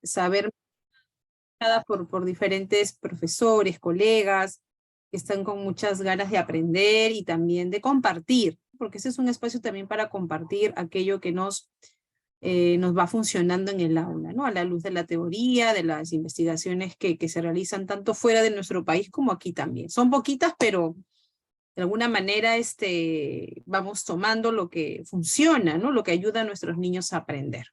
saber por diferentes profesores, colegas, que están con muchas ganas de aprender y también de compartir, porque ese es un espacio también para compartir aquello que nos va funcionando en el aula, ¿no? A la luz de la teoría, de las investigaciones que se realizan tanto fuera de nuestro país como aquí también. Son poquitas, pero de alguna manera vamos tomando lo que funciona, ¿no? Lo que ayuda a nuestros niños a aprender.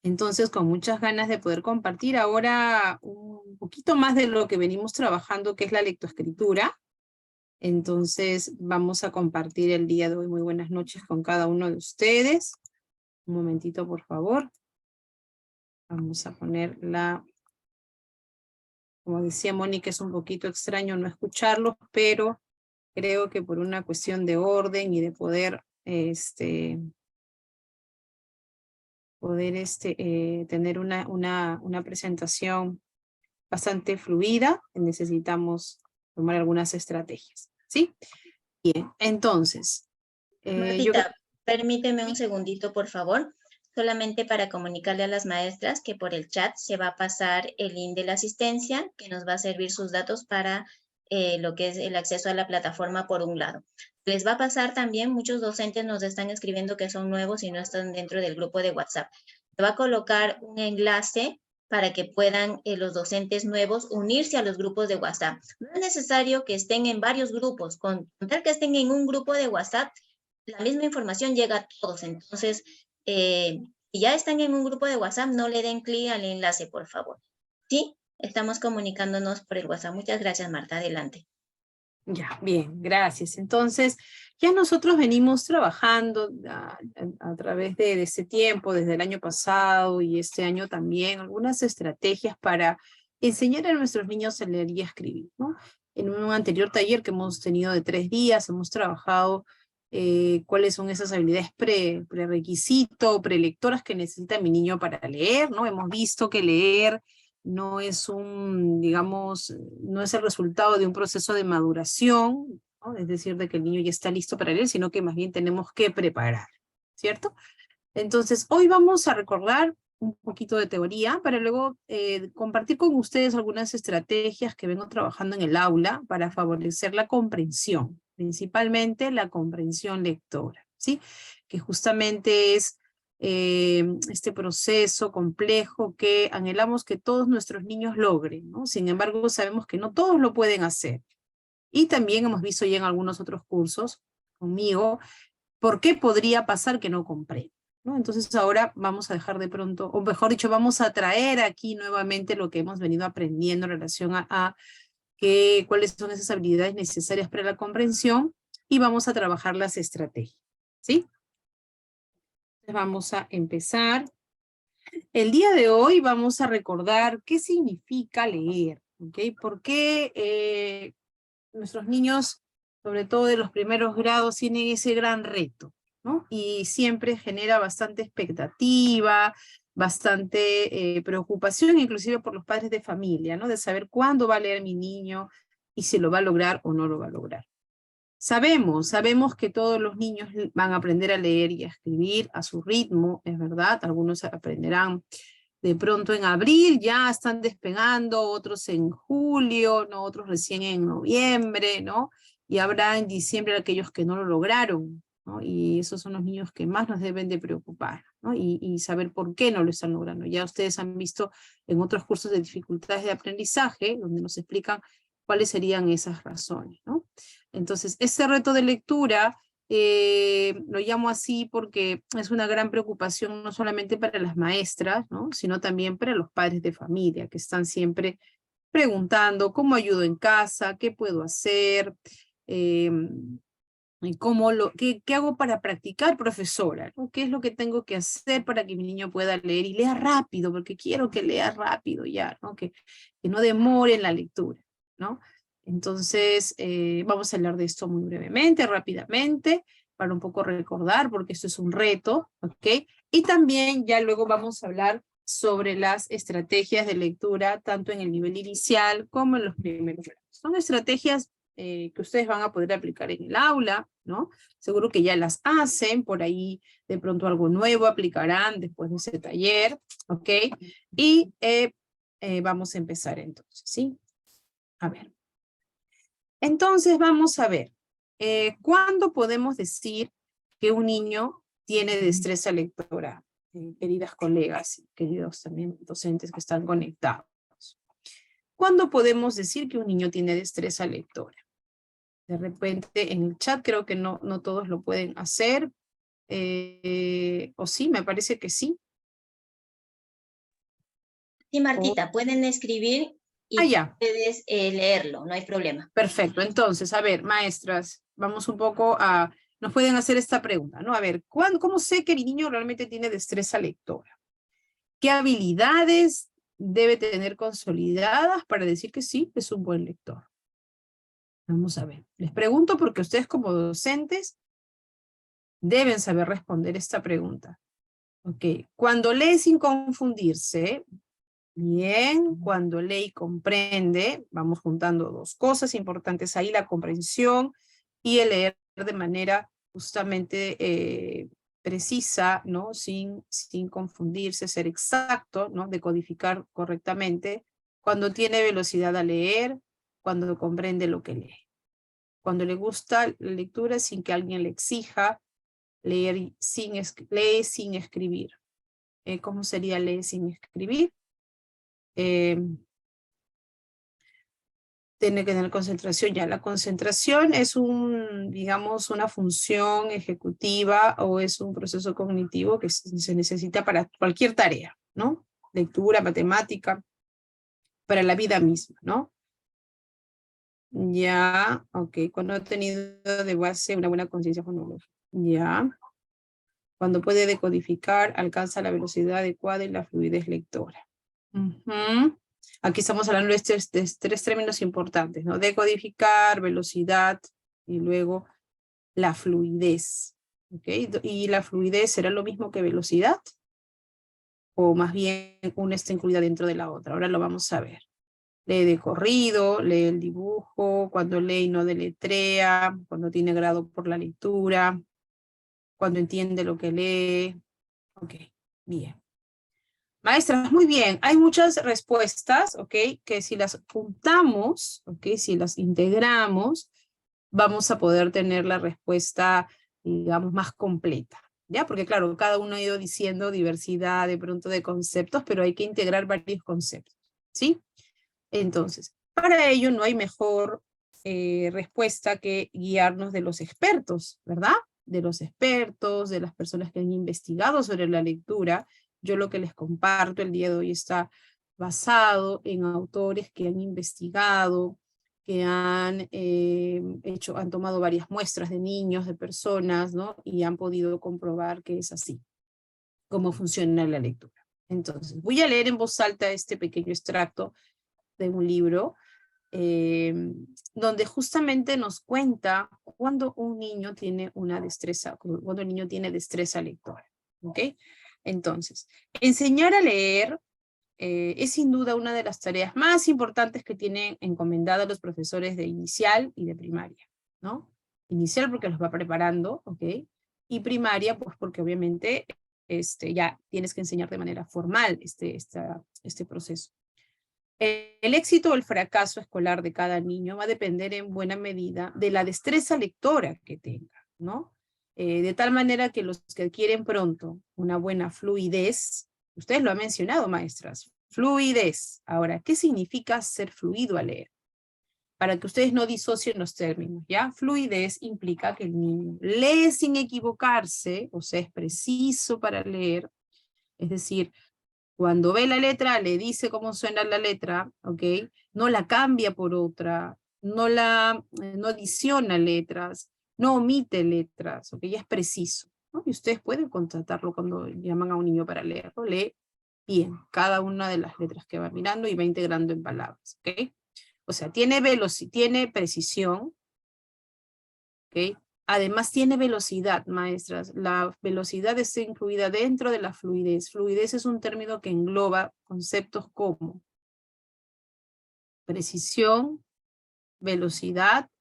Entonces, con muchas ganas de poder compartir ahora un poquito más de lo que venimos trabajando, que es la lectoescritura. Entonces, vamos a compartir el día de hoy. Muy buenas noches con cada uno de ustedes. Un momentito, por favor. Vamos a poner como decía Mónica, es un poquito extraño no escucharlos, pero creo que por una cuestión de orden y de poder, tener una presentación bastante fluida, necesitamos tomar algunas estrategias, ¿sí? Bien, entonces, Martita, permíteme un segundito, por favor, solamente para comunicarle a las maestras que por el chat se va a pasar el link de la asistencia, que nos va a servir sus datos para lo que es el acceso a la plataforma por un lado. Les va a pasar también, muchos docentes nos están escribiendo que son nuevos y no están dentro del grupo de WhatsApp. Se va a colocar un enlace para que puedan los docentes nuevos unirse a los grupos de WhatsApp. No es necesario que estén en varios grupos, con tal que estén en un grupo de WhatsApp, la misma información llega a todos. Entonces, si ya están en un grupo de WhatsApp, no le den clic al enlace, por favor. ¿Sí? Estamos comunicándonos por el WhatsApp. Muchas gracias, Marta. Adelante. Ya, bien, gracias. Entonces, ya nosotros venimos trabajando a través de ese tiempo, desde el año pasado y este año también, algunas estrategias para enseñar a nuestros niños a leer y a escribir, ¿no? En un anterior taller que hemos tenido de 3 días, hemos trabajado cuáles son esas habilidades prerequisito, prelectoras que necesita mi niño para leer, ¿no? Hemos visto que leer no es digamos, no es el resultado de un proceso de maduración, ¿no? Es decir, de que el niño ya está listo para leer, sino que más bien tenemos que preparar, ¿cierto? Entonces, hoy vamos a recordar un poquito de teoría para luego compartir con ustedes algunas estrategias que vengo trabajando en el aula para favorecer la comprensión, principalmente la comprensión lectora, ¿sí? Que justamente es este proceso complejo que anhelamos que todos nuestros niños logren, ¿no? Sin embargo, sabemos que no todos lo pueden hacer. Y también hemos visto ya en algunos otros cursos conmigo por qué podría pasar que no comprendan, ¿no? Entonces ahora vamos a dejar de pronto, o mejor dicho, vamos a traer aquí nuevamente lo que hemos venido aprendiendo en relación a cuáles son esas habilidades necesarias para la comprensión y vamos a trabajar las estrategias, ¿sí? Vamos a empezar. El día de hoy vamos a recordar qué significa leer, ¿ok? ¿Por qué nuestros niños, sobre todo de los primeros grados, tienen ese gran reto, ¿no? Y siempre genera bastante expectativa, bastante preocupación, inclusive por los padres de familia, ¿no? De saber cuándo va a leer mi niño y si lo va a lograr o no lo va a lograr. Sabemos que todos los niños van a aprender a leer y a escribir a su ritmo, es verdad, algunos aprenderán de pronto en abril, ya están despegando, otros en julio, ¿no? Otros recién en noviembre, ¿no? Y habrá en diciembre aquellos que no lo lograron, ¿no? Y esos son los niños que más nos deben de preocupar, ¿no? Y saber por qué no lo están logrando. Ya ustedes han visto en otros cursos de dificultades de aprendizaje, donde nos explican cuáles serían esas razones, ¿no? Entonces, ese reto de lectura lo llamo así porque es una gran preocupación no solamente para las maestras, ¿no? Sino también para los padres de familia, que están siempre preguntando cómo ayudo en casa, qué puedo hacer, y qué hago para practicar, profesora, ¿no? ¿Qué es lo que tengo que hacer para que mi niño pueda leer y lea rápido? Porque quiero que lea rápido ya, ¿no? Que no demore en la lectura, ¿no? Entonces, vamos a hablar de esto muy brevemente, rápidamente, para un poco recordar, porque esto es un reto, ¿ok? Y también ya luego vamos a hablar sobre las estrategias de lectura, tanto en el nivel inicial como en los primeros grados. Son estrategias que ustedes van a poder aplicar en el aula, ¿no? Seguro que ya las hacen, por ahí de pronto algo nuevo aplicarán después de ese taller, ¿ok? Y vamos a empezar entonces, ¿sí? A ver. Entonces vamos a ver, ¿cuándo podemos decir que un niño tiene destreza lectora? Queridas colegas, queridos también docentes que están conectados. ¿Cuándo podemos decir que un niño tiene destreza lectora? De repente en el chat creo que no todos lo pueden hacer. O sí, me parece que sí. Sí, Martita, pueden escribir y ya. puedes leerlo, no hay problema. Perfecto, entonces, a ver, maestras, vamos un poco a, nos pueden hacer esta pregunta, ¿no? A ver, ¿cómo sé que mi niño realmente tiene destreza lectora? ¿Qué habilidades debe tener consolidadas para decir que sí, es un buen lector? Vamos a ver, les pregunto porque ustedes como docentes deben saber responder esta pregunta. Ok, cuando lee sin confundirse, bien, cuando lee y comprende, vamos juntando dos cosas importantes ahí, la comprensión y el leer de manera justamente precisa, ¿no? Sin confundirse, ser exacto, ¿no? Decodificar correctamente, cuando tiene velocidad a leer, cuando comprende lo que lee. Cuando le gusta la lectura sin que alguien le exija, lee sin escribir. ¿Cómo sería leer sin escribir? Tiene que tener concentración. Ya la concentración es digamos, una función ejecutiva o es un proceso cognitivo que se necesita para cualquier tarea, ¿no? Lectura, matemática, para la vida misma, ¿no? Ya, ok, cuando ha tenido de base una buena conciencia fonológica. Ya. Cuando puede decodificar, alcanza la velocidad adecuada y la fluidez lectora. Aquí estamos hablando de tres términos importantes, ¿no? Decodificar, velocidad y luego la fluidez. ¿Ok? ¿Y la fluidez será lo mismo que velocidad? O más bien una está incluida dentro de la otra. Ahora lo vamos a ver. Lee de corrido, lee el dibujo, cuando lee y no deletrea, cuando tiene grado por la lectura, cuando entiende lo que lee. Ok, bien. Maestras, muy bien. Hay muchas respuestas, ¿ok? Que si las juntamos, ¿ok? Si las integramos, vamos a poder tener la respuesta, digamos, más completa, ¿ya? Porque claro, cada uno ha ido diciendo diversidad de pronto de conceptos, pero hay que integrar varios conceptos, ¿sí? Entonces, para ello no hay mejor respuesta que guiarnos de los expertos, ¿verdad? De los expertos, de las personas que han investigado sobre la lectura. Yo lo que les comparto el día de hoy está basado en autores que han investigado, que han han tomado varias muestras de niños, de personas, ¿no? Y han podido comprobar que es así, cómo funciona la lectura. Entonces, voy a leer en voz alta este pequeño extracto de un libro donde justamente nos cuenta cuando un niño tiene una destreza, cuando el niño tiene destreza lectora, ¿ok? Entonces, enseñar a leer es sin duda una de las tareas más importantes que tienen encomendadas los profesores de inicial y de primaria, ¿no? Inicial porque los va preparando, ¿ok? Y primaria, pues porque obviamente ya tienes que enseñar de manera formal este proceso. El éxito o el fracaso escolar de cada niño va a depender en buena medida de la destreza lectora que tenga, ¿no? De tal manera que los que adquieren pronto una buena fluidez, ustedes lo han mencionado, maestras, fluidez. Ahora, ¿qué significa ser fluido al leer? Para que ustedes no disocien los términos, ¿ya? Fluidez implica que el niño lee sin equivocarse, o sea, es preciso para leer, es decir, cuando ve la letra, le dice cómo suena la letra, ¿ok? No la cambia por otra, no adiciona letras, no omite letras, ¿ok? Ya es preciso, ¿no? Y ustedes pueden contratarlo cuando llaman a un niño para leerlo, lee bien cada una de las letras que va mirando y va integrando en palabras, ¿ok? O sea, tiene precisión, ¿ok? Además tiene velocidad, maestras. La velocidad está incluida dentro de la fluidez. Fluidez es un término que engloba conceptos como precisión, velocidad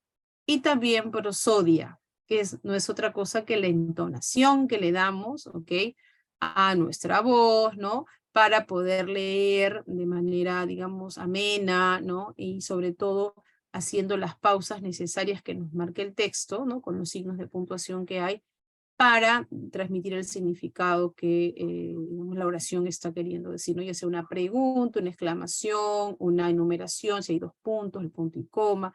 y también prosodia, que no es otra cosa que la entonación que le damos, ¿ok? A nuestra voz, ¿no? Para poder leer de manera, digamos, amena, ¿no? Y sobre todo haciendo las pausas necesarias que nos marque el texto, ¿no? Con los signos de puntuación que hay, para transmitir el significado que digamos, la oración está queriendo decir, ¿no? Ya sea una pregunta, una exclamación, una enumeración, si hay 2 puntos, el punto y coma.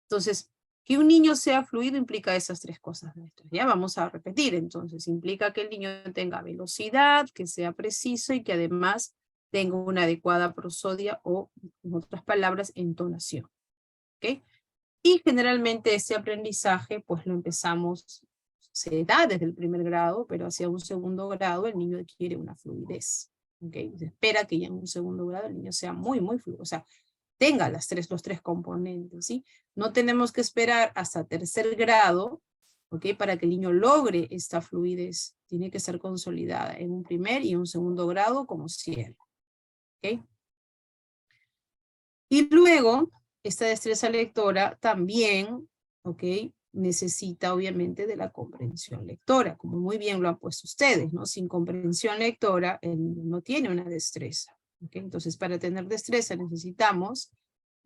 Entonces, que un niño sea fluido implica esas 3 cosas nuestras. Ya vamos a repetir, entonces, implica que el niño tenga velocidad, que sea preciso y que además tenga una adecuada prosodia o, en otras palabras, entonación. ¿Ok? Y generalmente ese aprendizaje, pues lo empezamos, se da desde el primer grado, pero hacia un segundo grado el niño adquiere una fluidez. ¿Ok? Se espera que ya en un segundo grado el niño sea muy, muy fluido. O sea, tenga los 3 componentes, ¿sí? No tenemos que esperar hasta tercer grado, ¿ok? Para que el niño logre esta fluidez. Tiene que ser consolidada en un primer y un segundo grado como cierre, ¿ok? Y luego, esta destreza lectora también, ¿ok? Necesita obviamente de la comprensión lectora, como muy bien lo han puesto ustedes, ¿no? Sin comprensión lectora, el niño no tiene una destreza, ¿ok? Entonces, para tener destreza necesitamos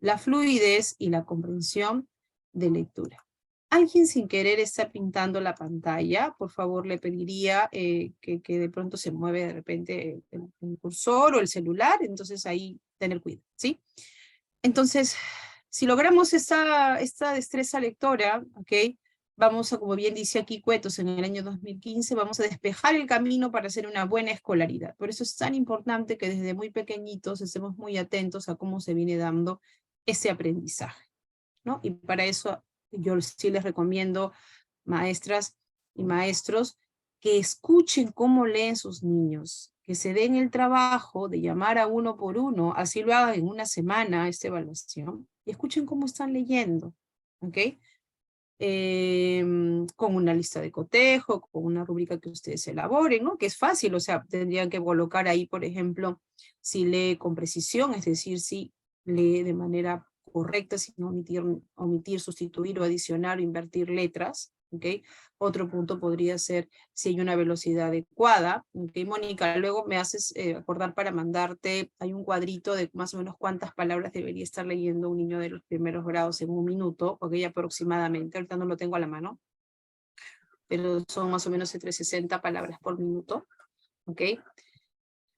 la fluidez y la comprensión de lectura. Alguien sin querer está pintando la pantalla, por favor le pediría que de pronto se mueve de repente el cursor o el celular, entonces ahí tener cuidado, ¿sí? Entonces, si logramos esta destreza lectora, ¿ok? Vamos a, como bien dice aquí Cuetos en el año 2015, vamos a despejar el camino para hacer una buena escolaridad. Por eso es tan importante que desde muy pequeñitos estemos muy atentos a cómo se viene dando ese aprendizaje, ¿no? Y para eso yo sí les recomiendo, maestras y maestros, que escuchen cómo leen sus niños, que se den el trabajo de llamar a uno por uno, así lo hagan en una semana esta evaluación, y escuchen cómo están leyendo, ¿ok? Con una lista de cotejo, con una rúbrica que ustedes elaboren, ¿no? Que es fácil, o sea, tendrían que colocar ahí, por ejemplo, si lee con precisión, es decir, si lee de manera correcta, sin omitir, sustituir o adicionar o invertir letras, ¿ok? Otro punto podría ser si hay una velocidad adecuada, ¿ok? Mónica, luego me haces acordar para mandarte, hay un cuadrito de más o menos cuántas palabras debería estar leyendo un niño de los primeros grados en un minuto, ok, aproximadamente, ahorita no lo tengo a la mano, pero son más o menos entre 60 palabras por minuto, ok.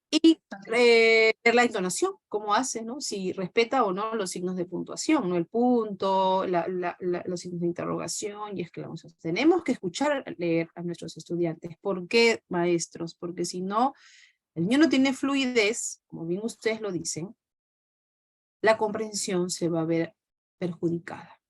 Y ver la entonación, cómo hace, ¿no? Si respeta o no los signos de puntuación, ¿no? El punto, los signos de interrogación y exclamación. Tenemos que escuchar leer a nuestros estudiantes. ¿Por qué, maestros? Porque si no, el niño no tiene fluidez, como bien ustedes lo dicen, la comprensión se va a ver perjudicada,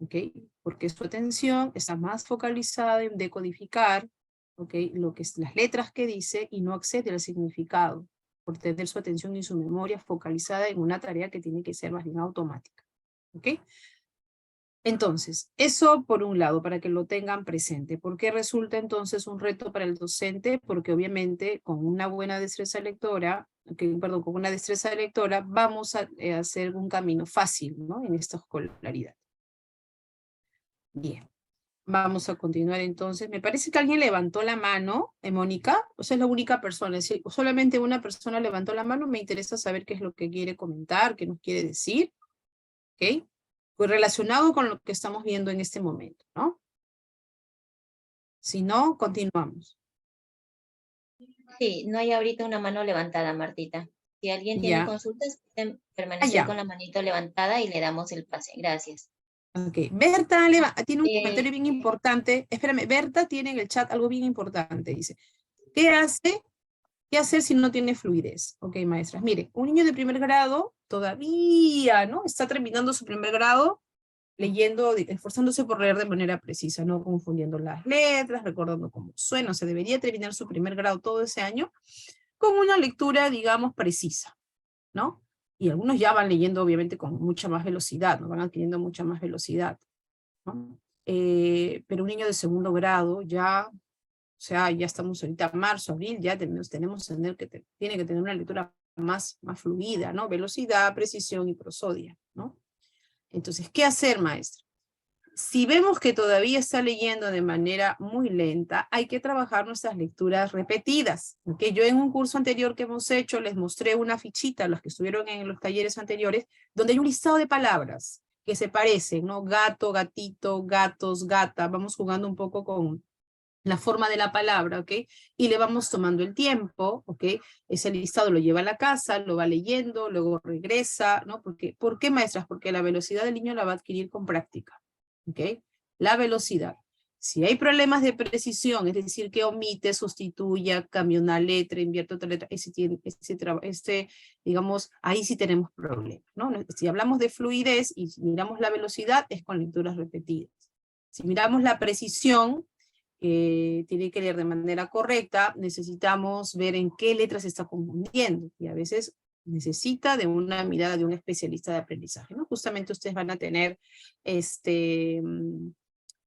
¿ok? Porque su atención está más focalizada en decodificar, ¿ok? Lo que es las letras que dice y no accede al significado, por tener su atención y su memoria focalizada en una tarea que tiene que ser más bien automática, ¿ok? Entonces, eso por un lado, para que lo tengan presente. ¿Por qué resulta entonces un reto para el docente? Porque obviamente con una buena destreza lectora, con una destreza lectora vamos a hacer un camino fácil, ¿no? En esta escolaridad. Bien. Vamos a continuar entonces. Me parece que alguien levantó la mano, Mónica, o sea, es la única persona. Si solamente una persona levantó la mano, me interesa saber qué es lo que quiere comentar, qué nos quiere decir, ¿ok? Pues relacionado con lo que estamos viendo en este momento, ¿no? Si no, continuamos. Sí, no hay ahorita una mano levantada, Martita. Si alguien tiene Ya, consultas, pueden permanecer con ya. la manito levantada y le damos el pase. Gracias. Ok, Berta tiene un comentario Eh, bien importante. Espérame, Berta tiene en el chat algo bien importante. Dice, ¿qué hace? ¿Qué hacer si no tiene fluidez? Ok, maestras. Mire, un niño de primer grado todavía, ¿no? Está terminando su primer grado leyendo, esforzándose por leer de manera precisa, no confundiendo las letras, recordando cómo suena. O sea, debería terminar su primer grado todo ese año con una lectura, digamos, precisa, ¿no? Y algunos ya van leyendo, obviamente, con mucha más velocidad, ¿no? Van adquiriendo mucha más velocidad, ¿no? Pero un niño de segundo grado ya, o sea, ya estamos ahorita en marzo, abril, ya tenemos que tiene que tener una lectura más fluida, ¿no? Velocidad, precisión y prosodia, ¿no? Entonces, ¿qué hacer, maestra? Si vemos que todavía está leyendo de manera muy lenta, hay que trabajar nuestras lecturas repetidas. ¿Okay? Yo en un curso anterior que hemos hecho les mostré una fichita a los que estuvieron en los talleres anteriores, donde hay un listado de palabras que se parecen, ¿no? Gato, gatito, gatos, gata. Vamos jugando un poco con la forma de la palabra, ¿ok? Y le vamos tomando el tiempo, ¿ok? Ese listado lo lleva a la casa, lo va leyendo, luego regresa, ¿no? ¿Por qué, maestras? Porque la velocidad del niño la va a adquirir con práctica, ¿ok? La velocidad. Si hay problemas de precisión, es decir, que omite, sustituya, cambia una letra, invierte otra letra, digamos, ahí sí tenemos problemas, ¿no? Si hablamos de fluidez y miramos la velocidad, es con lecturas repetidas. Si miramos la precisión, tiene que leer de manera correcta, necesitamos ver en qué letras se está confundiendo, y a veces necesita de una mirada de un especialista de aprendizaje, ¿no? Justamente ustedes van a tener,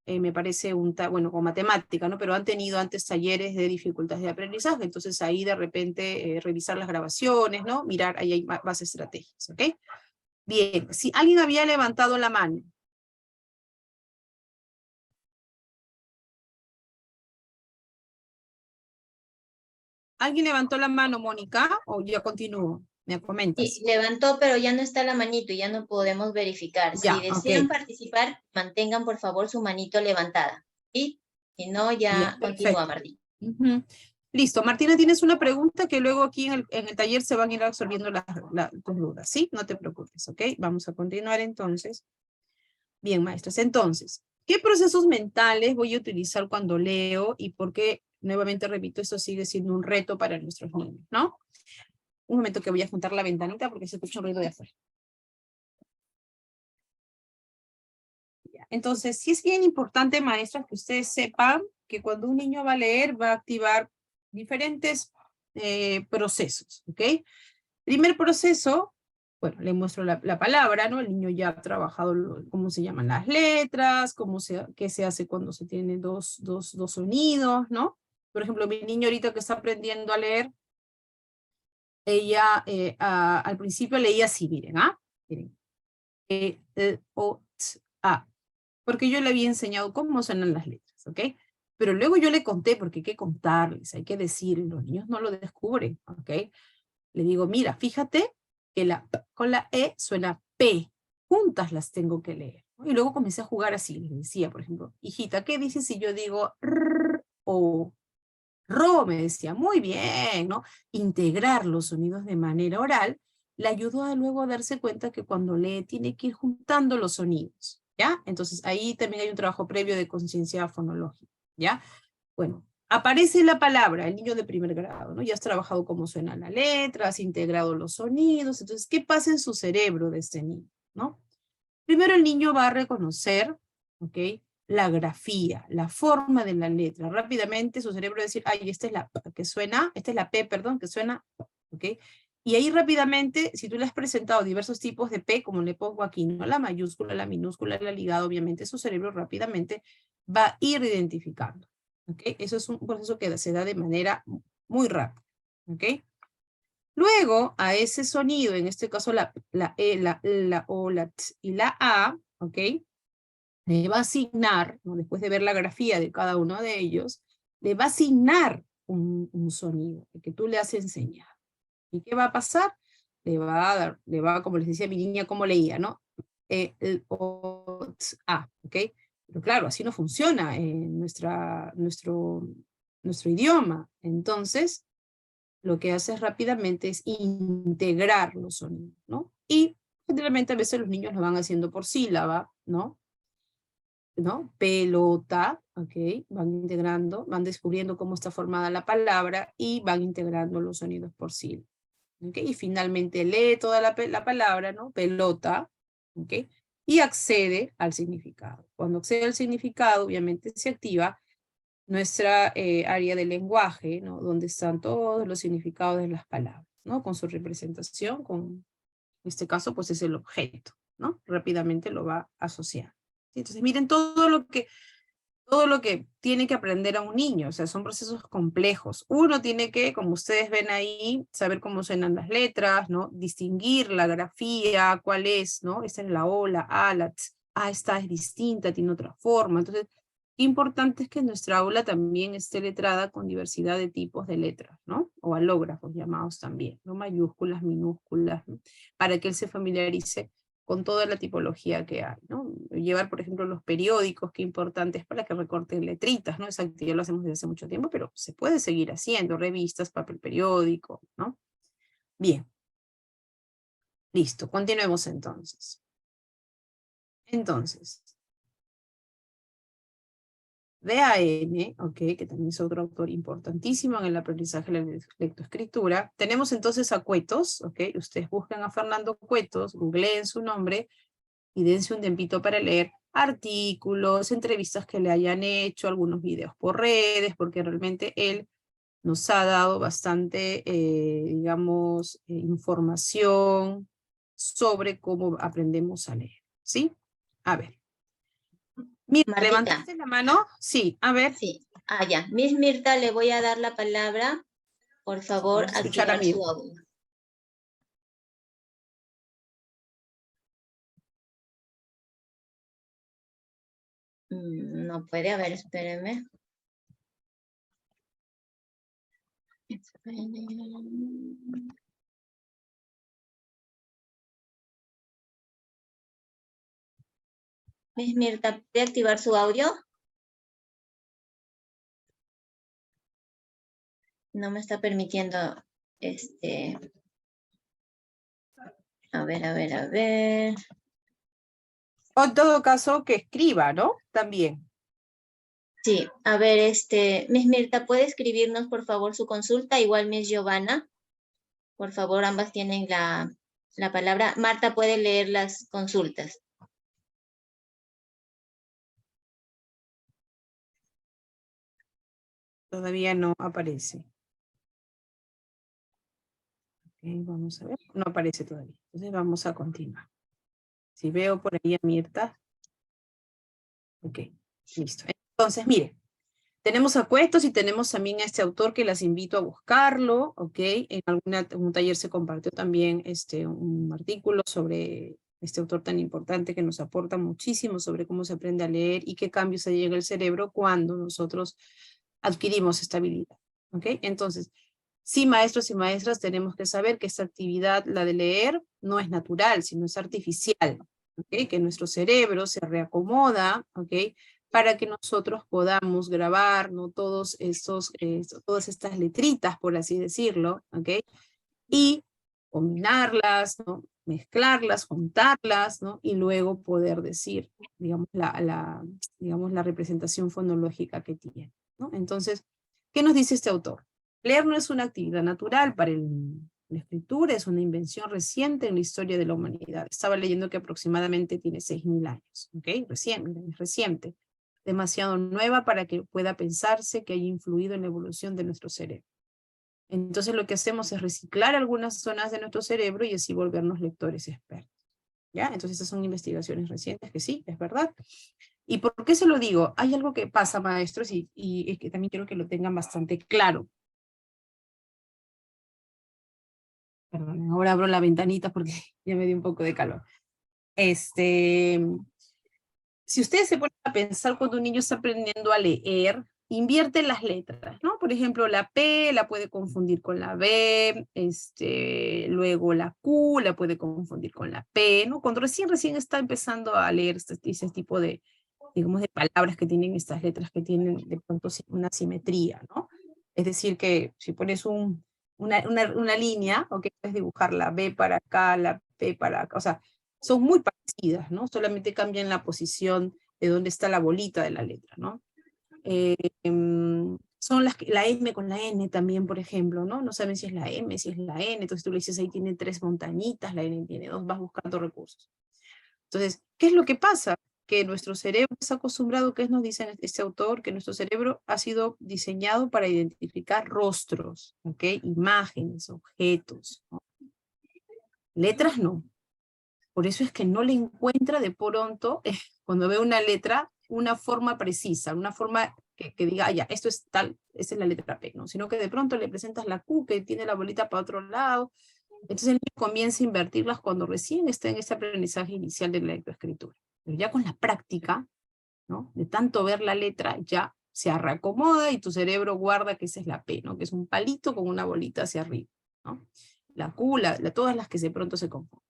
me parece bueno, con matemática, ¿no? Pero han tenido antes talleres de dificultades de aprendizaje, entonces ahí de repente revisar las grabaciones, ¿no? Mirar, ahí hay más estrategias, ¿ok? Bien, si alguien había levantado la mano. ¿Alguien levantó la mano, Mónica? ¿O ya continúo? ¿Me comentas? Sí, levantó, pero ya no está la manito y ya no podemos verificar. Ya, Si desean participar, mantengan por favor su manito levantada. ¿Sí? Si no, ya continúa, Martín. Listo. Martina, tienes una pregunta que luego aquí en el taller se van a ir resolviendo tus dudas, ¿sí? No te preocupes, ¿ok? Vamos a continuar entonces. Bien, maestras. Entonces, ¿qué procesos mentales voy a utilizar cuando leo y por qué, nuevamente repito, esto sigue siendo un reto para nuestros niños, ¿no? Un momento que voy a juntar la ventanita porque se escucha un ruido de afuera. Entonces, sí es bien importante, maestras, que ustedes sepan que cuando un niño va a leer, va a activar diferentes procesos, ¿ok? Primer proceso, bueno, le muestro la palabra, ¿no? El niño ya ha trabajado cómo se llaman las letras, qué se hace cuando se tienen dos sonidos, ¿no? Por ejemplo, mi niño ahorita que está aprendiendo a leer, ella al principio leía así, miren, ¿ah? Miren. O, t, a. Porque yo le había enseñado cómo suenan las letras, ¿ok? Pero luego yo le conté, porque hay que contarles, hay que decirles, los niños no lo descubren, ¿ok? Le digo, mira, fíjate que con la E suena P, juntas las tengo que leer. ¿No? Y luego comencé a jugar así, les decía, por ejemplo, hijita, ¿qué dices si yo digo R o Ro? Me decía, muy bien, ¿no? Integrar los sonidos de manera oral le ayudó a luego darse cuenta que cuando lee tiene que ir juntando los sonidos, ¿ya? Entonces ahí también hay un trabajo previo de conciencia fonológica, ¿ya? Bueno, aparece la palabra, el niño de primer grado, ¿no? Ya has trabajado cómo suena la letra, has integrado los sonidos, entonces, ¿qué pasa en su cerebro de este niño, ¿no? Primero el niño va a reconocer, ¿ok? La grafía, la forma de la letra. Rápidamente su cerebro va a decir, ay, esta es la P que suena, esta es la P, perdón, que suena, ¿ok? Y ahí rápidamente, si tú le has presentado diversos tipos de P, como le pongo aquí, ¿no? La mayúscula, la minúscula, la ligada, obviamente su cerebro rápidamente va a ir identificando, ¿ok? Eso es un proceso que se da de manera muy rápida, ¿ok? Luego, a ese sonido, en este caso la E, la O, la T y la A, ¿ok? Le va a asignar, ¿no? Después de ver la grafía de cada uno de ellos, le va a asignar un sonido que tú le has enseñado. ¿Y qué va a pasar? Le va, como les decía mi niña, cómo leía, ¿no? El O, T, A, ¿ok? Pero claro, así no funciona en nuestro idioma. Entonces, lo que hace rápidamente es integrar los sonidos, ¿no? Y generalmente a veces los niños lo van haciendo por sílaba, ¿no? Pelota, ¿ok? Van integrando, van descubriendo cómo está formada la palabra y van integrando los sonidos por sílaba, ¿ok? Y finalmente lee toda la palabra, ¿no? Pelota, ¿ok? Y accede al significado. Cuando accede al significado, obviamente se activa nuestra área del lenguaje, ¿no? Donde están todos los significados de las palabras, ¿no? Con su representación, en este caso, pues es el objeto, ¿no? Rápidamente lo va a asociar. Entonces, miren todo lo que tiene que aprender a un niño, o sea, son procesos complejos. Uno tiene que, como ustedes ven ahí, saber cómo suenan las letras, ¿no? Distinguir la grafía, cuál es, ¿no? Esta es la O, la A, la T, esta es distinta, tiene otra forma. Entonces, importante es que nuestra aula también esté letrada con diversidad de tipos de letras, ¿no? O alógrafos llamados también, ¿no? Mayúsculas, minúsculas, ¿no? Para que él se familiarice con toda la tipología que hay, ¿no? Llevar, por ejemplo, los periódicos, qué importante es para que recorten letritas, ¿no? Esa actividad lo hacemos desde hace mucho tiempo, pero se puede seguir haciendo, revistas, papel periódico, ¿no? Bien. Listo, continuemos entonces. Entonces, DAN, ok, que también es otro autor importantísimo en el aprendizaje de la lectoescritura. Tenemos entonces a Cuetos, ok, ustedes buscan a Fernando Cuetos, googleen su nombre y dense un tiempito para leer artículos, entrevistas que le hayan hecho, algunos videos por redes, porque realmente él nos ha dado bastante, digamos, información sobre cómo aprendemos a leer, ¿sí? A ver. Mira, Martita. ¿levantaste la mano? Sí, a ver. Sí. Ya. Miss Mirta, le voy a dar la palabra. Por favor, Vamos a escuchar a activar su Mirta. audio. No puede, a ver, espérenme. Miss Mirta, ¿puede activar su audio? No me está permitiendo, a ver. O en todo caso, que escriba, ¿no? También. Sí, a ver, Miss Mirta, ¿puede escribirnos, por favor, su consulta? Igual Miss Giovanna. Por favor, ambas tienen la palabra. Marta puede leer las consultas. Todavía no aparece. Ok, vamos a ver. No aparece todavía. Entonces vamos a continuar. Si veo por ahí a Mirta. Ok, listo. Entonces, mire. Tenemos a Cuetos y tenemos también a este autor que las invito a buscarlo, ¿ok? En un taller se compartió también un artículo sobre este autor tan importante que nos aporta muchísimo sobre cómo se aprende a leer y qué cambios hay en el cerebro cuando nosotros adquirimos esta habilidad, ¿ok? Entonces, sí, maestros y maestras, tenemos que saber que esta actividad, la de leer, no es natural, sino es artificial, ¿ok? Que nuestro cerebro se reacomoda, ¿ok? Para que nosotros podamos grabar, ¿no? Todas estas letritas, por así decirlo, ¿ok? Y combinarlas, ¿no? Mezclarlas, juntarlas, ¿no? Y luego poder decir, digamos, digamos, la representación fonológica que tiene, ¿no? Entonces, ¿qué nos dice este autor? Leer no es una actividad natural para el niño. La escritura es una invención reciente en la historia de la humanidad. Estaba leyendo que aproximadamente tiene 6.000 años, ¿ok? Reciente. Demasiado nueva para que pueda pensarse que haya influido en la evolución de nuestro cerebro. Entonces lo que hacemos es reciclar algunas zonas de nuestro cerebro y así volvernos lectores expertos. ¿Ya? Entonces estas son investigaciones recientes que sí, es verdad. ¿Y por qué se lo digo? Hay algo que pasa, maestros, y es que también quiero que lo tengan bastante claro. Perdón, ahora abro la ventanita porque ya me dio un poco de calor. Si ustedes se ponen a pensar cuando un niño está aprendiendo a leer, invierte las letras, ¿no? Por ejemplo, la P la puede confundir con la B, luego la Q la puede confundir con la P, ¿no? Cuando recién está empezando a leer ese tipo de, digamos, de palabras que tienen estas letras que tienen de pronto una simetría, ¿no? Es decir, que si pones una línea, ¿ok? Puedes dibujar la B para acá, la P para acá, o sea, son muy parecidas, ¿no? Solamente cambian la posición de dónde está la bolita de la letra, ¿no? Son la M con la N también, por ejemplo, ¿no? No saben si es la M, si es la N, entonces tú le dices ahí tiene 3 montañitas, la N tiene 2, vas buscando recursos. Entonces, ¿qué es lo que pasa? Que nuestro cerebro está acostumbrado, ¿qué nos dice este autor? Que nuestro cerebro ha sido diseñado para identificar rostros, ¿ok? Imágenes, objetos, ¿no? Letras no. Por eso es que no le encuentra de pronto, cuando ve una letra, una forma precisa, una forma que diga, ya, esto es tal, esta es la letra P, ¿no? Sino que de pronto le presentas la Q, que tiene la bolita para otro lado. Entonces el niño comienza a invertirlas cuando recién está en este aprendizaje inicial de la lectoescritura. Pero ya con la práctica, ¿no? De tanto ver la letra, ya se reacomoda y tu cerebro guarda que esa es la P, ¿no? Que es un palito con una bolita hacia arriba, ¿no? La Q, todas las que de pronto se confunden.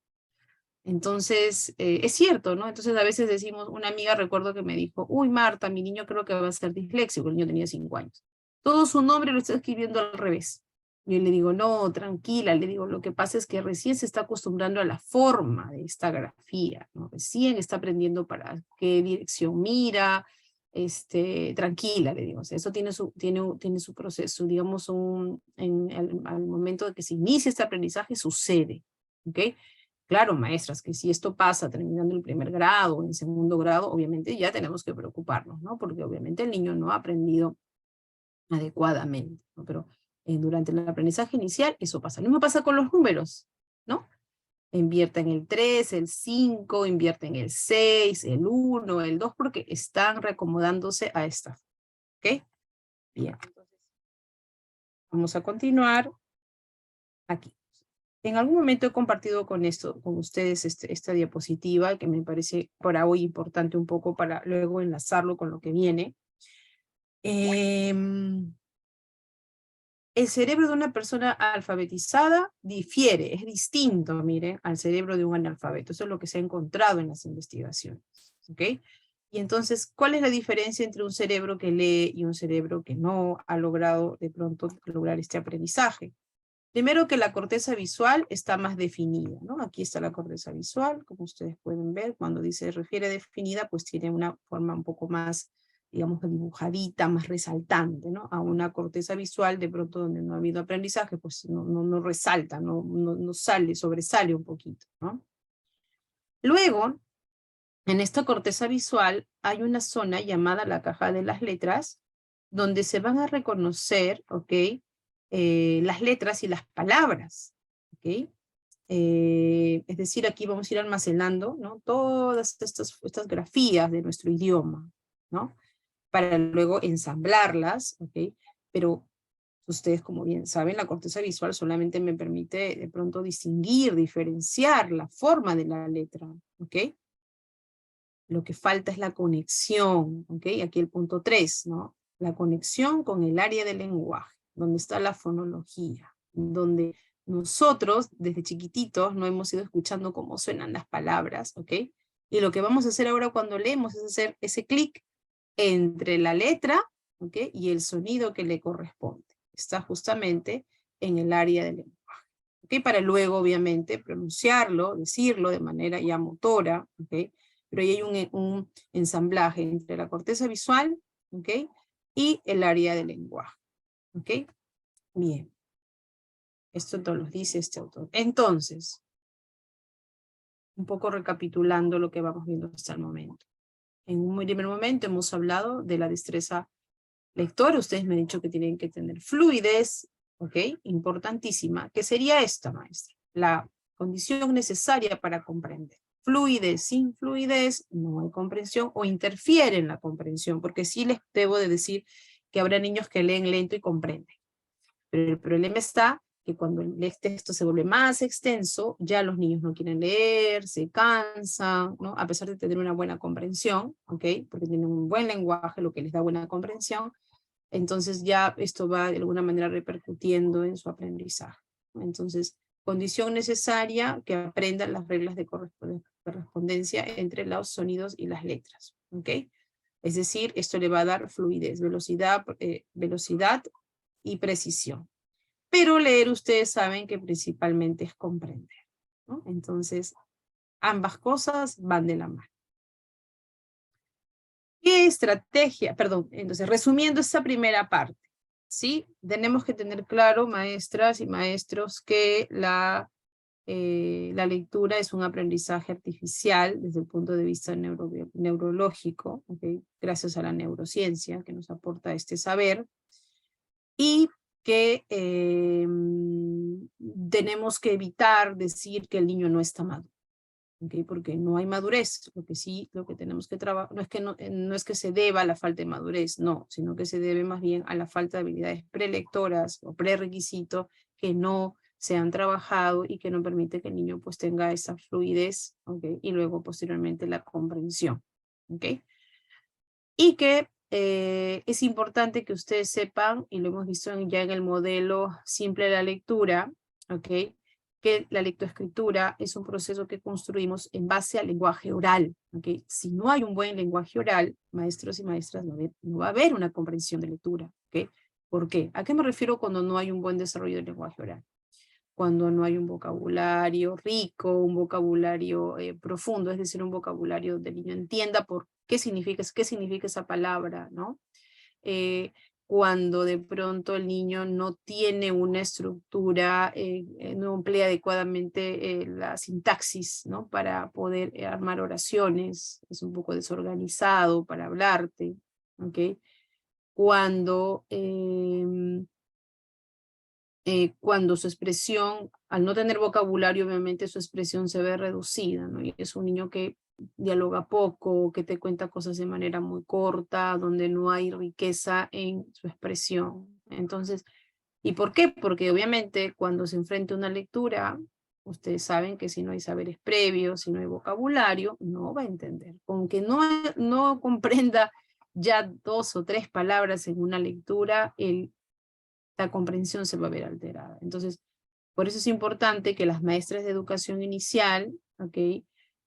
Entonces, es cierto, ¿no? Entonces a veces decimos, una amiga recuerdo que me dijo, uy, Marta, mi niño creo que va a ser disléxico, el niño tenía 5 años. Todo su nombre lo está escribiendo al revés. Yo le digo, no, tranquila, le digo, lo que pasa es que recién se está acostumbrando a la forma de esta grafía, ¿no? Recién está aprendiendo para qué dirección mira, tranquila, le digo, o sea, eso tiene su proceso, digamos, al momento de que se inicia este aprendizaje sucede, ¿ok? Claro, maestras, que si esto pasa terminando el primer grado o en segundo grado, obviamente ya tenemos que preocuparnos, ¿no? Porque obviamente el niño no ha aprendido adecuadamente, ¿no? Pero durante el aprendizaje inicial eso pasa. Lo mismo pasa con los números, ¿no? Invierta en el 3, el 5, invierte en el 6, el 1, el 2, porque están reacomodándose a esta. ¿Ok? Bien, entonces vamos a continuar aquí. En algún momento he compartido con ustedes esta diapositiva que me parece para hoy importante un poco para luego enlazarlo con lo que viene. El cerebro de una persona alfabetizada difiere, es distinto, miren, al cerebro de un analfabeto. Eso es lo que se ha encontrado en las investigaciones. ¿Ok? Y entonces, ¿cuál es la diferencia entre un cerebro que lee y un cerebro que no ha logrado de pronto lograr este aprendizaje? Primero que la corteza visual está más definida, ¿no? Aquí está la corteza visual, como ustedes pueden ver, cuando se refiere definida, pues tiene una forma un poco más, digamos, dibujadita, más resaltante, ¿no? A una corteza visual, de pronto donde no ha habido aprendizaje, pues no resalta, no sobresale un poquito, ¿no? Luego, en esta corteza visual hay una zona llamada la caja de las letras, donde se van a reconocer, ¿ok? Las letras y las palabras, ¿ok? Es decir, aquí vamos a ir almacenando, ¿no? Todas estas grafías de nuestro idioma, ¿no? Para luego ensamblarlas, ¿ok? Pero ustedes, como bien saben, la corteza visual solamente me permite de pronto distinguir, diferenciar la forma de la letra, ¿ok? Lo que falta es la conexión, ¿ok? Aquí el punto 3, ¿no? La conexión con el área del lenguaje, donde está la fonología, donde nosotros, desde chiquititos, no hemos ido escuchando cómo suenan las palabras, ¿ok? Y lo que vamos a hacer ahora cuando leemos es hacer ese clic entre la letra, ¿ok? Y el sonido que le corresponde. Está justamente en el área del lenguaje, ¿ok? Para luego, obviamente, pronunciarlo, decirlo de manera ya motora, ¿ok? Pero ahí hay un ensamblaje entre la corteza visual, ¿ok? Y el área del lenguaje, ¿ok? Bien. Esto nos lo dice este autor. Entonces, un poco recapitulando lo que vamos viendo hasta el momento. En un primer momento hemos hablado de la destreza lectora. Ustedes me han dicho que tienen que tener fluidez, ¿ok? Importantísima. ¿Qué sería esta, maestra? La condición necesaria para comprender. Fluidez, sin fluidez, no hay comprensión o interfiere en la comprensión, porque sí les debo de decir que habrá niños que leen lento y comprenden. Pero el problema está que cuando el texto se vuelve más extenso, ya los niños no quieren leer, se cansan, ¿no? A pesar de tener una buena comprensión, ¿ok? Porque tienen un buen lenguaje, lo que les da buena comprensión, entonces ya esto va de alguna manera repercutiendo en su aprendizaje. Entonces, condición necesaria que aprendan las reglas de correspondencia entre los sonidos y las letras, ¿ok? Es decir, esto le va a dar fluidez, velocidad y precisión. Pero leer, ustedes saben que principalmente es comprender, ¿no? Entonces, ambas cosas van de la mano. ¿Qué estrategia? Perdón, entonces, resumiendo esta primera parte, ¿sí? Tenemos que tener claro, maestras y maestros, que la lectura es un aprendizaje artificial desde el punto de vista neurológico, ¿okay? Gracias a la neurociencia que nos aporta este saber, y que tenemos que evitar decir que el niño no está maduro. ¿Okay? Porque no hay madurez, lo que tenemos que trabajar, no es que se deba a la falta de madurez, no, sino que se debe más bien a la falta de habilidades prelectoras o prerequisitos que no se han trabajado y que no permite que el niño pues tenga esa fluidez, ¿ok? Y luego posteriormente la comprensión, ¿ok? Y que es importante que ustedes sepan, y lo hemos visto ya en el modelo simple de la lectura, ¿ok? Que la lectoescritura es un proceso que construimos en base al lenguaje oral, ¿ok? Si no hay un buen lenguaje oral, maestros y maestras, no va a haber una comprensión de lectura, ¿ok? ¿Por qué? ¿A qué me refiero cuando no hay un buen desarrollo del lenguaje oral? Cuando no hay un vocabulario rico, un vocabulario profundo, es decir, un vocabulario donde el niño entienda por qué significa esa palabra, ¿no? Cuando de pronto el niño no tiene una estructura, no emplea adecuadamente la sintaxis, ¿no? Para poder armar oraciones, es un poco desorganizado para hablarte, ¿ok? Cuando su expresión, al no tener vocabulario, obviamente su expresión se ve reducida, ¿no? Y es un niño que dialoga poco, que te cuenta cosas de manera muy corta, donde no hay riqueza en su expresión. Entonces, ¿y por qué? Porque obviamente cuando se enfrenta a una lectura, ustedes saben que si no hay saberes previos, si no hay vocabulario, no va a entender. Aunque no comprenda ya 2 o 3 palabras en una lectura, la comprensión se va a ver alterada. Entonces, por eso es importante que las maestras de educación inicial, ¿ok?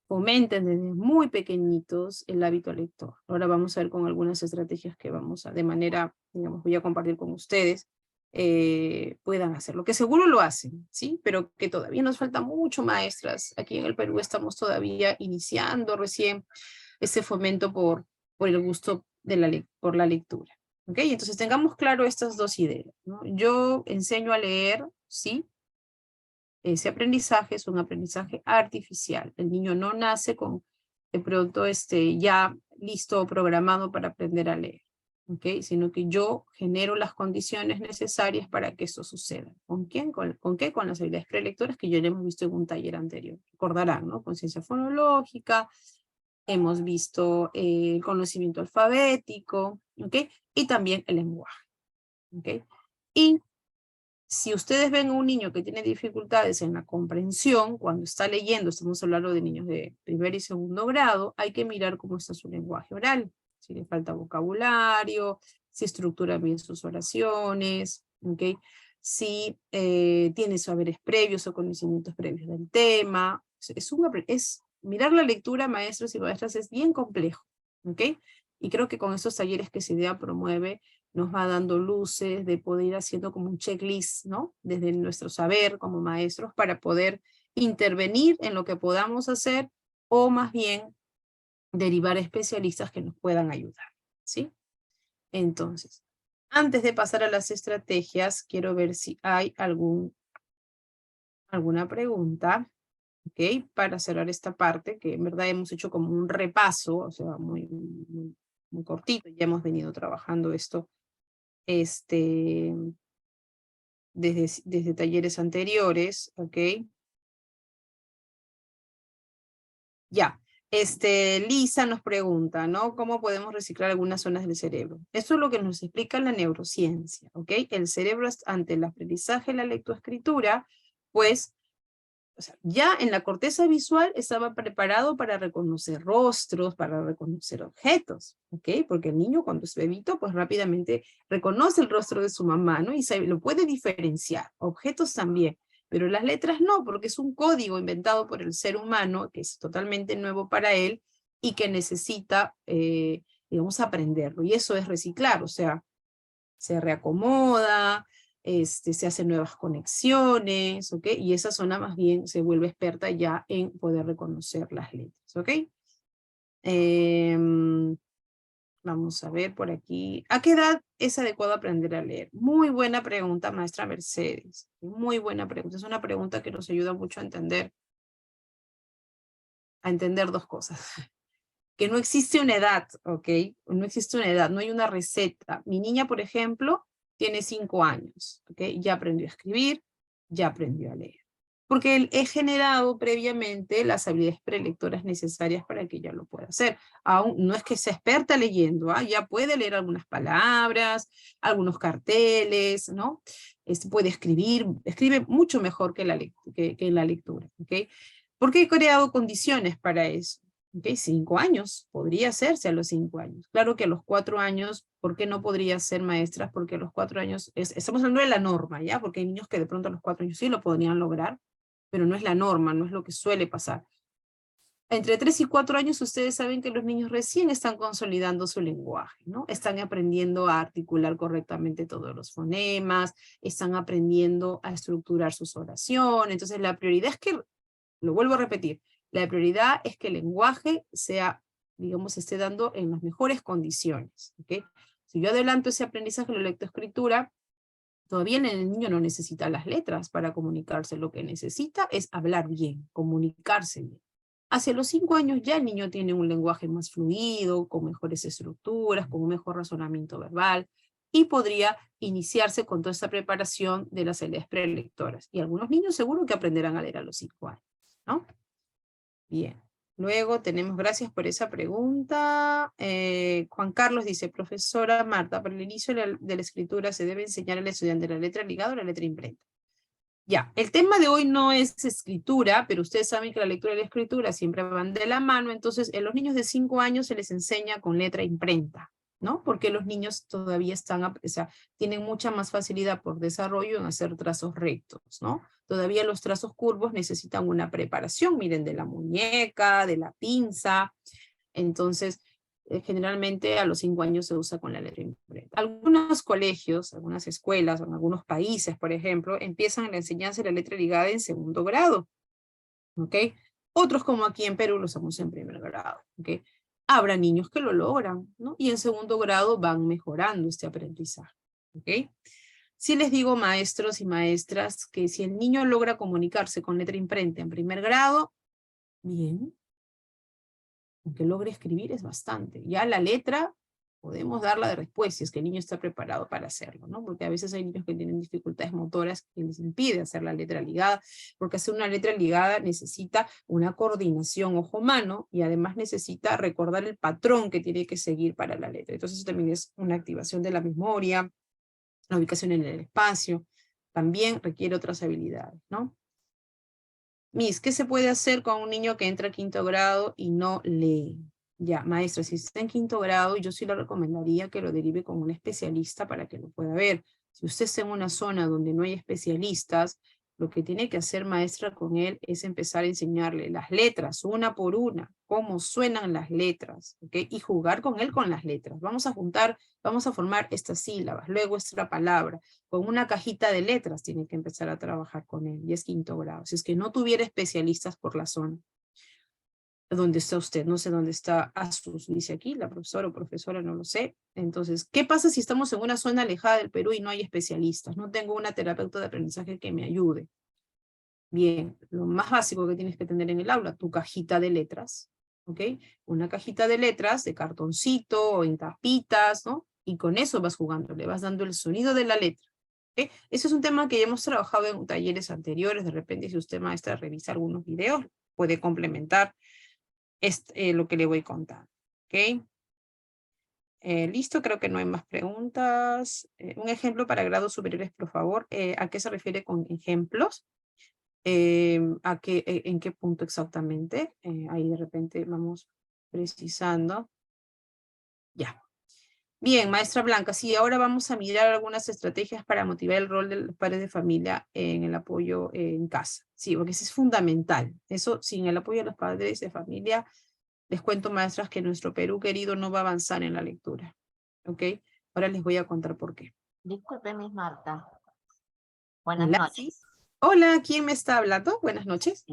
Fomenten desde muy pequeñitos el hábito lector. Ahora vamos a ver con algunas estrategias que de manera, digamos, voy a compartir con ustedes, puedan hacerlo, que seguro lo hacen, ¿sí? Pero que todavía nos falta mucho, maestras. Aquí en el Perú estamos todavía iniciando recién ese fomento por el gusto por la lectura. ¿Ok? Entonces tengamos claro estas dos ideas, ¿no? Yo enseño a leer, ¿sí? Ese aprendizaje es un aprendizaje artificial. El niño no nace con, de pronto, ya listo o programado para aprender a leer, ¿ok? Sino que yo genero las condiciones necesarias para que eso suceda. ¿Con quién? ¿Con qué? Con las habilidades prelectoras que ya hemos visto en un taller anterior. Recordarán, ¿no? Conciencia fonológica, hemos visto el conocimiento alfabético, ¿ok? Y también el lenguaje, ¿ok? Y si ustedes ven a un niño que tiene dificultades en la comprensión, cuando está leyendo, estamos hablando de niños de primer y segundo grado, hay que mirar cómo está su lenguaje oral, si le falta vocabulario, si estructura bien sus oraciones, ¿ok? Si tiene saberes previos o conocimientos previos del tema. Mirar la lectura, maestros y maestras, es bien complejo, ¿ok? Y creo que con estos talleres que CIDEA promueve, nos va dando luces de poder ir haciendo como un checklist, ¿no? Desde nuestro saber como maestros para poder intervenir en lo que podamos hacer o más bien derivar especialistas que nos puedan ayudar, ¿sí? Entonces, antes de pasar a las estrategias, quiero ver si hay alguna pregunta, ¿ok? Para cerrar esta parte, que en verdad hemos hecho como un repaso, o sea, muy cortito, ya hemos venido trabajando esto desde talleres anteriores, ¿ok? Ya, Lisa nos pregunta, ¿no? ¿Cómo podemos reciclar algunas zonas del cerebro? Esto es lo que nos explica la neurociencia, ¿ok? El cerebro ante el aprendizaje de la lectoescritura, pues, o sea, ya en la corteza visual estaba preparado para reconocer rostros, para reconocer objetos, ¿ok? Porque el niño cuando es bebito, pues rápidamente reconoce el rostro de su mamá, ¿no? Y lo puede diferenciar, objetos también, pero las letras no, porque es un código inventado por el ser humano, que es totalmente nuevo para él, y que necesita, digamos, aprenderlo, y eso es reciclar, o sea, se reacomoda, se hacen nuevas conexiones, ¿ok? Y esa zona más bien se vuelve experta ya en poder reconocer las letras, ¿ok? Vamos a ver por aquí. ¿A qué edad es adecuado aprender a leer? Muy buena pregunta, maestra Mercedes. Muy buena pregunta. Es una pregunta que nos ayuda mucho a entender dos cosas. Que no existe una edad, ¿ok? No existe una edad, no hay una receta. Mi niña, por ejemplo, tiene 5 años, ¿ok? Ya aprendió a escribir, ya aprendió a leer. porque él he generado previamente las habilidades prelectoras necesarias para que ella lo pueda hacer. Aún no es que sea experta leyendo, ya puede leer algunas palabras, algunos carteles, ¿no? Puede escribir, escribe mucho mejor que, que en la lectura, ¿ok? Porque he creado condiciones para eso. ¿Ok? 5 años, podría hacerse a los 5 años. Claro que a los 4 años, ¿por qué no podría ser maestras? Porque a los 4 años, estamos hablando de la norma, ¿ya? Porque hay niños que de pronto a los 4 años sí lo podrían lograr, pero no es la norma, no es lo que suele pasar. Entre 3 y 4 años ustedes saben que los niños recién están consolidando su lenguaje, ¿no? Están aprendiendo a articular correctamente todos los fonemas, están aprendiendo a estructurar sus oraciones. Entonces la prioridad es que, lo vuelvo a repetir, la prioridad es que el lenguaje sea, digamos, se esté dando en las mejores condiciones, ¿ok? Si yo adelanto ese aprendizaje de la lectoescritura, todavía el niño no necesita las letras para comunicarse, lo que necesita es hablar bien, comunicarse bien. Hacia los 5 años ya el niño tiene un lenguaje más fluido, con mejores estructuras, con un mejor razonamiento verbal, y podría iniciarse con toda esta preparación de las habilidades prelectoras. Y algunos niños seguro que aprenderán a leer a los 5 años, ¿no? Bien. Luego tenemos, gracias por esa pregunta. Juan Carlos dice, profesora Marta, para el inicio de la escritura se debe enseñar al estudiante la letra ligada o la letra imprenta. Ya, el tema de hoy no es escritura, pero ustedes saben que la lectura y la escritura siempre van de la mano, entonces en los niños de 5 años se les enseña con letra imprenta, ¿no? Porque los niños todavía están, o sea, tienen mucha más facilidad por desarrollo en hacer trazos rectos, ¿no? Todavía los trazos curvos necesitan una preparación, miren, de la muñeca, de la pinza, entonces generalmente a los 5 años se usa con la letra imprenta. Algunos colegios, algunas escuelas, en algunos países, por ejemplo, empiezan la enseñanza de la letra ligada en 2º grado, ¿ok? Otros, como aquí en Perú, lo hacemos en 1º grado, ¿ok? Habrá niños que lo logran, ¿no? Y en 2º grado van mejorando este aprendizaje, ¿ok? Sí les digo, maestros y maestras, que si el niño logra comunicarse con letra imprenta en 1º grado, bien, aunque logre escribir es bastante. Ya la letra podemos darla de respuesta si es que el niño está preparado para hacerlo, ¿no? Porque a veces hay niños que tienen dificultades motoras que les impide hacer la letra ligada, porque hacer una letra ligada necesita una coordinación ojo-mano y además necesita recordar el patrón que tiene que seguir para la letra. Entonces eso también es una activación de la memoria, la ubicación en el espacio, también requiere otras habilidades, ¿no? Miss, ¿qué se puede hacer con un niño que entra a 5º grado y no lee? Ya, maestra, si está en 5º grado, yo sí le recomendaría que lo derive con un especialista para que lo pueda ver. Si usted está en una zona donde no hay especialistas, lo que tiene que hacer, maestra, con él es empezar a enseñarle las letras, una por una, cómo suenan las letras, ¿ok? Y jugar con él con las letras. Vamos a juntar, vamos a formar estas sílabas, luego esta palabra. Con una cajita de letras tiene que empezar a trabajar con él, y es 5º grado. Si es que no tuviera especialistas por la zona donde está usted, no sé dónde está Asus, dice aquí, la profesora o profesora, no lo sé. Entonces, ¿qué pasa si estamos en una zona alejada del Perú y no hay especialistas? No tengo una terapeuta de aprendizaje que me ayude. Bien, lo más básico que tienes que tener en el aula, tu cajita de letras, ¿ok? Una cajita de letras de cartoncito o en tapitas, ¿no? Y con eso vas jugando, le vas dando el sonido de la letra. ¿Okay? Ese es un tema que ya hemos trabajado en talleres anteriores. De repente, si usted, maestra, revisa algunos videos, puede complementar lo que le voy contando. ¿Ok? Listo, creo que no hay más preguntas. Un ejemplo para grados superiores, por favor. ¿A qué se refiere con ejemplos? ¿En qué punto exactamente? Ahí de repente vamos precisando. Ya. Bien, maestra Blanca, sí, ahora vamos a mirar algunas estrategias para motivar el rol de los padres de familia en el apoyo en casa. Sí, porque eso es fundamental. Eso, sin el apoyo de los padres de familia, les cuento, maestras, que nuestro Perú querido no va a avanzar en la lectura. ¿Ok? Ahora les voy a contar por qué. Disculpe, Miss Marta. Buenas Hola, sí. noches. Hola, ¿quién me está hablando? Buenas noches.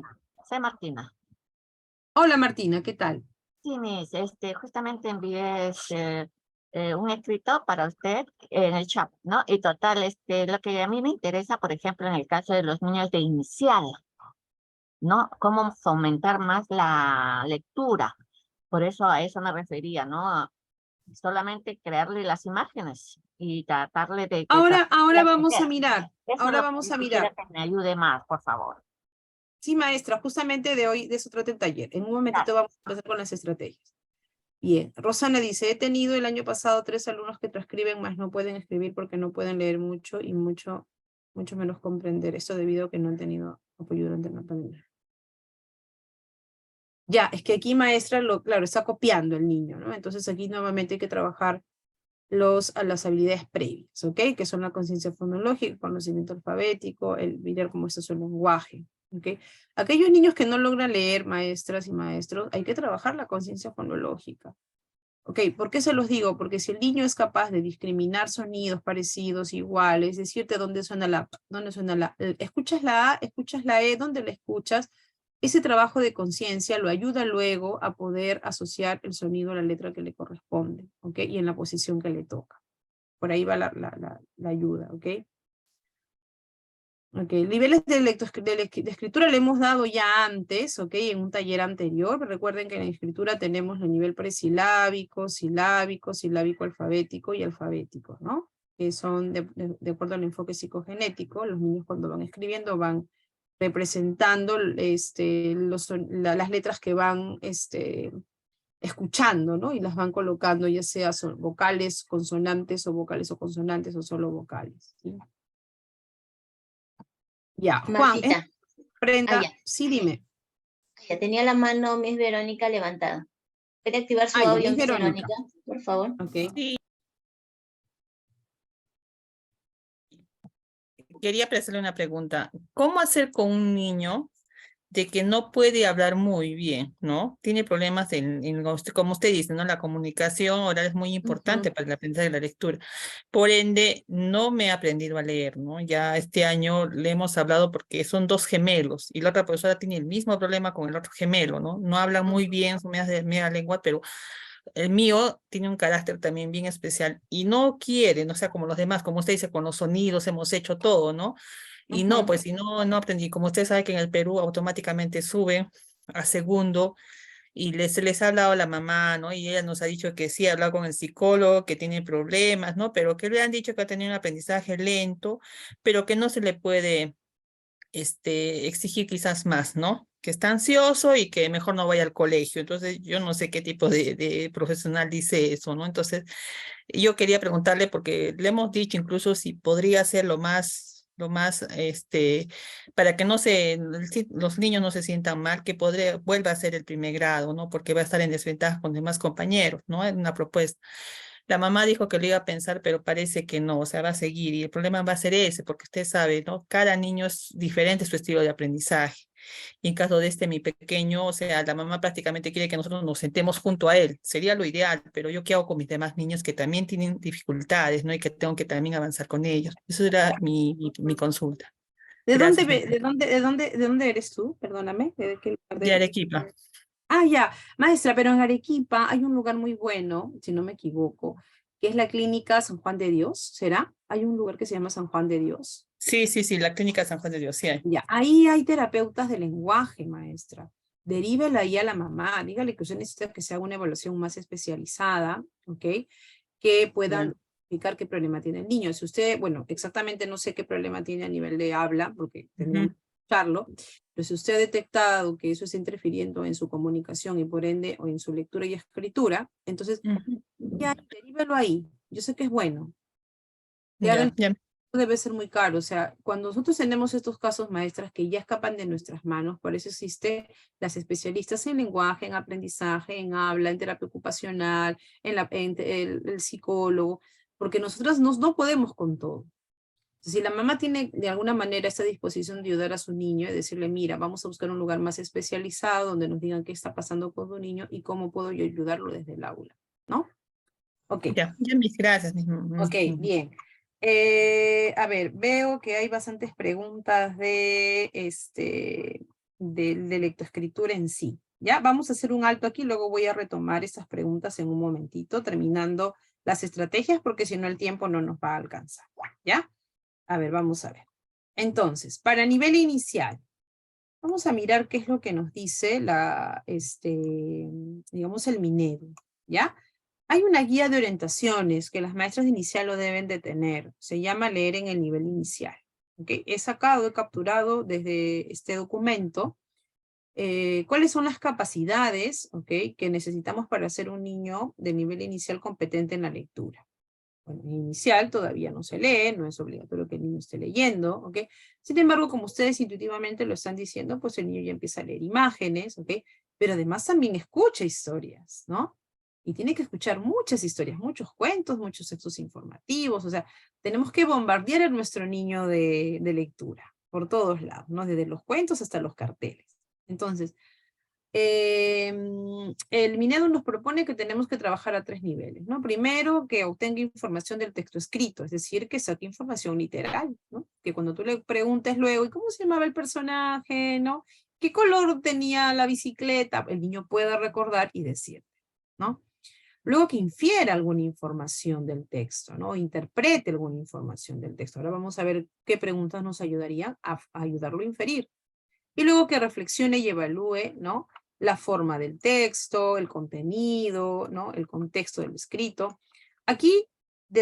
Soy Martina. Hola, Martina, ¿qué tal? Sí, Miss, justamente envié un escrito para usted en el chat, ¿no? Y total, lo que a mí me interesa, por ejemplo, en el caso de los niños de inicial, ¿no? Cómo fomentar más la lectura. Por eso a eso me refería, ¿no? Solamente crearle las imágenes y tratarle de que Ahora las vamos a ideas. mirar. Eso es Ahora lo que vamos yo a quisiera mirar. que me ayude más, por favor. Sí, maestra, justamente de hoy, de eso trata el taller. En un momentito vamos a empezar con las estrategias. Bien, Rosana dice, he tenido el año pasado 3 alumnos que transcriben, más no pueden escribir porque no pueden leer mucho y mucho menos comprender. Esto debido a que no han tenido apoyo durante la pandemia. Ya, es que aquí maestra, claro, está copiando el niño, ¿no? Entonces aquí nuevamente hay que trabajar a las habilidades previas, ¿ok? Que son la conciencia fonológica, el conocimiento alfabético, el mirar cómo está su lenguaje, ¿ok? Aquellos niños que no logran leer, maestras y maestros, hay que trabajar la conciencia fonológica. ¿Ok? ¿Por qué se los digo? Porque si el niño es capaz de discriminar sonidos parecidos, iguales, decirte dónde suena escuchas la A, escuchas la E, ¿dónde la escuchas? Ese trabajo de conciencia lo ayuda luego a poder asociar el sonido a la letra que le corresponde, ¿ok? Y en la posición que le toca. Por ahí va la ayuda, ¿ok? Ok, niveles de escritura le hemos dado ya antes, ok, en un taller anterior. Recuerden que en la escritura tenemos el nivel presilábico, silábico, silábico alfabético y alfabético, ¿no? Que son de acuerdo al enfoque psicogenético. Los niños cuando van escribiendo van representando las letras que van escuchando, ¿no? Y las van colocando, ya sea vocales, consonantes o consonantes o solo vocales, ¿sí? Ya, Juan, Martita. Brenda, Ya. sí, dime. Ya tenía la mano Miss Verónica levantada. ¿Puede activar su Ya, audio, Miss Miss Verónica. Verónica, por favor? Ok. Sí. Quería hacerle una pregunta. ¿Cómo hacer con un niño de que no puede hablar muy bien, ¿no? Tiene problemas como usted dice, ¿no? La comunicación oral es muy importante para el aprendizaje de la lectura. Por ende, no me he aprendido a leer, ¿no? Ya este año le hemos hablado porque son 2 gemelos y la otra profesora tiene el mismo problema con el otro gemelo, ¿no? No habla muy bien su media lengua, pero el mío tiene un carácter también bien especial y no quiere, no sea como los demás, como usted dice, con los sonidos hemos hecho todo, ¿no? Y no, pues si no aprendí, como usted sabe que en el Perú automáticamente sube a segundo y les ha hablado la mamá, ¿no? Y ella nos ha dicho que sí, ha hablado con el psicólogo, que tiene problemas, ¿no? Pero que le han dicho que ha tenido un aprendizaje lento, pero que no se le puede exigir quizás más, ¿no? Que está ansioso y que mejor no vaya al colegio. Entonces, yo no sé qué tipo de profesional dice eso, ¿no? Entonces, yo quería preguntarle, porque le hemos dicho incluso si podría ser para que los niños no se sientan mal, que vuelva a ser el primer grado, ¿no? Porque va a estar en desventaja con demás compañeros, ¿no? Es una propuesta. La mamá dijo que lo iba a pensar, pero parece que no, o sea, va a seguir. Y el problema va a ser ese, porque usted sabe, ¿no? Cada niño es diferente su estilo de aprendizaje. Y en caso de mi pequeño, o sea, la mamá prácticamente quiere que nosotros nos sentemos junto a él. Sería lo ideal, pero yo qué hago con mis demás niños que también tienen dificultades, ¿no? Y que tengo que también avanzar con ellos. Eso era mi consulta. ¿De dónde, Gracias. de dónde eres tú? Perdóname. ¿De qué lugar De Arequipa. Ah, ya, maestra, pero en Arequipa hay un lugar muy bueno, si no me equivoco, que es la clínica San Juan de Dios, ¿será? Hay un lugar que se llama San Juan de Dios. Sí, la clínica San Juan de Dios, sí hay. Ya, ahí hay terapeutas de lenguaje, maestra. Derívela ahí a la mamá, dígale que usted necesita que se haga una evaluación más especializada, ¿ok? Que puedan explicar qué problema tiene el niño. Si usted, bueno, exactamente no sé qué problema tiene a nivel de habla, porque tendríamos que escucharlo, pero si usted ha detectado que eso está interfiriendo en su comunicación y por ende, o en su lectura y escritura, entonces, ya, derívelo ahí. Yo sé que es bueno. Ya. Debe ser muy caro, o sea, cuando nosotros tenemos estos casos, maestras, que ya escapan de nuestras manos, por eso existen las especialistas en lenguaje, en aprendizaje, en habla, en terapia ocupacional, el psicólogo, porque nosotras no podemos con todo. Si la mamá tiene de alguna manera esta disposición de ayudar a su niño y decirle, mira, vamos a buscar un lugar más especializado donde nos digan qué está pasando con tu niño y cómo puedo yo ayudarlo desde el aula, ¿no? Ok. Ya, mis gracias. Ok, bien. A ver, veo que hay bastantes preguntas de lectoescritura en sí. Ya, vamos a hacer un alto aquí, luego voy a retomar estas preguntas en un momentito, terminando las estrategias, porque si no el tiempo no nos va a alcanzar. ¿Ya? A ver, vamos a ver. Entonces, para nivel inicial, vamos a mirar qué es lo que nos dice digamos, el Minedu. ¿Ya? Hay una guía de orientaciones que las maestras de inicial lo deben de tener. Se llama leer en el nivel inicial. ¿ok? He capturado desde este documento cuáles son las capacidades, ¿ok?, que necesitamos para ser un niño de nivel inicial competente en la lectura. Bueno, en inicial todavía no se lee, no es obligatorio que el niño esté leyendo, ¿ok? Sin embargo, como ustedes intuitivamente lo están diciendo, pues el niño ya empieza a leer imágenes, ¿ok? Pero además también escucha historias, ¿no? Y tiene que escuchar muchas historias, muchos cuentos, muchos textos informativos, o sea, tenemos que bombardear a nuestro niño de lectura, por todos lados, ¿no? Desde los cuentos hasta los carteles. Entonces, el Minedu nos propone que tenemos que trabajar a 3 niveles, ¿no? Primero, que obtenga información del texto escrito, es decir, que saque información literal, ¿no? Que cuando tú le preguntes luego, ¿y cómo se llamaba el personaje, no? ¿Qué color tenía la bicicleta? El niño pueda recordar y decirte, ¿no? Luego que infiera alguna información del texto, ¿no? Interprete alguna información del texto. Ahora vamos a ver qué preguntas nos ayudarían a ayudarlo a inferir. Y luego que reflexione y evalúe, ¿no?, la forma del texto, el contenido, ¿no?, el contexto del escrito. Aquí,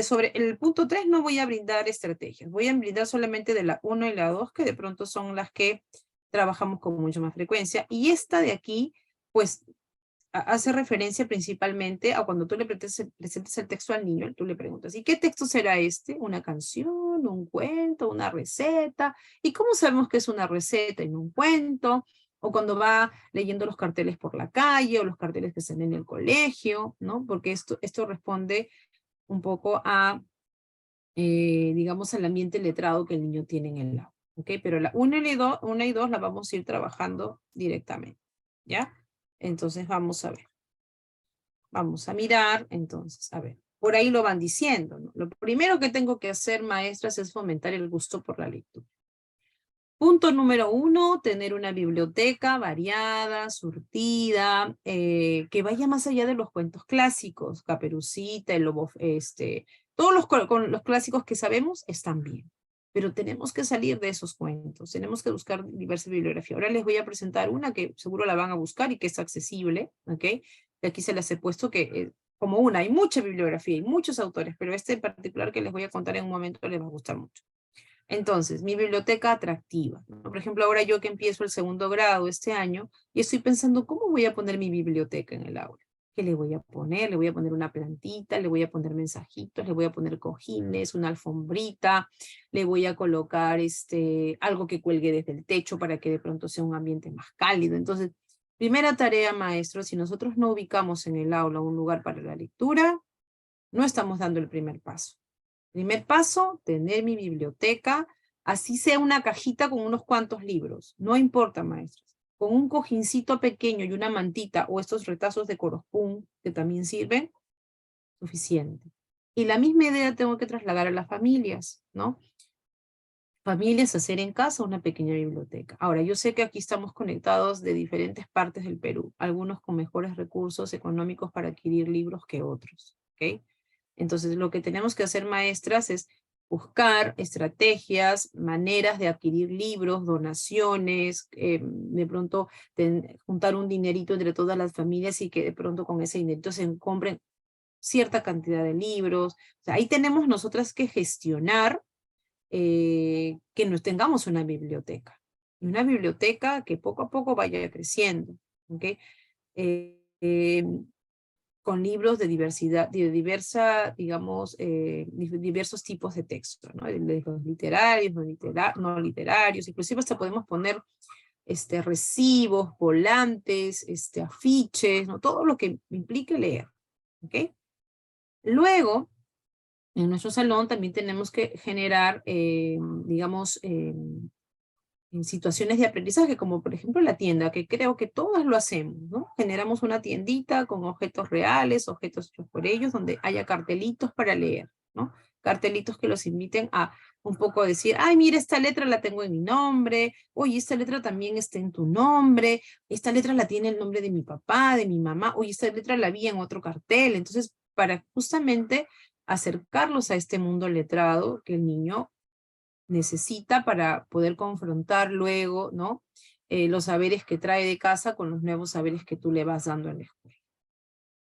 sobre el punto 3 no voy a brindar estrategias, voy a brindar solamente de la 1 y la 2, que de pronto son las que trabajamos con mucha más frecuencia. Y esta de aquí, pues, hace referencia principalmente a cuando tú le presentes el texto al niño, tú le preguntas, ¿y qué texto será este? ¿Una canción, un cuento, una receta? ¿Y cómo sabemos que es una receta y no un cuento? O cuando va leyendo los carteles por la calle, o los carteles que están en el colegio, ¿no? Porque esto responde un poco a, digamos, al ambiente letrado que el niño tiene en el aula, ¿ok? Pero la 1 y 2 la vamos a ir trabajando directamente, ¿ya? Entonces vamos a ver. Vamos a mirar, entonces, a ver. Por ahí lo van diciendo, ¿no? Lo primero que tengo que hacer, maestras, es fomentar el gusto por la lectura. Punto número 1, tener una biblioteca variada, surtida, que vaya más allá de los cuentos clásicos. Caperucita, el lobo, todos los clásicos que sabemos están bien. Pero tenemos que salir de esos cuentos, tenemos que buscar diversa bibliografía. Ahora les voy a presentar una que seguro la van a buscar y que es accesible, ¿ok? Y aquí se las he puesto que, como una, hay mucha bibliografía y muchos autores, pero este en particular que les voy a contar en un momento les va a gustar mucho. Entonces, mi biblioteca atractiva, ¿no? Por ejemplo, ahora yo que empiezo el 2º grado este año, y estoy pensando, ¿cómo voy a poner mi biblioteca en el aula? ¿Qué le voy a poner? Le voy a poner una plantita, le voy a poner mensajitos, le voy a poner cojines, una alfombrita, le voy a colocar algo que cuelgue desde el techo para que de pronto sea un ambiente más cálido. Entonces, primera tarea, maestro, si nosotros no ubicamos en el aula un lugar para la lectura, no estamos dando el primer paso. Primer paso, tener mi biblioteca, así sea una cajita con unos cuantos libros. No importa, maestros. Con un cojincito pequeño y una mantita o estos retazos de corospún que también sirven, suficiente. Y la misma idea tengo que trasladar a las familias, ¿no? Familias, hacer en casa una pequeña biblioteca. Ahora, yo sé que aquí estamos conectados de diferentes partes del Perú, algunos con mejores recursos económicos para adquirir libros que otros, ¿ok? Entonces, lo que tenemos que hacer, maestras, es buscar estrategias, maneras de adquirir libros, donaciones, de pronto juntar un dinerito entre todas las familias y que de pronto con ese dinerito se compren cierta cantidad de libros. O sea, ahí tenemos nosotras que gestionar que nos tengamos una biblioteca. Y una biblioteca que poco a poco vaya creciendo, ¿ok? Con libros de diversidad, digamos, diversos tipos de texto, ¿no? Los literarios, no literarios, inclusive hasta podemos poner recibos, volantes, afiches, ¿no? Todo lo que implique leer, ¿ok? Luego, en nuestro salón también tenemos que generar, digamos, en situaciones de aprendizaje, como por ejemplo la tienda, que creo que todas lo hacemos, ¿no? Generamos una tiendita con objetos reales, objetos hechos por ellos, donde haya cartelitos para leer, ¿no? Cartelitos que los inviten a un poco decir, ay, mira, esta letra la tengo en mi nombre, oye, esta letra también está en tu nombre, esta letra la tiene el nombre de mi papá, de mi mamá, oye, esta letra la vi en otro cartel. Entonces, para justamente acercarlos a este mundo letrado que el niño necesita para poder confrontar luego, ¿no? Los saberes que trae de casa con los nuevos saberes que tú le vas dando en la escuela.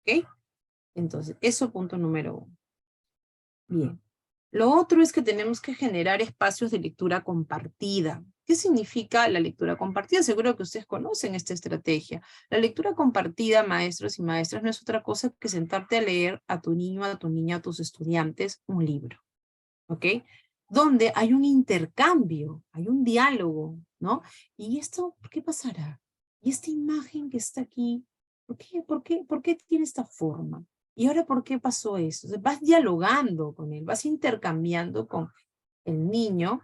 ¿Ok? Entonces, eso punto número 1. Bien. Lo otro es que tenemos que generar espacios de lectura compartida. ¿Qué significa la lectura compartida? Seguro que ustedes conocen esta estrategia. La lectura compartida, maestros y maestras, no es otra cosa que sentarte a leer a tu niño, a tu niña, a tus estudiantes un libro, ¿ok? Donde hay un intercambio, hay un diálogo, ¿no? ¿Y esto por qué pasará? ¿Y esta imagen que está aquí, por qué tiene esta forma? ¿Y ahora por qué pasó eso? Entonces, vas dialogando con él, vas intercambiando con el niño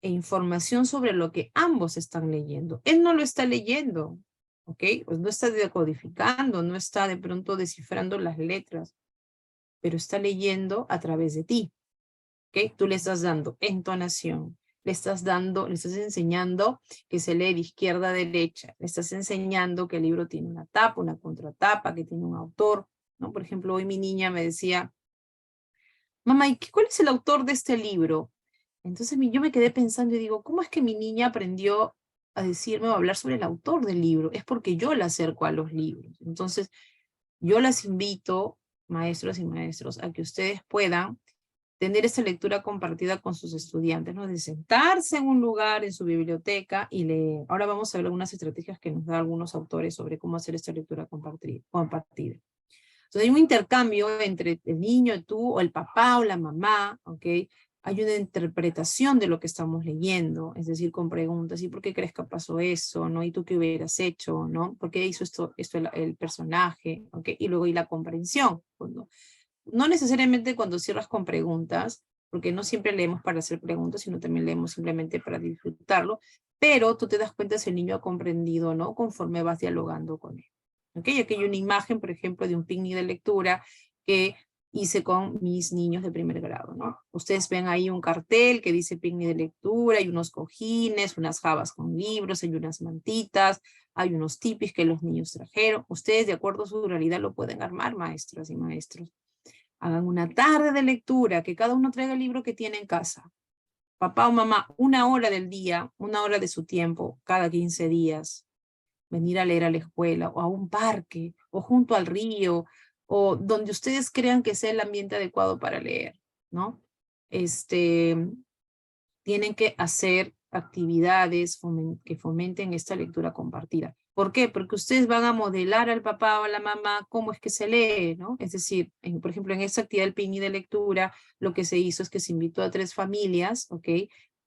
e información sobre lo que ambos están leyendo. Él no lo está leyendo, ¿ok? Pues no está decodificando, no está de pronto descifrando las letras, pero está leyendo a través de ti, ¿ok? Tú le estás dando entonación, le estás enseñando que se lee de izquierda a derecha, le estás enseñando que el libro tiene una tapa, una contratapa, que tiene un autor, ¿no? Por ejemplo, hoy mi niña me decía, mamá, ¿cuál es el autor de este libro? Entonces yo me quedé pensando y digo, ¿cómo es que mi niña aprendió a decirme o a hablar sobre el autor del libro? Es porque yo la acerco a los libros. Entonces, yo las invito, maestros y maestros, a que ustedes puedan tener esta lectura compartida con sus estudiantes, ¿no? De sentarse en un lugar, en su biblioteca, y leer. Ahora vamos a ver algunas estrategias que nos dan algunos autores sobre cómo hacer esta lectura compartida. Entonces hay un intercambio entre el niño, tú, o el papá o la mamá, ¿ok? Hay una interpretación de lo que estamos leyendo, es decir, con preguntas, ¿y por qué crees que pasó eso? ¿No? ¿Y tú qué hubieras hecho? ¿No? ¿Por qué hizo esto el personaje? ¿Ok? Y luego hay la comprensión. No necesariamente cuando cierras con preguntas, porque no siempre leemos para hacer preguntas, sino también leemos simplemente para disfrutarlo, pero tú te das cuenta si el niño ha comprendido o no conforme vas dialogando con él. ¿Okay? Aquí hay una imagen, por ejemplo, de un picnic de lectura que hice con mis niños de primer grado, ¿no? Ustedes ven ahí un cartel que dice picnic de lectura, hay unos cojines, unas jabas con libros, hay unas mantitas, hay unos tipis que los niños trajeron. Ustedes, de acuerdo a su realidad, lo pueden armar, maestras y maestros. Hagan una tarde de lectura, que cada uno traiga el libro que tiene en casa. Papá o mamá, 1 hora del día, 1 hora de su tiempo, cada 15 días, venir a leer a la escuela, o a un parque, o junto al río, o donde ustedes crean que sea el ambiente adecuado para leer, ¿no? Tienen que hacer actividades que fomenten esta lectura compartida. ¿Por qué? Porque ustedes van a modelar al papá o a la mamá cómo es que se lee, ¿no? Es decir, por ejemplo, en esta actividad del picnic de lectura, lo que se hizo es que se invitó a 3 familias, ¿ok?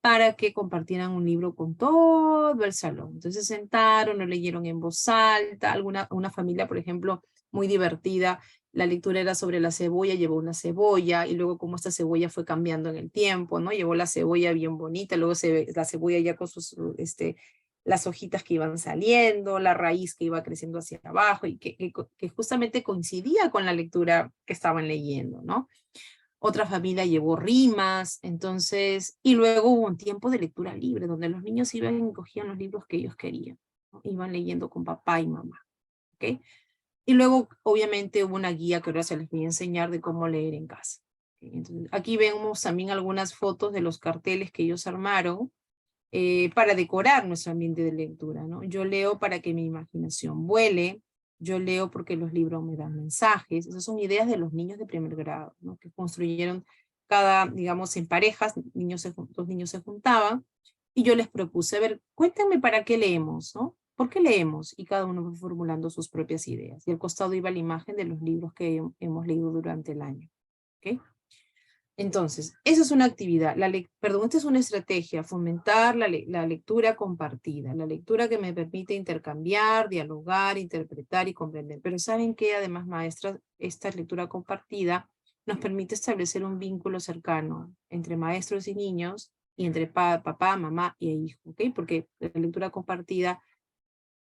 Para que compartieran un libro con todo el salón. Entonces se sentaron, lo leyeron en voz alta, una familia, por ejemplo, muy divertida, la lectura era sobre la cebolla, llevó una cebolla, y luego cómo esta cebolla fue cambiando en el tiempo, ¿no? Llevó la cebolla bien bonita, luego la cebolla ya con sus, las hojitas que iban saliendo, la raíz que iba creciendo hacia abajo, y que justamente coincidía con la lectura que estaban leyendo, ¿no? Otra familia llevó rimas, entonces, y luego hubo un tiempo de lectura libre, donde los niños iban y cogían los libros que ellos querían, ¿no? Iban leyendo con papá y mamá, ¿ok? Y luego, obviamente, hubo una guía que ahora se les voy a enseñar de cómo leer en casa. Entonces, aquí vemos también algunas fotos de los carteles que ellos armaron para decorar nuestro ambiente de lectura, ¿no? Yo leo para que mi imaginación vuele, yo leo porque los libros me dan mensajes. Esas son ideas de los niños de primer grado, ¿no? Que construyeron digamos, en parejas, dos niños se juntaban, y yo les propuse, a ver, cuéntenme para qué leemos, ¿no? ¿Por qué leemos? Y cada uno fue formulando sus propias ideas. Y al costado iba la imagen de los libros que hemos leído durante el año. ¿Ok? Entonces, esa es una actividad. Esta es una estrategia, fomentar la lectura compartida, la lectura que me permite intercambiar, dialogar, interpretar y comprender. Pero ¿saben qué? Además, maestras, esta lectura compartida nos permite establecer un vínculo cercano entre maestros y niños, y entre papá, mamá y hijo, ¿ok? Porque la lectura compartida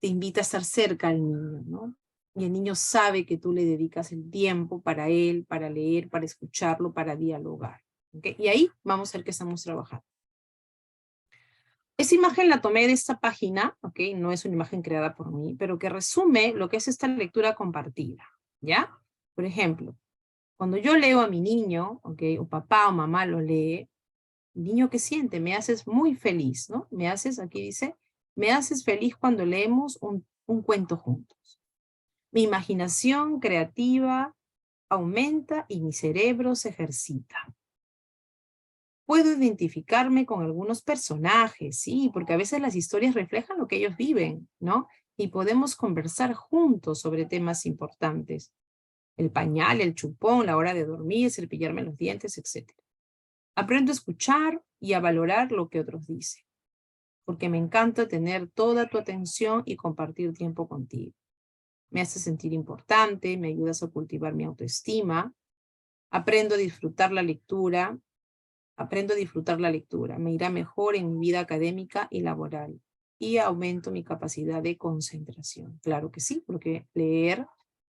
te invita a estar cerca al niño, ¿no? Y el niño sabe que tú le dedicas el tiempo para él, para leer, para escucharlo, para dialogar, ¿ok? Y ahí vamos a ver que estamos trabajando. Esta imagen la tomé de esta página, ¿ok? No es una imagen creada por mí, pero que resume lo que es esta lectura compartida, ¿ya? Por ejemplo, cuando yo leo a mi niño, ¿ok? O papá o mamá lo lee, el niño ¿qué siente? Me haces muy feliz, ¿no? Me haces, aquí dice, me haces feliz cuando leemos un cuento juntos. Mi imaginación creativa aumenta y mi cerebro se ejercita. Puedo identificarme con algunos personajes, sí, porque a veces las historias reflejan lo que ellos viven, ¿no? Y podemos conversar juntos sobre temas importantes. El pañal, el chupón, la hora de dormir, cepillarme los dientes, etc. Aprendo a escuchar y a valorar lo que otros dicen, porque me encanta tener toda tu atención y compartir tiempo contigo. Me hace sentir importante, me ayudas a cultivar mi autoestima, aprendo a disfrutar la lectura, me irá mejor en mi vida académica y laboral, y aumento mi capacidad de concentración. Claro que sí, porque leer,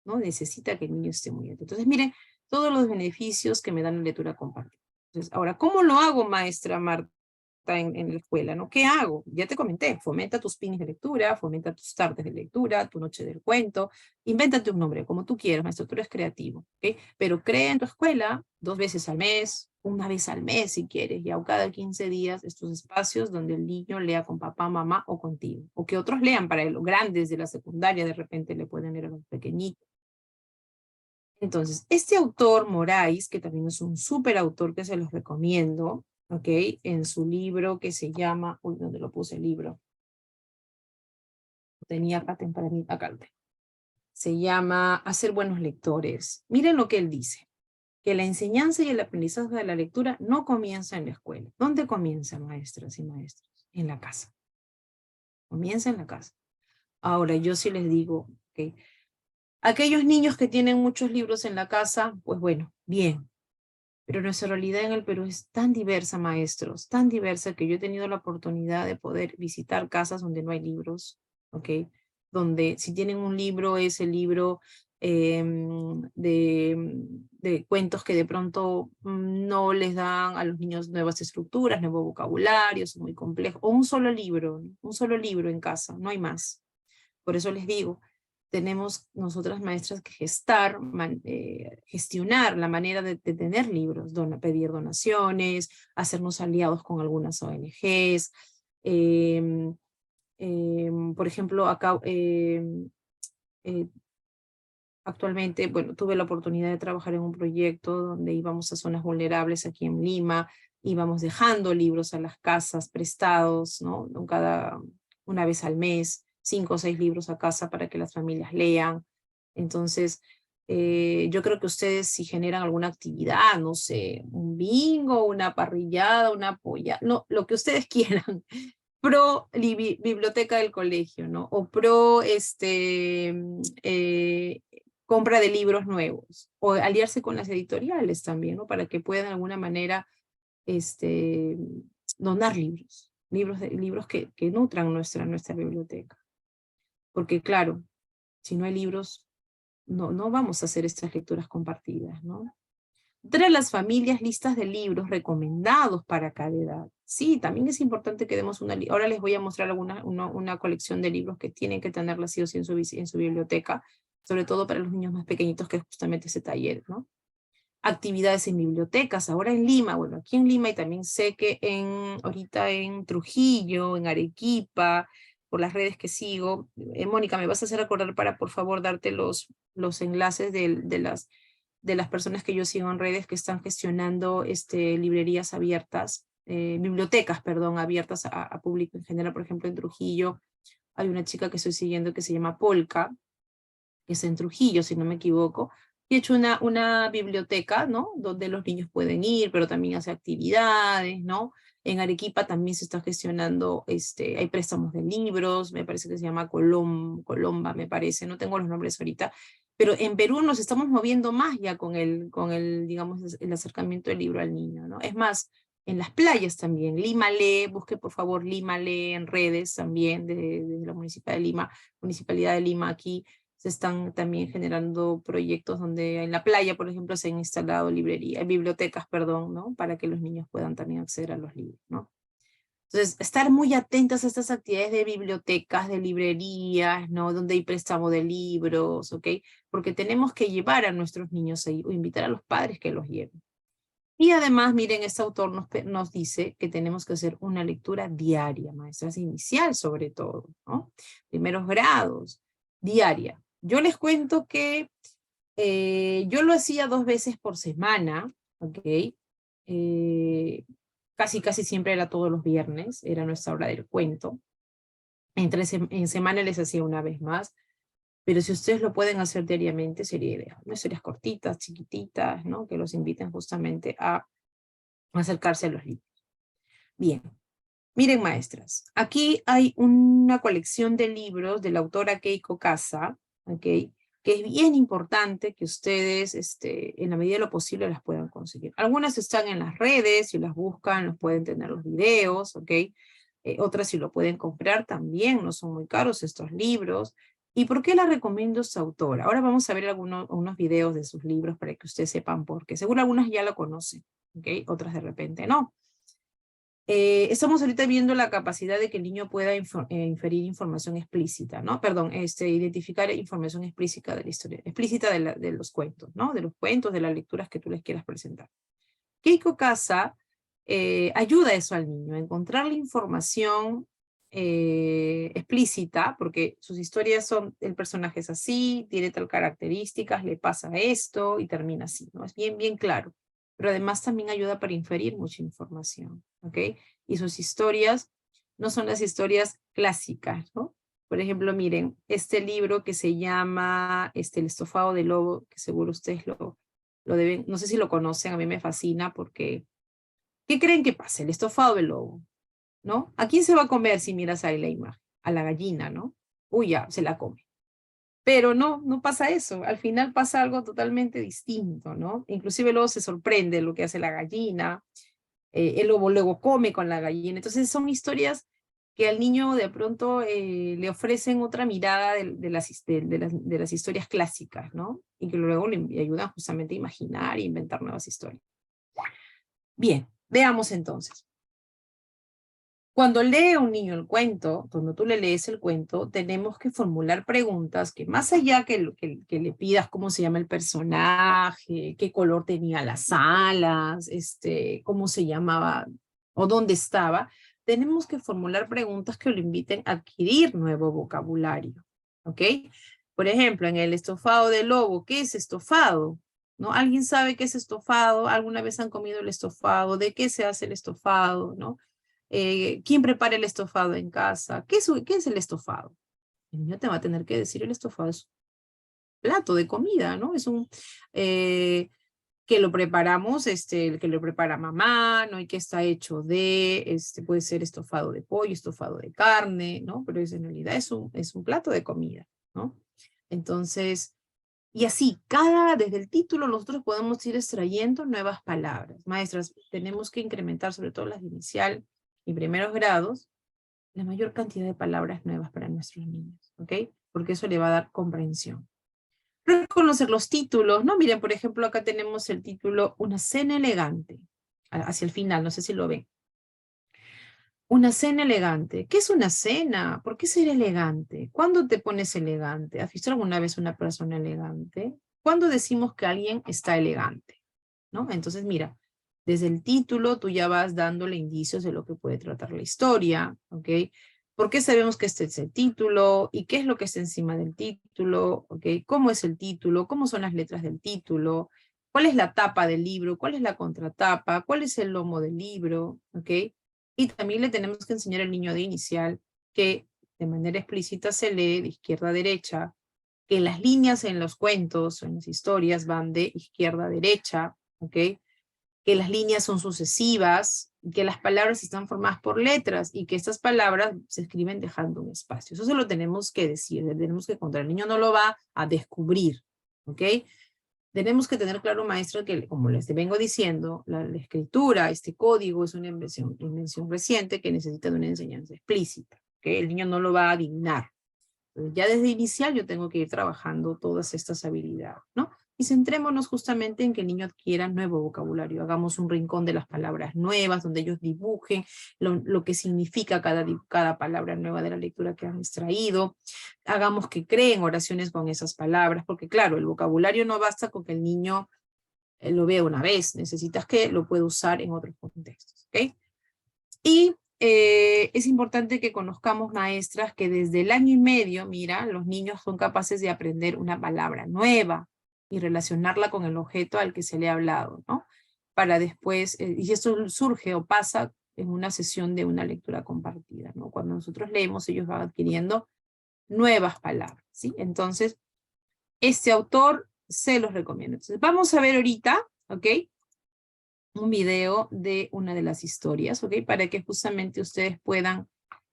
¿no?, necesita que el niño esté muy atento. Entonces, miren, todos los beneficios que me dan la lectura compartida. Entonces, ahora, ¿cómo lo hago, maestra Marta, en la escuela, ¿no? ¿Qué hago? Ya te comenté, fomenta tus pines de lectura, fomenta tus tardes de lectura, tu noche del cuento, invéntate un nombre, como tú quieras, maestro, tú eres creativo, ¿ok? Pero crea en tu escuela 2 veces al mes, 1 vez al mes si quieres, y cada 15 días estos espacios donde el niño lea con papá, mamá o contigo, o que otros lean para los grandes de la secundaria, de repente le pueden leer a los pequeñitos. Entonces, este autor, Moraes, que también es un súper autor que se los recomiendo, ¿ok? En su libro que se llama, uy, ¿dónde lo puse el libro? Tenía acá tempranito, acá. Se llama Hacer buenos lectores. Miren lo que él dice, que la enseñanza y el aprendizaje de la lectura no comienza en la escuela. ¿Dónde comienza, maestras y maestros? En la casa. Comienza en la casa. Ahora, yo sí les digo, ¿ok? Aquellos niños que tienen muchos libros en la casa, pues bueno, bien. Pero nuestra realidad en el Perú es tan diversa, maestros, tan diversa, que yo he tenido la oportunidad de poder visitar casas donde no hay libros, ¿ok? Donde si tienen un libro es el libro de cuentos que de pronto no les dan a los niños nuevas estructuras, nuevo vocabulario, es muy complejo. O un solo libro en casa, no hay más. Por eso les digo, tenemos nosotras maestras que gestionar la manera de tener libros, pedir donaciones, hacernos aliados con algunas ONGs. Por ejemplo, acá actualmente, bueno, tuve la oportunidad de trabajar en un proyecto donde íbamos a zonas vulnerables aquí en Lima, íbamos dejando libros a las casas prestados, ¿no? Una vez al mes, 5 o 6 libros a casa para que las familias lean. Entonces, yo creo que ustedes si generan alguna actividad, no sé, un bingo, una parrillada, una polla, no, lo que ustedes quieran, pro biblioteca del colegio, ¿no? O pro compra de libros nuevos, o aliarse con las editoriales también, ¿no? Para que puedan de alguna manera donar libros que nutran nuestra biblioteca. Porque claro, si no hay libros, no vamos a hacer estas lecturas compartidas, ¿no? Entre las familias, listas de libros recomendados para cada edad. Sí, también es importante que demos una lista. Ahora les voy a mostrar una colección de libros que tienen que tenerla sí o sí en su biblioteca, sobre todo para los niños más pequeñitos, que es justamente ese taller, ¿no? Actividades en bibliotecas, ahora en Lima, bueno, aquí en Lima, y también sé que ahorita en Trujillo, en Arequipa, por las redes que sigo. Mónica, ¿me vas a hacer acordar para, por favor, darte los enlaces de las personas que yo sigo en redes que están gestionando librerías abiertas, bibliotecas, perdón, abiertas a público en general? Por ejemplo, en Trujillo hay una chica que estoy siguiendo que se llama Polka, que es en Trujillo, si no me equivoco, y he hecho una biblioteca, ¿no? Donde los niños pueden ir, pero también hace actividades, ¿no? En Arequipa también se está gestionando, hay préstamos de libros, me parece que se llama Colomba, me parece, no tengo los nombres ahorita, pero en Perú nos estamos moviendo más ya con digamos, el acercamiento del libro al niño, ¿no? Es más, en las playas también, Lima Lee, busque por favor Lima Lee en redes también, de la Municipalidad de Lima aquí, se están también generando proyectos donde en la playa, por ejemplo, se han instalado bibliotecas, perdón, ¿no? Para que los niños puedan también acceder a los libros, ¿no? Entonces, estar muy atentas a estas actividades de bibliotecas, de librerías, ¿no? Donde hay préstamo de libros, ¿ok? Porque tenemos que llevar a nuestros niños ahí, o invitar a los padres que los lleven. Y además, miren, este autor nos dice que tenemos que hacer una lectura diaria, maestras, inicial sobre todo, ¿no? Primeros grados, diaria. Yo les cuento que yo lo hacía 2 veces por semana, ¿ok? casi siempre era todos los viernes, era nuestra hora del cuento. En semana les hacía una vez más, pero si ustedes lo pueden hacer diariamente, sería ideal, ¿no? Historias cortitas, chiquititas, ¿no? Que los inviten justamente a acercarse a los libros. Bien, miren maestras, aquí hay una colección de libros de la autora Keiko Kasa, ¿ok? Que es bien importante que ustedes, en la medida de lo posible, las puedan conseguir. Algunas están en las redes, si las buscan, los pueden tener los videos, ¿ok? Otras si lo pueden comprar también, no son muy caros estos libros. ¿Y por qué la recomiendo esta autora? Ahora vamos a ver unos videos de sus libros para que ustedes sepan por qué. Seguro algunas ya lo conocen, ¿ok? Otras de repente no. Estamos ahorita viendo la capacidad de que el niño pueda inferir información explícita, ¿no? Perdón, identificar información explícita de la historia, explícita de los cuentos, ¿no? De los cuentos, de las lecturas que tú les quieras presentar. Keiko Kasa ayuda a eso al niño, a encontrar la información explícita, porque sus historias son, el personaje es así, tiene tal características, le pasa esto y termina así, ¿no? Es bien claro. Pero además también ayuda para inferir mucha información, ¿ok? Y sus historias no son las historias clásicas, ¿no? Por ejemplo, miren, este libro que se llama El estofado de lobo, que seguro ustedes lo deben, no sé si lo conocen, a mí me fascina porque, ¿qué creen que pasa? El estofado de lobo, ¿no? ¿A quién se va a comer si miras ahí la imagen? A la gallina, ¿no? Uy, ya, se la come. Pero no pasa eso. Al final pasa algo totalmente distinto, ¿no? Inclusive luego se sorprende lo que hace la gallina. El lobo luego come con la gallina. Entonces son historias que al niño de pronto le ofrecen otra mirada de las historias clásicas, ¿no? Y que luego le ayudan justamente a imaginar e inventar nuevas historias. Bien, veamos entonces. Cuando lee un niño el cuento, cuando tú le lees el cuento, tenemos que formular preguntas que más allá que le pidas cómo se llama el personaje, qué color tenía las alas, cómo se llamaba o dónde estaba, tenemos que formular preguntas que lo inviten a adquirir nuevo vocabulario, ¿ok? Por ejemplo, en el estofado de lobo, ¿qué es estofado? ¿No? ¿Alguien sabe qué es estofado? ¿Alguna vez han comido el estofado? ¿De qué se hace el estofado? ¿No? ¿Quién prepara el estofado en casa? ¿Qué es el estofado? El niño te va a tener que decir el estofado es un plato de comida, ¿no? Es un que lo preparamos, el que lo prepara mamá, ¿no? Y que está hecho de, puede ser estofado de pollo, estofado de carne, ¿no? Pero en realidad es un plato de comida, ¿no? Entonces, y así, desde el título nosotros podemos ir extrayendo nuevas palabras. Maestras, tenemos que incrementar, sobre todo las de inicial y primeros grados, la mayor cantidad de palabras nuevas para nuestros niños, ¿ok? Porque eso le va a dar comprensión. Reconocer los títulos, ¿no? Miren, por ejemplo, acá tenemos el título Una cena elegante, hacia el final, no sé si lo ven. Una cena elegante. ¿Qué es una cena? ¿Por qué ser elegante? ¿Cuándo te pones elegante? ¿Has visto alguna vez una persona elegante? ¿Cuándo decimos que alguien está elegante? ¿No? Entonces, mira, desde el título tú ya vas dándole indicios de lo que puede tratar la historia, ¿ok? ¿Por qué sabemos que este es el título? ¿Y qué es lo que está encima del título? ¿Ok? ¿Cómo es el título? ¿Cómo son las letras del título? ¿Cuál es la tapa del libro? ¿Cuál es la contratapa? ¿Cuál es el lomo del libro? ¿Ok? Y también le tenemos que enseñar al niño de inicial que de manera explícita se lee de izquierda a derecha, que las líneas en los cuentos o en las historias van de izquierda a derecha, ¿ok? Que las líneas son sucesivas, que las palabras están formadas por letras y que estas palabras se escriben dejando un espacio. Eso se lo tenemos que decir, tenemos que contar. El niño no lo va a descubrir, ¿ok? Tenemos que tener claro, maestro, que como les vengo diciendo, la escritura, este código es una invención reciente que necesita de una enseñanza explícita, ¿okay? El niño no lo va a adivinar. Entonces, ya desde inicial yo tengo que ir trabajando todas estas habilidades, ¿no? Y centrémonos justamente en que el niño adquiera nuevo vocabulario. Hagamos un rincón de las palabras nuevas, donde ellos dibujen lo que significa cada palabra nueva de la lectura que han extraído. Hagamos que creen oraciones con esas palabras, porque claro, el vocabulario no basta con que el niño lo vea una vez, necesitas que lo pueda usar en otros contextos, ¿ok? Y es importante que conozcamos, maestras, que desde el 1 año y medio, mira, los niños son capaces de aprender una palabra nueva y relacionarla con el objeto al que se le ha hablado, ¿no? para después, y esto surge o pasa en una sesión de una lectura compartida, ¿no? Cuando nosotros leemos, ellos van adquiriendo nuevas palabras, ¿sí? Entonces, este autor se los recomiendo. Entonces, vamos a ver ahorita, ¿ok? Un video de una de las historias, ¿ok? Para que justamente ustedes puedan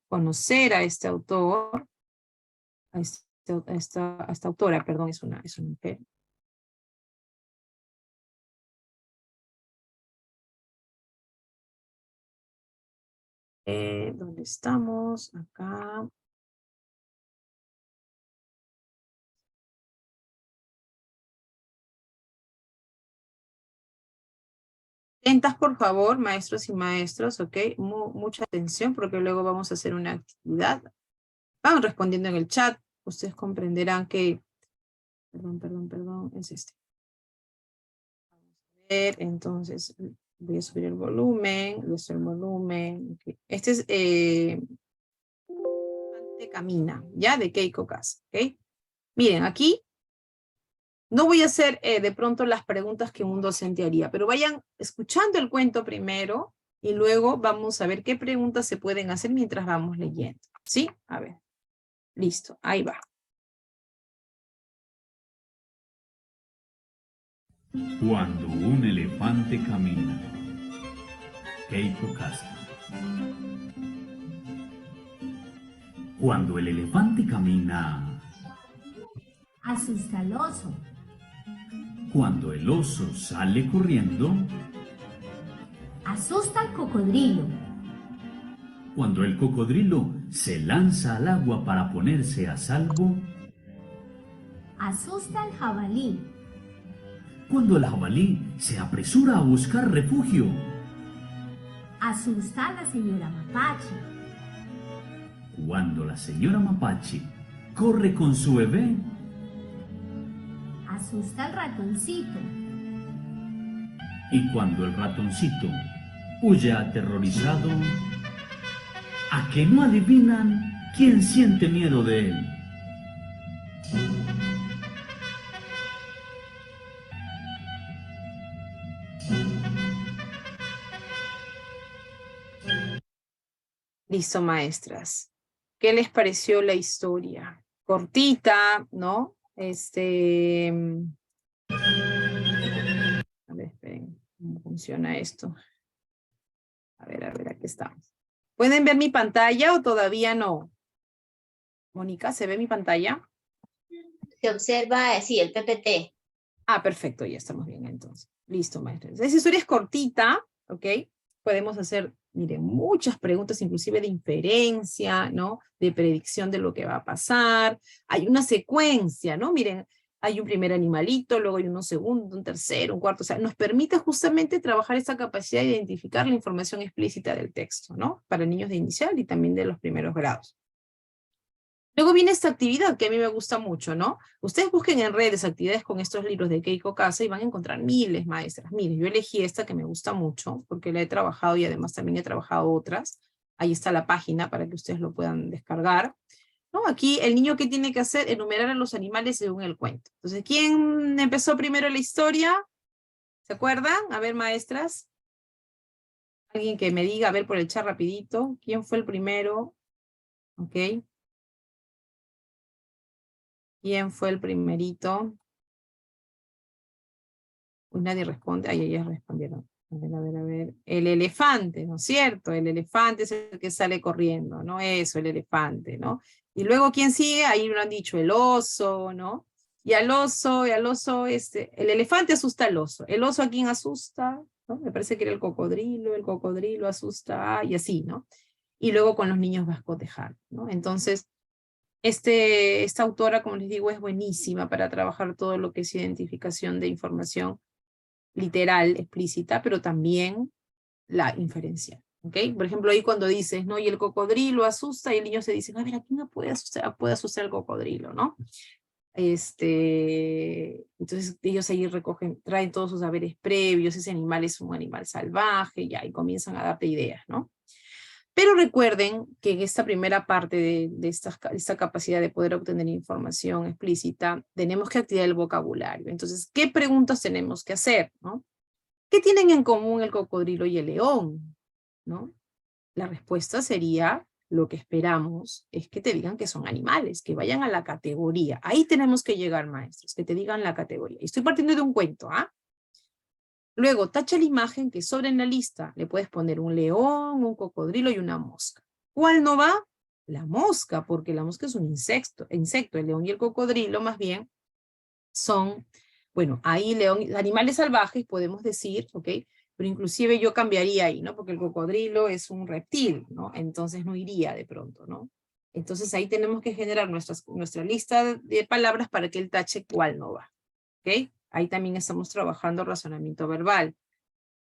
conocer a este autor, a esta autora, perdón, es una mujer. ¿Dónde estamos? Acá. Atentas, por favor, maestros y maestros, ¿ok? Mucha atención, porque luego vamos a hacer una actividad. Van respondiendo en el chat. Ustedes comprenderán que... Perdón, es este. Vamos a ver, entonces, voy a subir el volumen, Okay. Este es... Camina, ¿ya? De Keiko Casa, ¿ok? Miren, aquí no voy a hacer de pronto las preguntas que un docente haría, pero vayan escuchando el cuento primero y luego vamos a ver qué preguntas se pueden hacer mientras vamos leyendo, ¿sí? A ver, listo, ahí va. Cuando un elefante camina. Keiko Casa. Cuando el elefante camina. Asusta al oso. Cuando el oso sale corriendo. Asusta al cocodrilo. Cuando el cocodrilo se lanza al agua para ponerse a salvo. Asusta al jabalí. Cuando el jabalí se apresura a buscar refugio. Asusta a la señora Mapache. Cuando la señora Mapache corre con su bebé. Asusta al ratoncito. Y cuando el ratoncito huye aterrorizado, ¿a que no adivinan quién siente miedo de él? Listo, maestras. ¿Qué les pareció la historia? Cortita, ¿no? A ver, esperen, ¿cómo funciona esto? A ver, aquí estamos. ¿Pueden ver mi pantalla o todavía no? Mónica, ¿se ve mi pantalla? Se observa, sí, el PPT. Ah, perfecto, ya estamos bien entonces. Listo, maestras. Esa historia es cortita, ¿ok? Podemos hacer, miren, muchas preguntas, inclusive de inferencia, ¿no? De predicción de lo que va a pasar. Hay una secuencia, ¿no? Miren, hay un primer animalito, luego hay uno segundo, un tercero, un cuarto. O sea, nos permite justamente trabajar esta capacidad de identificar la información explícita del texto, ¿no? Para niños de inicial y también de los primeros grados. Luego viene esta actividad que a mí me gusta mucho, ¿no? Ustedes busquen en redes actividades con estos libros de Keiko Casa y van a encontrar miles, maestras, miles. Yo elegí esta que me gusta mucho porque la he trabajado y además también he trabajado otras. Ahí está la página para que ustedes lo puedan descargar. ¿No? Aquí el niño, ¿qué tiene que hacer? Enumerar a los animales según el cuento. Entonces, ¿quién empezó primero la historia? ¿Se acuerdan? A ver, maestras. Alguien que me diga, a ver por el chat rapidito. ¿Quién fue el primero? Ok. ¿Quién fue el primerito? Uy, nadie responde. Ay, ellas respondieron. A ver. El elefante, ¿no es cierto? El elefante es el que sale corriendo, ¿no? Eso, el elefante, ¿no? Y luego, ¿quién sigue? Ahí lo han dicho, el oso, ¿no? Y el elefante asusta al oso. ¿El oso a quién asusta? ¿No? Me parece que era el cocodrilo asusta, y así, ¿no? Y luego con los niños vas cotejando, ¿no? Entonces, esta autora, como les digo, es buenísima para trabajar todo lo que es identificación de información literal, explícita, pero también la inferencia. ¿Ok? Por ejemplo, ahí cuando dices, ¿no? Y el cocodrilo asusta, y el niño se dice, a ver, ¿a quién puede asustar el cocodrilo, ¿no? Entonces ellos ahí traen todos sus saberes previos, ese animal es un animal salvaje, ya, y comienzan a darte ideas, ¿no? Pero recuerden que en esta primera parte de esta capacidad de poder obtener información explícita, tenemos que activar el vocabulario. Entonces, ¿qué preguntas tenemos que hacer, ¿no? ¿Qué tienen en común el cocodrilo y el león? ¿No? La respuesta sería, lo que esperamos es que te digan que son animales, que vayan a la categoría. Ahí tenemos que llegar, maestros, que te digan la categoría. Estoy partiendo de un cuento, ¿ah? Luego, tacha la imagen que sobra en la lista. Le puedes poner un león, un cocodrilo y una mosca. ¿Cuál no va? La mosca, porque la mosca es un insecto. El león y el cocodrilo, más bien, son, bueno, ahí león, animales salvajes, podemos decir, ¿ok? Pero inclusive yo cambiaría ahí, ¿no? Porque el cocodrilo es un reptil, ¿no? Entonces no iría de pronto, ¿no? Entonces ahí tenemos que generar nuestra lista de palabras para que él tache cuál no va, ¿ok? Ahí también estamos trabajando razonamiento verbal.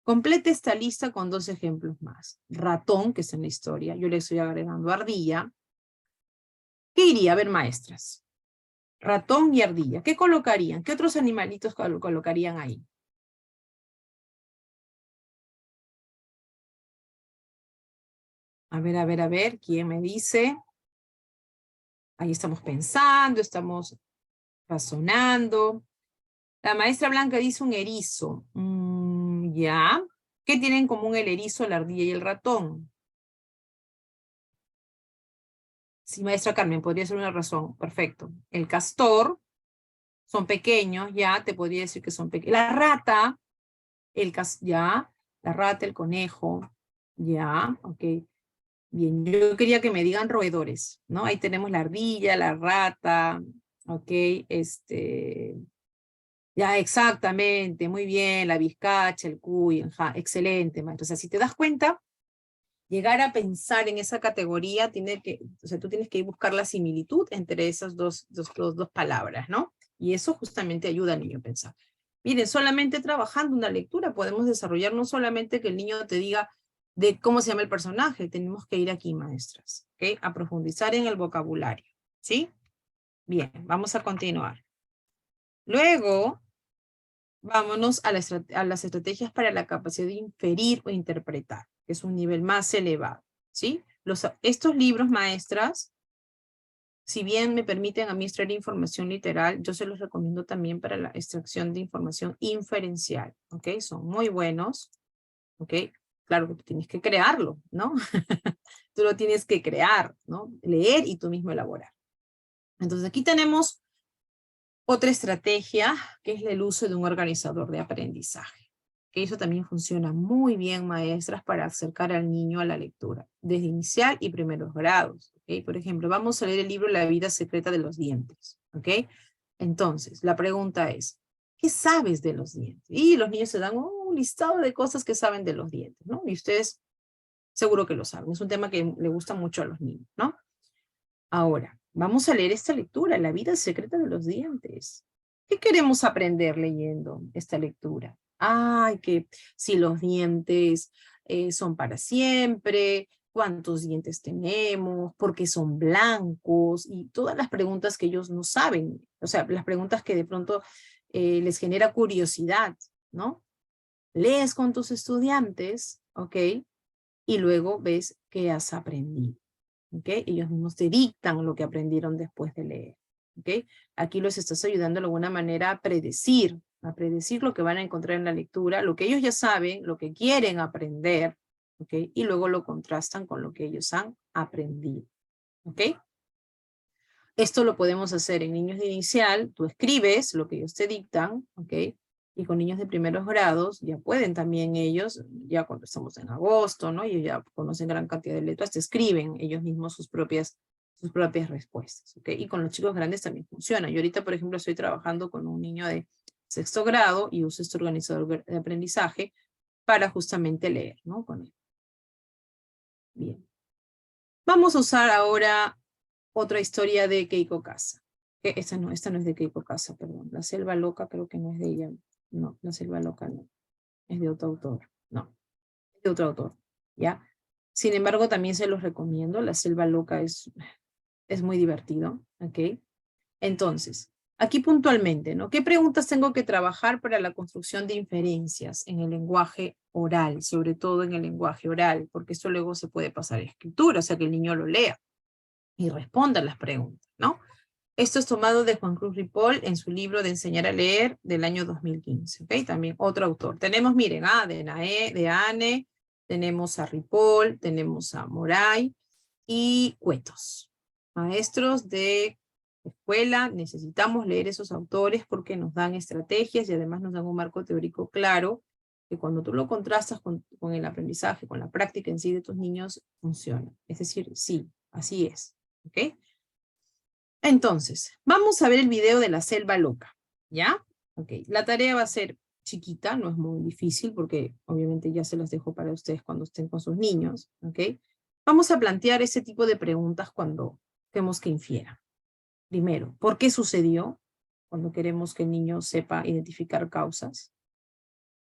Complete esta lista con 2 ejemplos más. Ratón, que es en la historia, yo le estoy agregando ardilla. ¿Qué iría? A ver, maestras. Ratón y ardilla. ¿Qué colocarían? ¿Qué otros animalitos colocarían ahí? A ver, ¿quién me dice? Ahí estamos pensando, estamos razonando. La maestra Blanca dice un erizo. Ya. ¿Qué tienen en común el erizo, la ardilla y el ratón? Sí, maestra Carmen, podría ser una razón. Perfecto. El castor, son pequeños, ya, te podría decir que son pequeños. La rata, ya, la rata, el conejo, ya, ok. Bien, yo quería que me digan roedores, ¿no? Ahí tenemos la ardilla, la rata, ok, ya exactamente, muy bien, la vizcacha, el cuy, ajá, excelente, maestro. O sea, si te das cuenta, llegar a pensar en esa categoría, tú tienes que buscar la similitud entre esas dos palabras, ¿no? Y eso justamente ayuda al niño a pensar. Miren, solamente trabajando una lectura podemos desarrollar no solamente que el niño te diga de cómo se llama el personaje, tenemos que ir aquí, maestras, ¿ok? A profundizar en el vocabulario, ¿sí? Bien, vamos a continuar. Luego, vámonos a las estrategias para la capacidad de inferir o interpretar, que es un nivel más elevado, ¿sí? Estos libros, maestras, si bien me permiten a mí extraer información literal, yo se los recomiendo también para la extracción de información inferencial, ¿ok? Son muy buenos, ¿ok? Claro que tú tienes que crearlo, ¿no? Tú lo tienes que crear, ¿no? Leer y tú mismo elaborar. Entonces aquí tenemos otra estrategia, que es el uso de un organizador de aprendizaje. Que eso también funciona muy bien, maestras, para acercar al niño a la lectura, desde inicial y primeros grados. ¿Okay? Por ejemplo, vamos a leer el libro La vida secreta de los dientes. ¿Okay? Entonces, la pregunta es, ¿qué sabes de los dientes? Y los niños se dan un listado de cosas que saben de los dientes, ¿no? Y ustedes seguro que lo saben. Es un tema que le gusta mucho a los niños, ¿no? Ahora, vamos a leer esta lectura, La vida secreta de los dientes. ¿Qué queremos aprender leyendo esta lectura? Ay, que si los dientes son para siempre, cuántos dientes tenemos, por qué son blancos, y todas las preguntas que ellos no saben, o sea, las preguntas que de pronto les genera curiosidad, ¿no? Lees con tus estudiantes, ¿ok? Y luego ves qué has aprendido. ¿Okay? Ellos mismos te dictan lo que aprendieron después de leer. ¿Okay? Aquí los estás ayudando de alguna manera a predecir lo que van a encontrar en la lectura, lo que ellos ya saben, lo que quieren aprender, ¿okay? Y luego lo contrastan con lo que ellos han aprendido. ¿Okay? Esto lo podemos hacer en niños de inicial, tú escribes lo que ellos te dictan, ¿ok? Y con niños de primeros grados, ya pueden también ellos, ya cuando estamos en agosto, ¿no? Ellos ya conocen gran cantidad de letras, te escriben ellos mismos sus propias respuestas, ¿ok? Y con los chicos grandes también funciona. Yo ahorita, por ejemplo, estoy trabajando con un niño de 6º grado y uso este organizador de aprendizaje para justamente leer, ¿no? Con él. Bien. Vamos a usar ahora otra historia de Keiko Casa. Esta no es de Keiko Casa, perdón. La Selva Loca creo que no es de ella. No, La Selva Loca no. Es de otro autor. No, es de otro autor. ¿Ya? Sin embargo, también se los recomiendo. La Selva Loca es muy divertido. ¿Ok? Entonces, aquí puntualmente, ¿no? ¿Qué preguntas tengo que trabajar para la construcción de inferencias en el lenguaje oral? Sobre todo en el lenguaje oral, porque esto luego se puede pasar a escritura, o sea que el niño lo lea y responda las preguntas, ¿no? Esto es tomado de Juan Cruz Ripoll en su libro de Enseñar a Leer del año 2015, ¿ok? También otro autor. Tenemos, miren, de Ane, tenemos a Ripoll, tenemos a Moray y Cuetos. Maestros de escuela, necesitamos leer esos autores porque nos dan estrategias y además nos dan un marco teórico claro que cuando tú lo contrastas con el aprendizaje, con la práctica en sí de tus niños, funciona. Es decir, sí, así es, ¿ok? Entonces, vamos a ver el video de la selva loca, ¿ya? Ok, la tarea va a ser chiquita, no es muy difícil porque obviamente ya se las dejo para ustedes cuando estén con sus niños, ¿ok? Vamos a plantear ese tipo de preguntas cuando queremos que infiera. Primero, ¿por qué sucedió? Cuando queremos que el niño sepa identificar causas.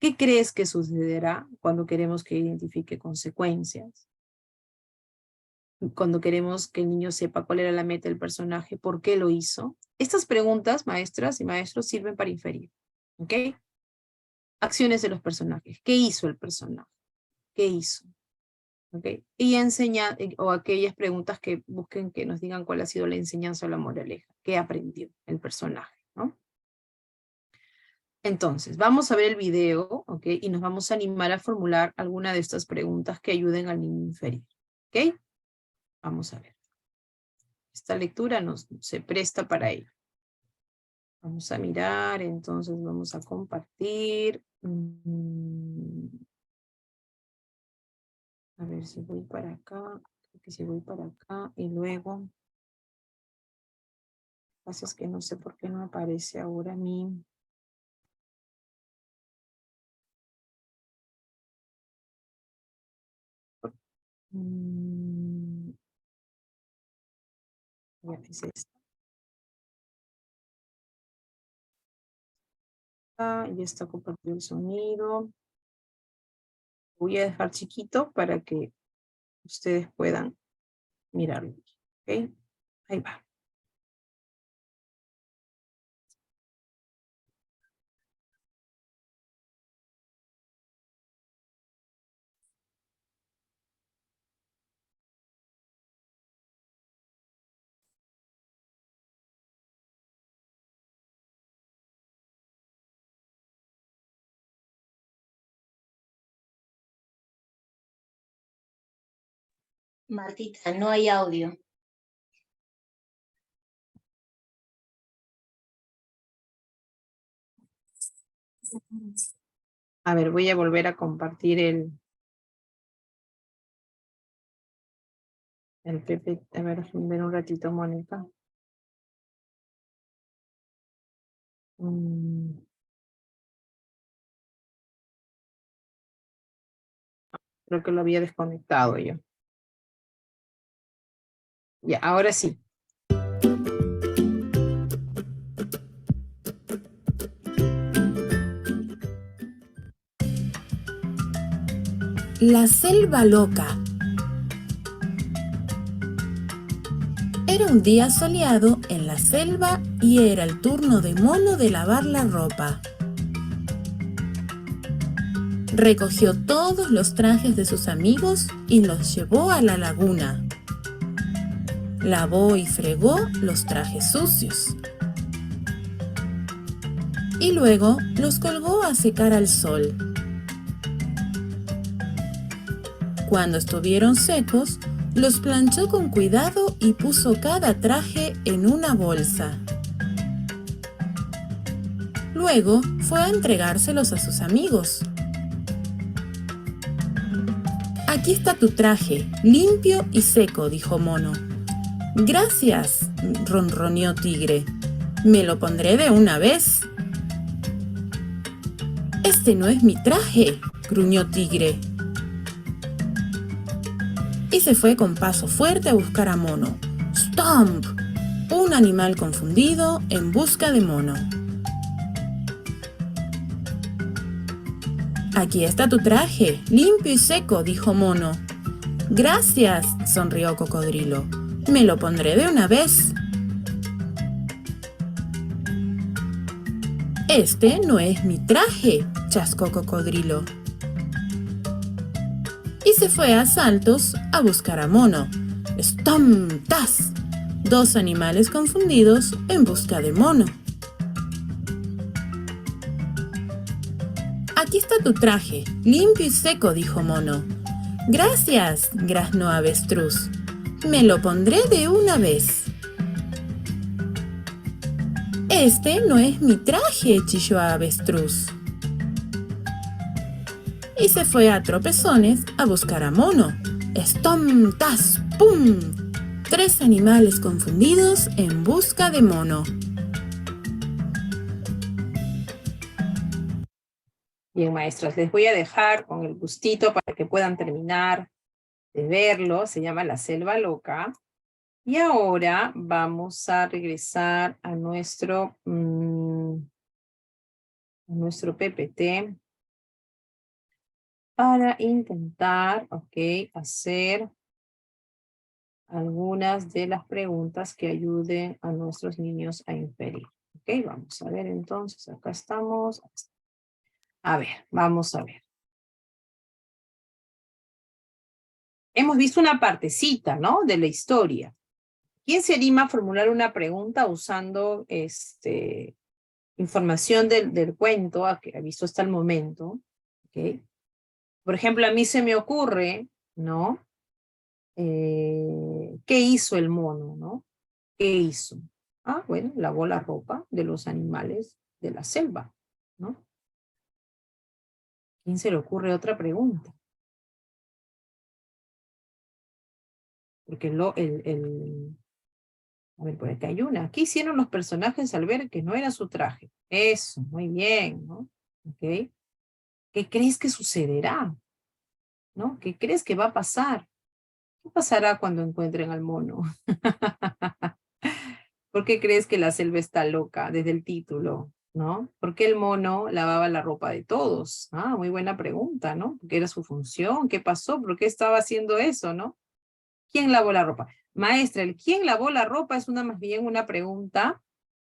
¿Qué crees que sucederá cuando queremos que identifique consecuencias? Cuando queremos que el niño sepa cuál era la meta del personaje, por qué lo hizo. Estas preguntas, maestras y maestros, sirven para inferir, ¿ok? Acciones de los personajes. ¿Qué hizo el personaje? ¿Qué hizo? ¿Ok? Y enseñar, o aquellas preguntas que busquen que nos digan cuál ha sido la enseñanza o la moraleja. ¿Qué aprendió el personaje? ¿No? Entonces, vamos a ver el video, ¿ok? Y nos vamos a animar a formular alguna de estas preguntas que ayuden al niño a inferir, ¿ok? Vamos a ver. Esta lectura se presta para ello. Vamos a mirar, entonces vamos a compartir. A ver si voy para acá. Creo que si voy para acá y luego. Lo que pasa es que no sé por qué no aparece ahora a mí. Ya es esta. Ya está compartido el sonido. Voy a dejar chiquito para que ustedes puedan mirarlo. ¿Ok? Ahí va. Martita, no hay audio. A ver, voy a volver a compartir el PP. A ver un ratito, Mónica. Creo que lo había desconectado yo. Ya, ahora sí. La selva loca. Era un día soleado en la selva y era el turno de Mono de lavar la ropa. Recogió todos los trajes de sus amigos y los llevó a la laguna. Lavó y fregó los trajes sucios. Y luego los colgó a secar al sol. Cuando estuvieron secos, los planchó con cuidado y puso cada traje en una bolsa. Luego fue a entregárselos a sus amigos. Aquí está tu traje, limpio y seco, dijo Mono. Gracias, ronroneó Tigre. Me lo pondré de una vez. Este no es mi traje, gruñó Tigre. Y se fue con paso fuerte a buscar a Mono. ¡Stomp! Un animal confundido en busca de Mono. Aquí está tu traje, limpio y seco, dijo Mono. Gracias, sonrió Cocodrilo. Me lo pondré de una vez. Este no es mi traje, chascó Cocodrilo. Y se fue a saltos a buscar a Mono. ¡Stom! ¡Tas! 2 animales confundidos en busca de mono. Aquí está tu traje, limpio y seco, dijo Mono. Gracias, graznó Avestruz. Me lo pondré de una vez. Este no es mi traje, chilló Avestruz. Y se fue a tropezones a buscar a Mono. ¡Estom, tas, pum! 3 animales confundidos en busca de Mono. Bien, maestros, les voy a dejar con el gustito para que puedan terminar de verlo. Se llama La Selva Loca. Y ahora vamos a regresar a nuestro PPT para intentar, hacer algunas de las preguntas que ayuden a nuestros niños a inferir. Vamos a ver entonces, acá estamos. A ver, vamos a ver. Hemos visto una partecita, ¿no? De la historia. ¿Quién se anima a formular una pregunta usando información del cuento que ha visto hasta el momento? Por ejemplo, a mí se me ocurre, ¿no? ¿Qué hizo el mono, no? ¿Qué hizo? Ah, bueno, lavó la ropa de los animales de la selva, ¿no? ¿Quién se le ocurre otra pregunta? Porque a ver, por acá hay una. ¿Qué hicieron los personajes al ver que no era su traje? Eso, muy bien, ¿no? ¿Qué crees que sucederá? ¿No? ¿Qué crees que va a pasar? ¿Qué pasará cuando encuentren al mono? ¿Por qué crees que la selva está loca desde el título? ¿No? ¿Por qué el mono lavaba la ropa de todos? Ah, muy buena pregunta, ¿no? ¿Qué era su función? ¿Qué pasó? ¿Por qué estaba haciendo eso, no? ¿Quién lavó la ropa? Maestra, el quién lavó la ropa es más bien una pregunta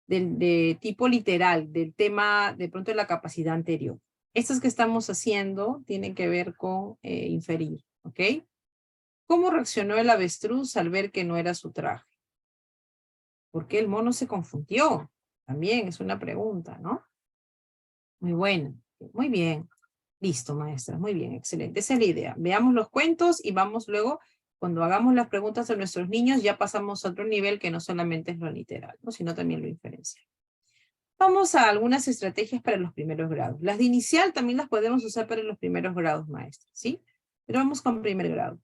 de tipo literal, del tema de pronto de la capacidad anterior. Estas que estamos haciendo tienen que ver con inferir, ¿ok? ¿Cómo reaccionó el avestruz al ver que no era su traje? ¿Por qué el mono se confundió? También es una pregunta, ¿no? Muy buena, muy bien. Listo, maestra, muy bien, excelente. Esa es la idea. Veamos los cuentos y vamos luego, cuando hagamos las preguntas a nuestros niños, ya pasamos a otro nivel que no solamente es lo literal, ¿no? Sino también lo inferencial. Vamos a algunas estrategias para los primeros grados. Las de inicial también las podemos usar para los primeros grados, maestra, ¿sí? Pero vamos con primer grado.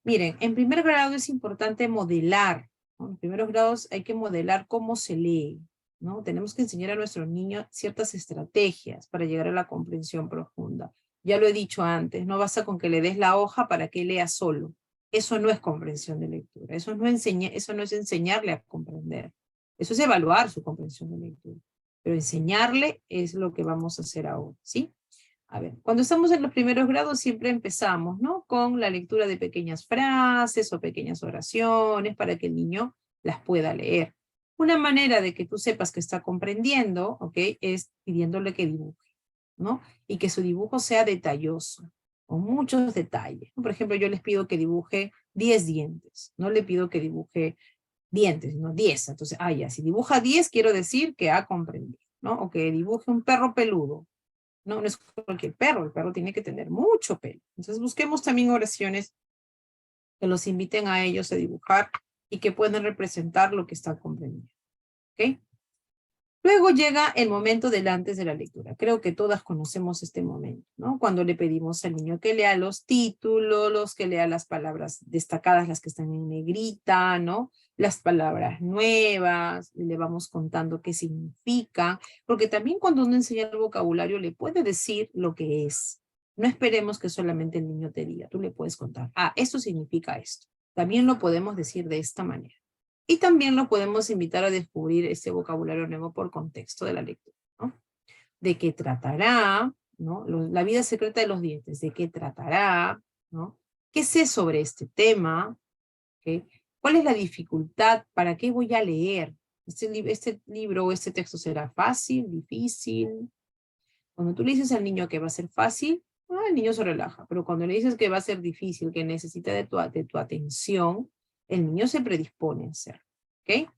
Miren, en primer grado es importante modelar, ¿no? En primeros grados hay que modelar cómo se lee, ¿no? Tenemos que enseñar a nuestros niños ciertas estrategias para llegar a la comprensión profunda. Ya lo he dicho antes, no basta con que le des la hoja para que lea solo. Eso no es comprensión de lectura, eso no es enseñarle a comprender. Eso es evaluar su comprensión de lectura. Pero enseñarle es lo que vamos a hacer ahora, ¿sí? A ver, cuando estamos en los primeros grados siempre empezamos, ¿no? Con la lectura de pequeñas frases o pequeñas oraciones para que el niño las pueda leer. Una manera de que tú sepas que está comprendiendo, ¿ok? Es pidiéndole que dibuje, ¿no? Y que su dibujo sea detalloso, con muchos detalles. Por ejemplo, yo les pido que dibuje 10 dientes, no le pido que dibuje dientes, no 10. Entonces, ya, si dibuja 10, quiero decir que ha comprendido, ¿no? O que dibuje un perro peludo. No, no es cualquier perro, el perro tiene que tener mucho pelo. Entonces busquemos también oraciones que los inviten a ellos a dibujar y que puedan representar lo que están comprendiendo. ¿Ok? Luego llega el momento del antes de la lectura. Creo que todas conocemos este momento, ¿no? Cuando le pedimos al niño que lea los títulos, que lea las palabras destacadas, las que están en negrita, ¿no? Las palabras nuevas, le vamos contando qué significan, porque también cuando uno enseña el vocabulario le puede decir lo que es. No esperemos que solamente el niño te diga, tú le puedes contar, esto significa esto. También lo podemos decir de esta manera. Y también lo podemos invitar a descubrir este vocabulario nuevo por contexto de la lectura, ¿no? ¿De qué tratará? ¿No? La vida secreta de los dientes, ¿de qué tratará? ¿No? ¿Qué sé sobre este tema? ¿Okay? ¿Cuál es la dificultad? ¿Para qué voy a leer? ¿Este libro o este texto será fácil, difícil? Cuando tú le dices al niño que va a ser fácil, el niño se relaja. Pero cuando le dices que va a ser difícil, que necesita de tu atención, el niño se predispone a hacerlo. ¿Ok?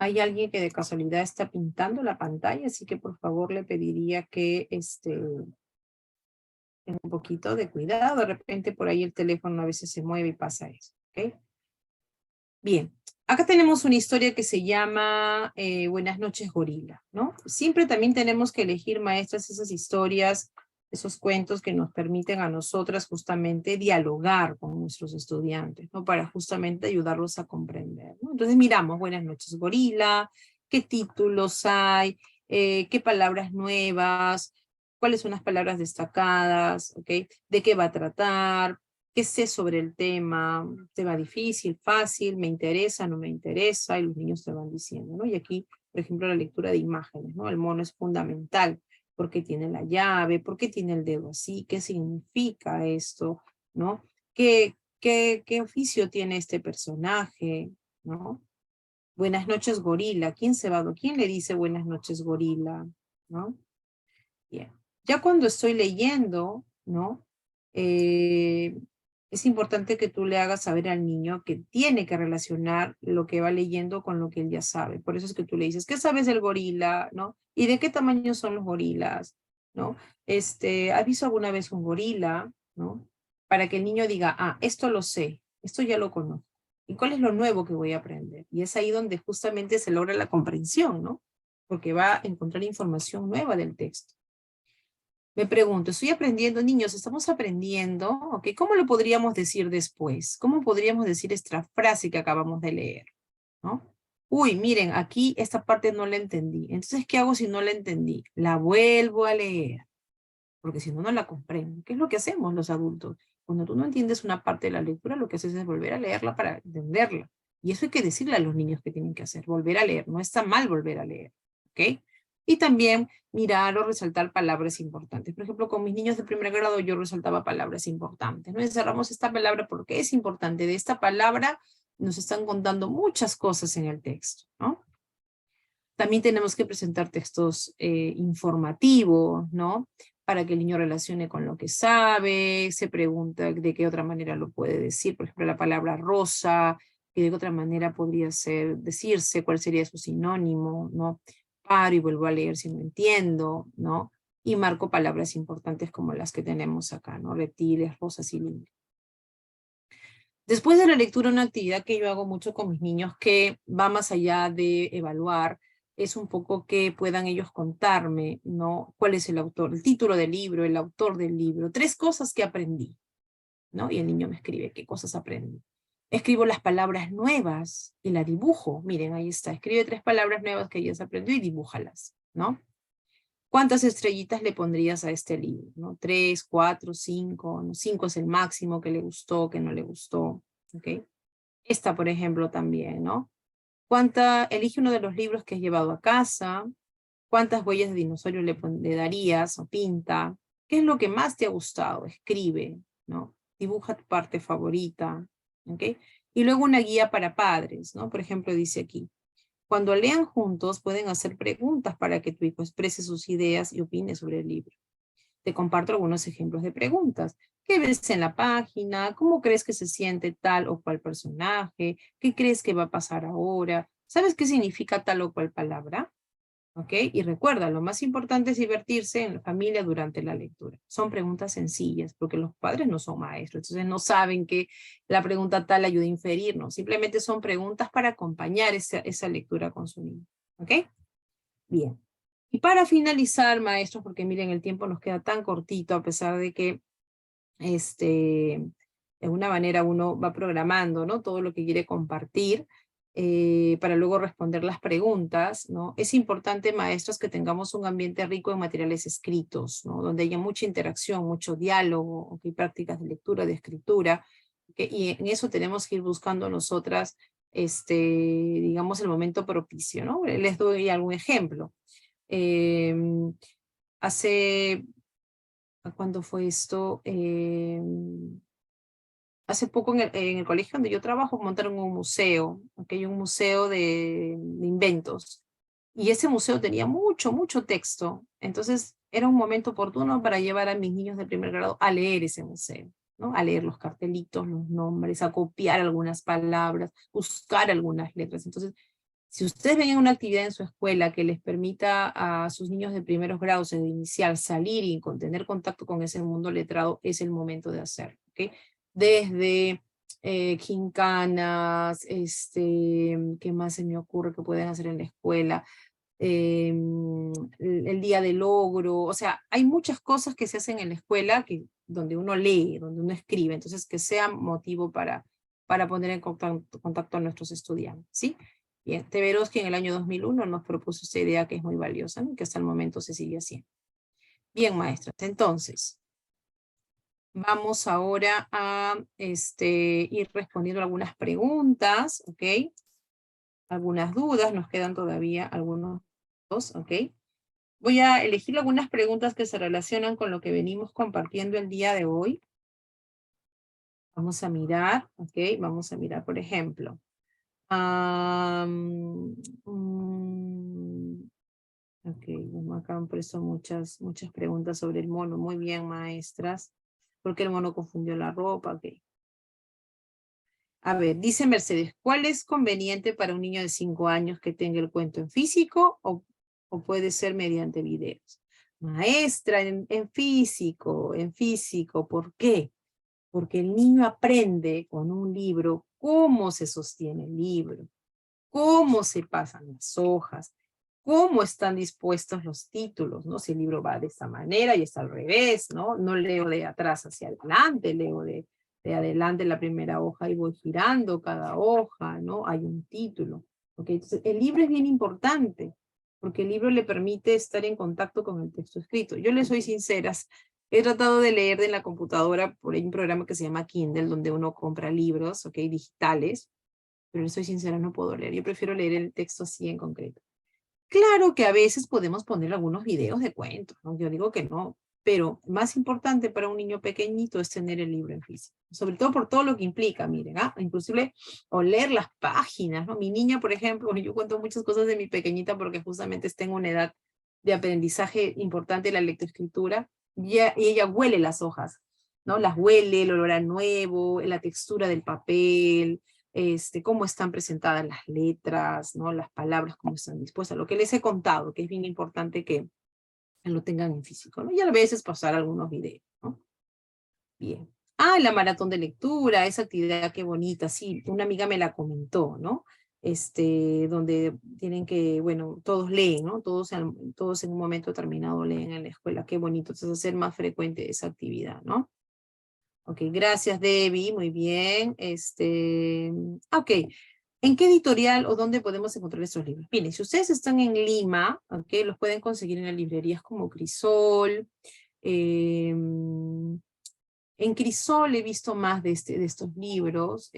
Hay alguien que de casualidad está pintando la pantalla, así que por favor le pediría que tenga un poquito de cuidado. De repente por ahí el teléfono a veces se mueve y pasa eso. ¿Ok? Bien, acá tenemos una historia que se llama Buenas noches, gorila, ¿no? Siempre también tenemos que elegir, maestras, esas historias, esos cuentos que nos permiten a nosotras justamente dialogar con nuestros estudiantes, ¿no? Para justamente ayudarlos a comprender, ¿no? Entonces miramos, Buenas noches, gorila, qué títulos hay, qué palabras nuevas, cuáles son las palabras destacadas, ¿ok? De qué va a tratar, qué sé sobre el tema difícil, fácil, me interesa, no me interesa, y los niños te van diciendo, ¿no? Y aquí, por ejemplo, la lectura de imágenes, ¿no? El mono es fundamental, ¿por qué tiene la llave? ¿Por qué tiene el dedo así? ¿Qué significa esto? ¿No? ¿Qué oficio tiene este personaje? ¿No? Buenas noches, gorila. ¿Quién se va? ¿Quién le dice buenas noches, gorila? ¿No? Bien. Ya cuando estoy leyendo, ¿no? Es importante que tú le hagas saber al niño que tiene que relacionar lo que va leyendo con lo que él ya sabe. Por eso es que tú le dices, ¿qué sabes del gorila? ¿No? ¿Y de qué tamaño son los gorilas? ¿No? ¿Has visto alguna vez un gorila? ¿No? Para que el niño diga, ah, esto lo sé, esto ya lo conozco. ¿Y cuál es lo nuevo que voy a aprender? Y es ahí donde justamente se logra la comprensión, ¿no? Porque va a encontrar información nueva del texto. Me pregunto, estoy aprendiendo, niños, estamos aprendiendo, ¿ok? ¿Cómo lo podríamos decir después? ¿Cómo podríamos decir esta frase que acabamos de leer? ¿No? Uy, miren, aquí esta parte no la entendí. Entonces, ¿qué hago si no la entendí? La vuelvo a leer, porque si no, no la comprendo. ¿Qué es lo que hacemos los adultos? Cuando tú no entiendes una parte de la lectura, lo que haces es volver a leerla para entenderla. Y eso hay que decirle a los niños que tienen que hacer, volver a leer. No está mal volver a leer, ¿ok? Y también mirar o resaltar palabras importantes. Por ejemplo, con mis niños de primer grado yo resaltaba palabras importantes. ¿No? Encerramos esta palabra porque es importante. De esta palabra nos están contando muchas cosas en el texto, ¿no? También tenemos que presentar textos informativos, ¿no? Para que el niño relacione con lo que sabe, se pregunta de qué otra manera lo puede decir. Por ejemplo, la palabra rosa, que de qué otra manera podría decirse, cuál sería su sinónimo, ¿no? Paro y vuelvo a leer si no entiendo, ¿no? Y marco palabras importantes como las que tenemos acá, ¿no? Reptiles, rosas y lindos. Después de la lectura, una actividad que yo hago mucho con mis niños que va más allá de evaluar, es un poco que puedan ellos contarme, ¿no? ¿Cuál es el autor? El título del libro, el autor del libro. 3 cosas que aprendí, ¿no? Y el niño me escribe qué cosas aprendí. Escribo las palabras nuevas y la dibujo. Miren, ahí está. Escribe 3 palabras nuevas que ellas aprendió y dibújalas, ¿no? ¿Cuántas estrellitas le pondrías a este libro? ¿No? 3, 4, 5, ¿no? 5 es el máximo, que le gustó, que no le gustó. ¿Okay? Esta, por ejemplo, también, ¿no? Elige uno de los libros que has llevado a casa. ¿Cuántas huellas de dinosaurio le darías o pinta? ¿Qué es lo que más te ha gustado? Escribe, ¿no? Dibuja tu parte favorita. ¿Okay? Y luego una guía para padres, ¿no? Por ejemplo, dice aquí, cuando lean juntos pueden hacer preguntas para que tu hijo exprese sus ideas y opine sobre el libro. Te comparto algunos ejemplos de preguntas. ¿Qué ves en la página? ¿Cómo crees que se siente tal o cual personaje? ¿Qué crees que va a pasar ahora? ¿Sabes qué significa tal o cual palabra? ¿Ok? Y recuerda, lo más importante es divertirse en la familia durante la lectura. Son preguntas sencillas, porque los padres no son maestros, entonces no saben que la pregunta tal ayuda a inferir, no. Simplemente son preguntas para acompañar esa lectura con su niño. ¿Ok? Bien. Y para finalizar, maestros, porque miren, el tiempo nos queda tan cortito, a pesar de que de alguna manera uno va programando, ¿no? Todo lo que quiere compartir, para luego responder las preguntas, ¿no? Es importante, maestros, que tengamos un ambiente rico en materiales escritos, ¿no? Donde haya mucha interacción, mucho diálogo, ¿okay? Prácticas de lectura, de escritura, ¿okay? Y en eso tenemos que ir buscando nosotras, digamos, el momento propicio, ¿no? Les doy algún ejemplo. ¿Cuándo fue esto? Hace poco en el colegio donde yo trabajo montaron un museo, ¿okay? Un museo de inventos. Y ese museo tenía mucho, mucho texto. Entonces era un momento oportuno para llevar a mis niños de primer grado a leer ese museo. ¿no? A leer los cartelitos, los nombres, a copiar algunas palabras, buscar algunas letras. Entonces, si ustedes ven una actividad en su escuela que les permita a sus niños de primeros grados, de inicial, salir y tener contacto con ese mundo letrado, es el momento de hacerlo, ¿ok? Desde gincanas, ¿qué más se me ocurre que pueden hacer en la escuela? El día del logro, o sea, hay muchas cosas que se hacen en la escuela donde uno lee, donde uno escribe, entonces que sea motivo para poner en contacto a nuestros estudiantes, ¿sí? Bien, Teveroski en el año 2001 nos propuso esta idea que es muy valiosa, ¿no? Que hasta el momento se sigue haciendo. Bien, maestras, entonces, vamos ahora a ir respondiendo algunas preguntas, ¿ok? Algunas dudas, nos quedan todavía algunos, ¿ok? Voy a elegir algunas preguntas que se relacionan con lo que venimos compartiendo el día de hoy. Vamos a mirar, ¿ok? Vamos a mirar, por ejemplo. Ok, bueno, acá han puesto muchas preguntas sobre el mono. Muy bien, maestras. ¿Por qué el mono confundió la ropa? Ok. A ver, dice Mercedes, ¿cuál es conveniente para un niño de 5 años que tenga el cuento en físico o puede ser mediante videos? Maestra, en físico, ¿por qué? Porque el niño aprende con un libro cómo se sostiene el libro, cómo se pasan las hojas, cómo están dispuestos los títulos, ¿no? Si el libro va de esta manera y está al revés, ¿no? No leo de atrás hacia adelante, leo de adelante la primera hoja y voy girando cada hoja, ¿no? Hay un título, ¿ok? Entonces, el libro es bien importante, porque el libro le permite estar en contacto con el texto escrito. Yo les soy sincera, he tratado de leer de la computadora por ahí un programa que se llama Kindle, donde uno compra libros, ¿ok? Digitales, pero les soy sincera, no puedo leer. Yo prefiero leer el texto así en concreto. Claro que a veces podemos poner algunos videos de cuentos, ¿no? Yo digo que no, pero más importante para un niño pequeñito es tener el libro en físico, sobre todo por todo lo que implica, miren, inclusive oler las páginas, ¿no? Mi niña, por ejemplo, yo cuento muchas cosas de mi pequeñita porque justamente está en una edad de aprendizaje importante de la lectoescritura, y ella huele las hojas, ¿no? Las huele, el olor a nuevo, la textura del papel, cómo están presentadas las letras, ¿no? Las palabras, cómo están dispuestas, lo que les he contado, que es bien importante que lo tengan en físico, ¿no? Y a veces pasar algunos videos, ¿no? Bien. La maratón de lectura, esa actividad qué bonita, sí, una amiga me la comentó, ¿no? Donde tienen que, bueno, todos leen, ¿no? Todos en un momento determinado leen en la escuela, qué bonito, entonces hacer más frecuente esa actividad, ¿no? Ok, gracias Debbie, muy bien. Ok, ¿en qué editorial o dónde podemos encontrar estos libros? Miren, si ustedes están en Lima, ok, los pueden conseguir en las librerías como Crisol. En Crisol he visto más de estos libros,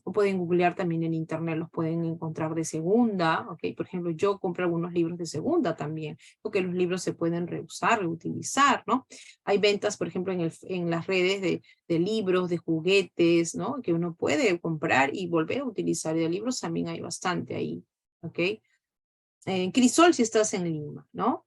o pueden googlear también en internet, los pueden encontrar de segunda, ok, por ejemplo, yo compro algunos libros de segunda también, porque los libros se pueden reusar, reutilizar, ¿no? Hay ventas, por ejemplo, en las redes de libros, de juguetes, ¿no? Que uno puede comprar y volver a utilizar, y de libros también hay bastante ahí, ok. En Crisol si estás en Lima, ¿no?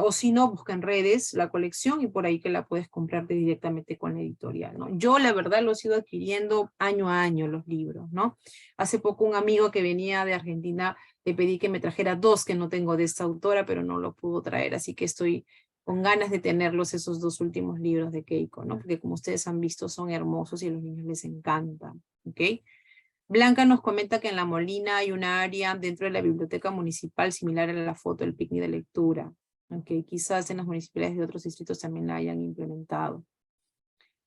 O si no, busca en redes la colección y por ahí que la puedes comprar directamente con la editorial, ¿no? Yo la verdad los he ido adquiriendo año a año los libros, ¿no? Hace poco un amigo que venía de Argentina le pedí que me trajera 2 que no tengo de esta autora, pero no lo pudo traer, así que estoy con ganas de tenerlos esos 2 últimos libros de Keiko, ¿no? Porque como ustedes han visto son hermosos y a los niños les encantan, ¿ok? Blanca nos comenta que en La Molina hay una área dentro de la biblioteca municipal similar a la foto del picnic de lectura. Okay, quizás en las municipalidades de otros distritos también la hayan implementado.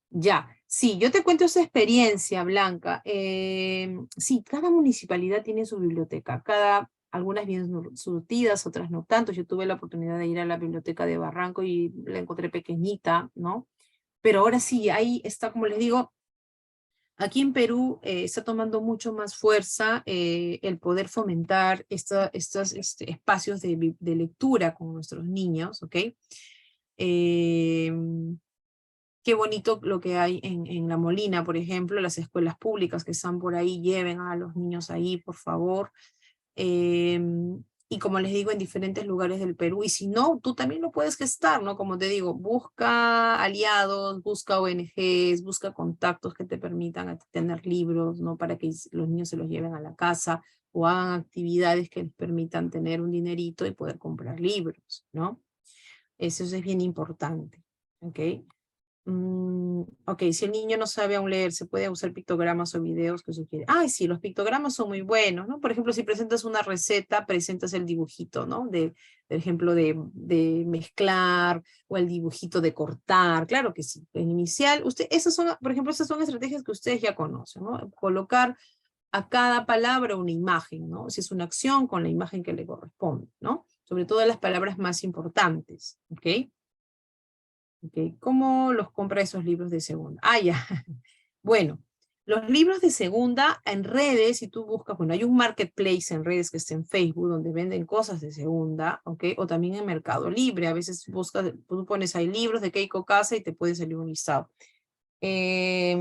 Ya, sí, yo te cuento esa experiencia, Blanca. Sí, cada municipalidad tiene su biblioteca, algunas bien surtidas, otras no tanto. Yo tuve la oportunidad de ir a la biblioteca de Barranco y la encontré pequeñita, ¿no? Pero ahora sí, ahí está, como les digo, aquí en Perú está tomando mucho más fuerza el poder fomentar estos espacios de lectura con nuestros niños, ¿ok? Qué bonito lo que hay en La Molina, por ejemplo, las escuelas públicas que están por ahí, lleven a los niños ahí, por favor. Y y como les digo, en diferentes lugares del Perú. Y si no, tú también lo puedes gestar, ¿no? Como te digo, busca aliados, busca ONGs, busca contactos que te permitan a ti tener libros, ¿no? Para que los niños se los lleven a la casa o hagan actividades que les permitan tener un dinerito y poder comprar libros, ¿no? Eso es bien importante, ¿ok? Ok, si el niño no sabe aún leer, se puede usar pictogramas o videos que sugieren. Ay, sí, los pictogramas son muy buenos, ¿no? Por ejemplo, si presentas una receta, presentas el dibujito, ¿no? Por ejemplo, de mezclar o el dibujito de cortar. Claro que sí. En inicial, esas son, por ejemplo, esas son estrategias que ustedes ya conocen, ¿no? Colocar a cada palabra una imagen, ¿no? Si es una acción, con la imagen que le corresponde, ¿no? Sobre todo las palabras más importantes, ¿ok? Okay. ¿Cómo los compra esos libros de segunda? Ah, ya. Bueno, los libros de segunda en redes, si tú buscas, bueno, hay un marketplace en redes que está en Facebook donde venden cosas de segunda, ¿ok? O también en Mercado Libre. A veces buscas, tú pones ahí libros de Keiko Casa y te puede salir un listado. Les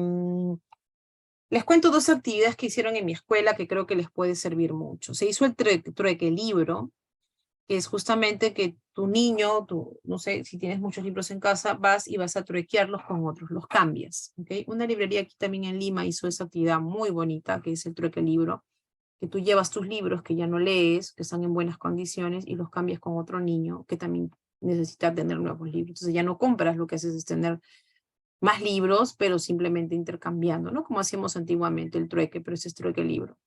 cuento 2 actividades que hicieron en mi escuela que creo que les puede servir mucho. Se hizo el trueque libro, que es justamente que tu niño, no sé, si tienes muchos libros en casa, vas y vas a truequearlos con otros, los cambias, ¿ok? Una librería aquí también en Lima hizo esa actividad muy bonita, que es el trueque libro, que tú llevas tus libros que ya no lees, que están en buenas condiciones, y los cambias con otro niño que también necesita tener nuevos libros. Entonces ya no compras, lo que haces es tener más libros, pero simplemente intercambiando, ¿no? Como hacíamos antiguamente el trueque, pero ese es trueque libro.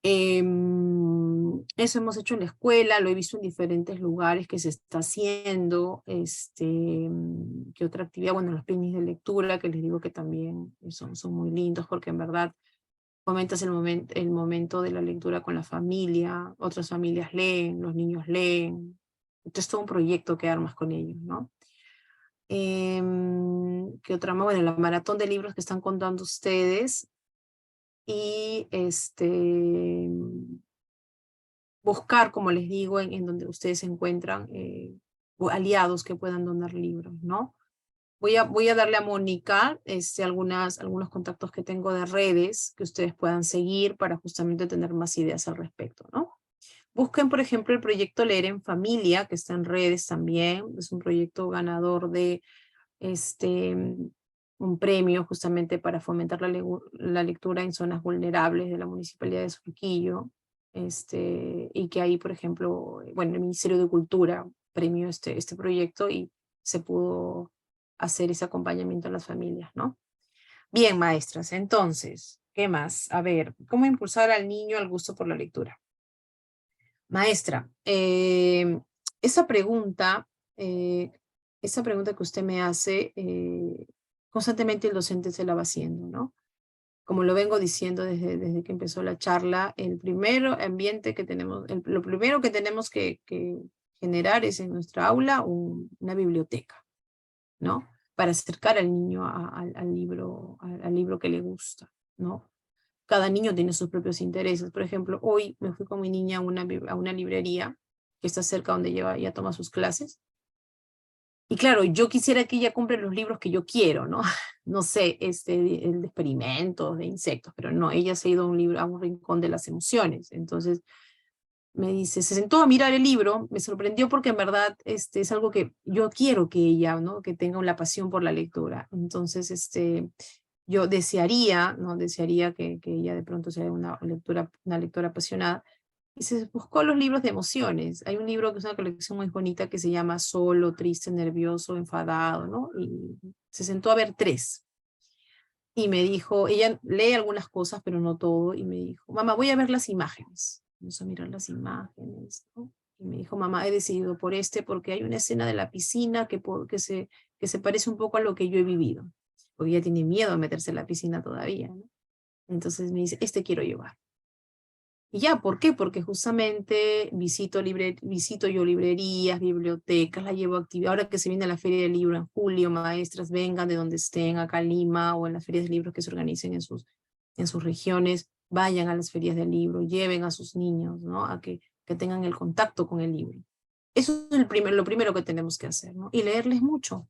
Eso hemos hecho en la escuela, lo he visto en diferentes lugares que se está haciendo. ¿Qué otra actividad? Bueno, los picnics de lectura, que les digo que también son muy lindos, porque en verdad fomentas el momento de la lectura con la familia, otras familias leen, los niños leen. Entonces es todo un proyecto que armas con ellos, ¿no? ¿Qué otra más? Bueno, la maratón de libros que están contando ustedes. Y buscar, como les digo, en donde ustedes se encuentran aliados que puedan donar libros, ¿no? Voy a darle a Mónica algunos contactos que tengo de redes que ustedes puedan seguir para justamente tener más ideas al respecto, ¿no? Busquen, por ejemplo, el proyecto Leer en Familia, que está en redes también. Es un proyecto ganador de un premio justamente para fomentar la lectura en zonas vulnerables de la Municipalidad de Surquillo, y que ahí, por ejemplo, bueno, el Ministerio de Cultura premió este proyecto y se pudo hacer ese acompañamiento a las familias, ¿no? Bien, maestras, entonces, ¿qué más? A ver, ¿cómo impulsar al niño al gusto por la lectura? Maestra, esa pregunta que usted me hace, constantemente el docente se la va haciendo, ¿no? Como lo vengo diciendo desde que empezó la charla, el primero ambiente que tenemos, lo primero que tenemos que generar es en nuestra aula una biblioteca, ¿no? Para acercar al niño al libro que le gusta, ¿no? Cada niño tiene sus propios intereses. Por ejemplo, hoy me fui con mi niña a una librería que está cerca donde ella toma sus clases. Y claro, yo quisiera que ella compre los libros que yo quiero, ¿no? No sé, el de experimentos, de insectos, pero no, ella se ha ido a un rincón de las emociones. Entonces me dice, se sentó a mirar el libro, me sorprendió porque en verdad es algo que yo quiero que ella, ¿no? Que tenga la pasión por la lectura. Entonces, yo desearía, ¿no? Desearía que ella de pronto sea una lectora apasionada. Y se buscó los libros de emociones. Hay un libro que es una colección muy bonita que se llama Solo, Triste, Nervioso, Enfadado, ¿no? Y se sentó a ver 3. Y me dijo, ella lee algunas cosas, pero no todo, y me dijo, mamá, voy a ver las imágenes. Vamos a mirar las imágenes, ¿no? Y me dijo, mamá, he decidido por porque hay una escena de la piscina que se parece un poco a lo que yo he vivido. Porque ella tiene miedo a meterse en la piscina todavía, ¿no? Entonces me dice, quiero llevar. Y ya, ¿por qué? Porque justamente visito yo librerías, bibliotecas, la llevo a actividad. Ahora que se viene la Feria del Libro en julio, maestras, vengan de donde estén, acá en Lima, o en las ferias de libros que se organicen en sus regiones, vayan a las ferias del libro, lleven a sus niños, ¿no? A que tengan el contacto con el libro. Eso es lo primero que tenemos que hacer, ¿no? Y leerles mucho.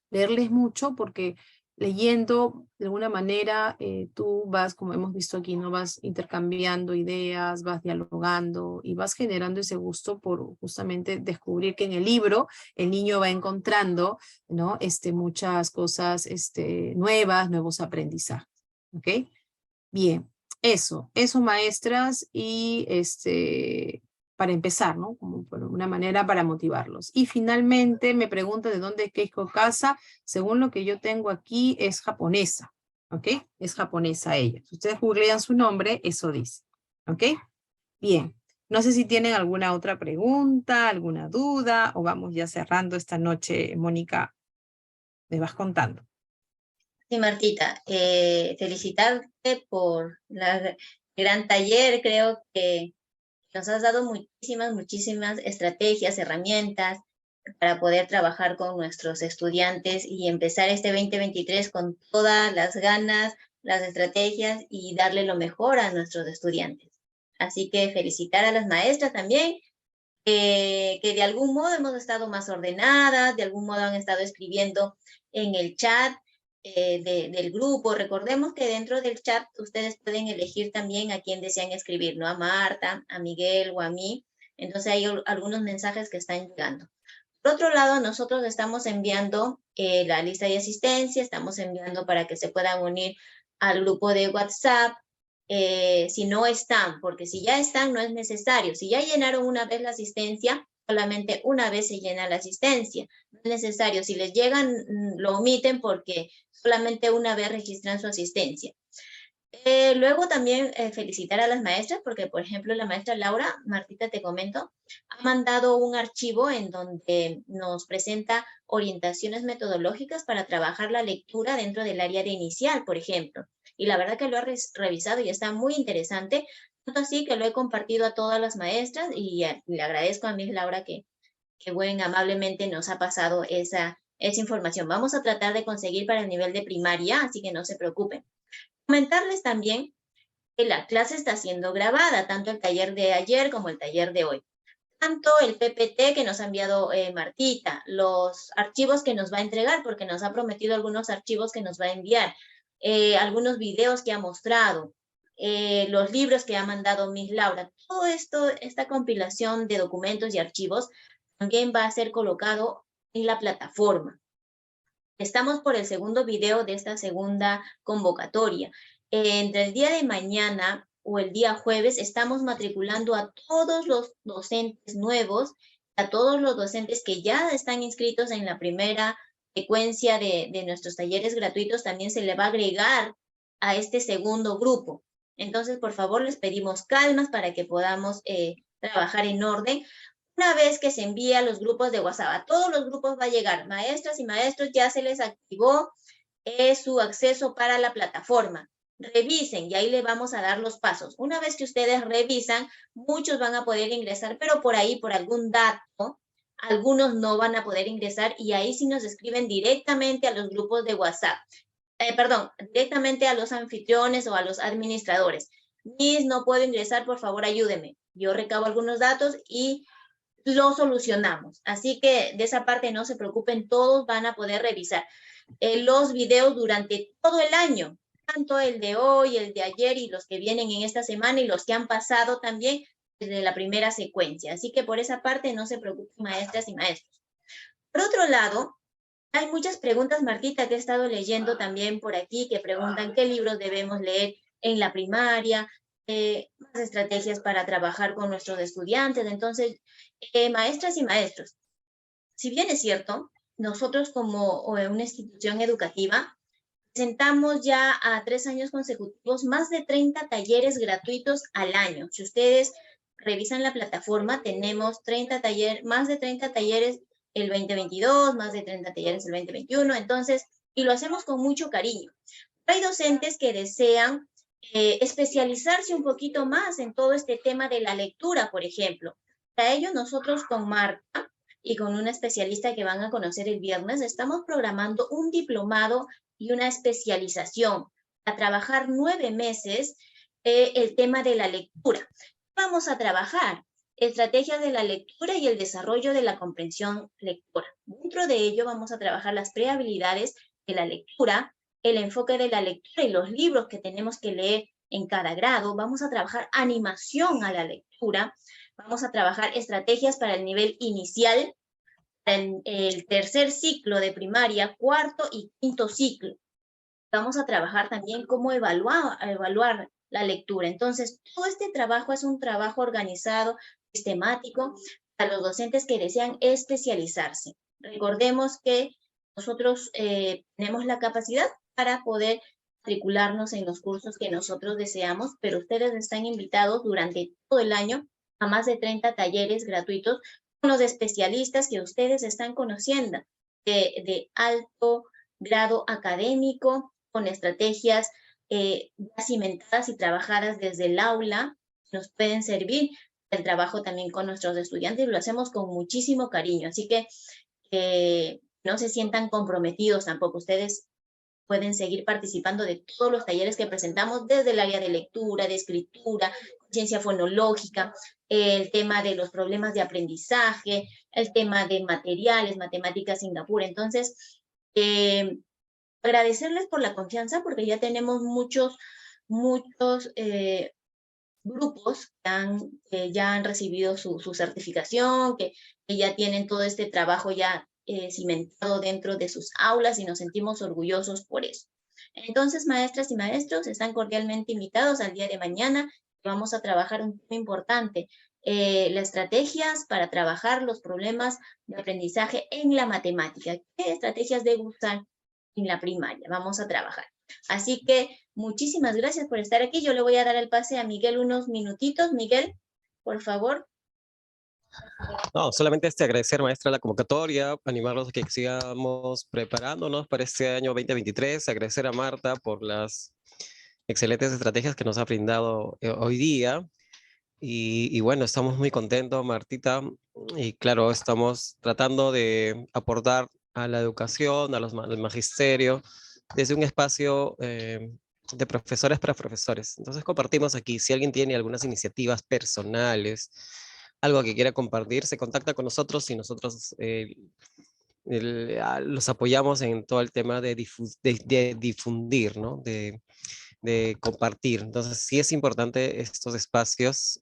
Leerles mucho porque leyendo, de alguna manera, tú vas, como hemos visto aquí, ¿no? Vas intercambiando ideas, vas dialogando y vas generando ese gusto por justamente descubrir que en el libro el niño va encontrando, ¿no? Muchas cosas nuevas, nuevos aprendizajes, ¿ok? Bien, eso maestras, y para empezar, ¿no? Como por una manera para motivarlos. Y finalmente me pregunta de dónde es Keiko Casa. Según lo que yo tengo aquí, es japonesa, ¿ok? Es japonesa ella. Si ustedes googlean su nombre, eso dice, ¿ok? Bien, no sé si tienen alguna otra pregunta, alguna duda, o vamos ya cerrando esta noche. Mónica, me vas contando. Sí, Martita, felicitarte por el gran taller. Creo que nos has dado muchísimas estrategias, herramientas para poder trabajar con nuestros estudiantes y empezar este 2023 con todas las ganas, las estrategias y darle lo mejor a nuestros estudiantes. Así que felicitar a las maestras también, que de algún modo hemos estado más ordenadas, de algún modo han estado escribiendo en el chat del grupo. Recordemos que dentro del chat ustedes pueden elegir también a quién desean escribir, ¿no? A Marta, a Miguel o a mí. Entonces hay algunos mensajes que están llegando. Por otro lado, nosotros estamos enviando la lista de asistencia, estamos enviando para que se puedan unir al grupo de WhatsApp. Si no están, porque si ya están no es necesario. Si ya llenaron una vez la asistencia, solamente una vez se llena la asistencia. No es necesario. Si les llegan, lo omiten porque solamente una vez registran su asistencia. Luego también felicitar a las maestras, porque por ejemplo la maestra Laura, Martita te comento, ha mandado un archivo en donde nos presenta orientaciones metodológicas para trabajar la lectura dentro del área de inicial, por ejemplo. Y la verdad que lo ha revisado y está muy interesante, tanto así que lo he compartido a todas las maestras y le agradezco a Miss Laura que buen amablemente nos ha pasado esa información. Vamos a tratar de conseguir para el nivel de primaria, así que no se preocupen. Comentarles también que la clase está siendo grabada, tanto el taller de ayer como el taller de hoy. Tanto el PPT que nos ha enviado Martita, los archivos que nos va a entregar, porque nos ha prometido algunos archivos que nos va a enviar, algunos videos que ha mostrado, los libros que ha mandado Miss Laura, todo esto, esta compilación de documentos y archivos también va a ser colocado en la plataforma. Estamos por el segundo video de esta segunda convocatoria. Entre el día de mañana o el día jueves estamos matriculando a todos los docentes nuevos, a todos los docentes que ya están inscritos en la primera secuencia de nuestros talleres gratuitos. También se le va a agregar a este segundo grupo. Entonces, por favor, les pedimos calmas para que podamos trabajar en orden. Una vez que se envíe a los grupos de WhatsApp, a todos los grupos va a llegar. Maestras y maestros, ya se les activó su acceso para la plataforma. Revisen y ahí le vamos a dar los pasos. Una vez que ustedes revisan, muchos van a poder ingresar, pero por ahí, por algún dato, algunos no van a poder ingresar y ahí sí nos escriben directamente a los grupos de WhatsApp. Directamente a los anfitriones o a los administradores. Miss, no puedo ingresar, por favor ayúdeme. Yo recabo algunos datos y lo solucionamos. Así que de esa parte no se preocupen, todos van a poder revisar los videos durante todo el año, tanto el de hoy, el de ayer y los que vienen en esta semana y los que han pasado también desde la primera secuencia. Así que por esa parte no se preocupen, maestras y maestros. Por otro lado, hay muchas preguntas, Martita, que he estado leyendo también por aquí, que preguntan qué libros debemos leer en la primaria, más estrategias para trabajar con nuestros estudiantes. Entonces, maestras y maestros, si bien es cierto, nosotros como una institución educativa presentamos ya a 3 años consecutivos más de 30 talleres gratuitos al año. Si ustedes revisan la plataforma, tenemos más de 30 talleres el 2022, más de 30 talleres el 2021, entonces, y lo hacemos con mucho cariño. Hay docentes que desean especializarse un poquito más en todo este tema de la lectura, por ejemplo. Para ello, nosotros con Marta y con una especialista que van a conocer el viernes, estamos programando un diplomado y una especialización a trabajar 9 meses el tema de la lectura. Vamos a trabajar estrategias de la lectura y el desarrollo de la comprensión lectora. Dentro de ello vamos a trabajar las prehabilidades de la lectura, el enfoque de la lectura y los libros que tenemos que leer en cada grado. Vamos a trabajar animación a la lectura. Vamos a trabajar estrategias para el nivel inicial, en el tercer ciclo de primaria, cuarto y quinto ciclo. Vamos a trabajar también cómo evaluar la lectura. Entonces, todo este trabajo es un trabajo organizado, sistemático, para los docentes que desean especializarse. Recordemos que nosotros tenemos la capacidad para poder matricularnos en los cursos que nosotros deseamos, pero ustedes están invitados durante todo el año a más de 30 talleres gratuitos con los especialistas que ustedes están conociendo de alto grado académico, con estrategias ya cimentadas y trabajadas desde el aula, nos pueden servir el trabajo también con nuestros estudiantes, y lo hacemos con muchísimo cariño, así que no se sientan comprometidos tampoco. Ustedes pueden seguir participando de todos los talleres que presentamos desde el área de lectura, de escritura, ciencia fonológica, el tema de los problemas de aprendizaje, el tema de materiales, matemáticas Singapur. Entonces, agradecerles por la confianza, porque ya tenemos muchos grupos que ya han recibido su certificación, que ya tienen todo este trabajo ya cimentado dentro de sus aulas, y nos sentimos orgullosos por eso. Entonces, maestras y maestros, están cordialmente invitados al día de mañana. Vamos a trabajar un tema importante, las estrategias para trabajar los problemas de aprendizaje en la matemática. ¿Qué estrategias debo usar en la primaria? Vamos a trabajar. Así que muchísimas gracias por estar aquí. Yo le voy a dar el pase a Miguel unos minutitos. Miguel, por favor. No, solamente agradecer, maestra, la convocatoria, animarlos a que sigamos preparándonos para este año 2023, agradecer a Marta por las excelentes estrategias que nos ha brindado hoy día. Y bueno, estamos muy contentos, Martita, y claro, estamos tratando de aportar a la educación, al magisterio, desde un espacio de profesores para profesores. Entonces compartimos aquí, si alguien tiene algunas iniciativas personales, algo que quiera compartir, se contacta con nosotros y nosotros los apoyamos en todo el tema de difundir, ¿no? De compartir. Entonces sí es importante estos espacios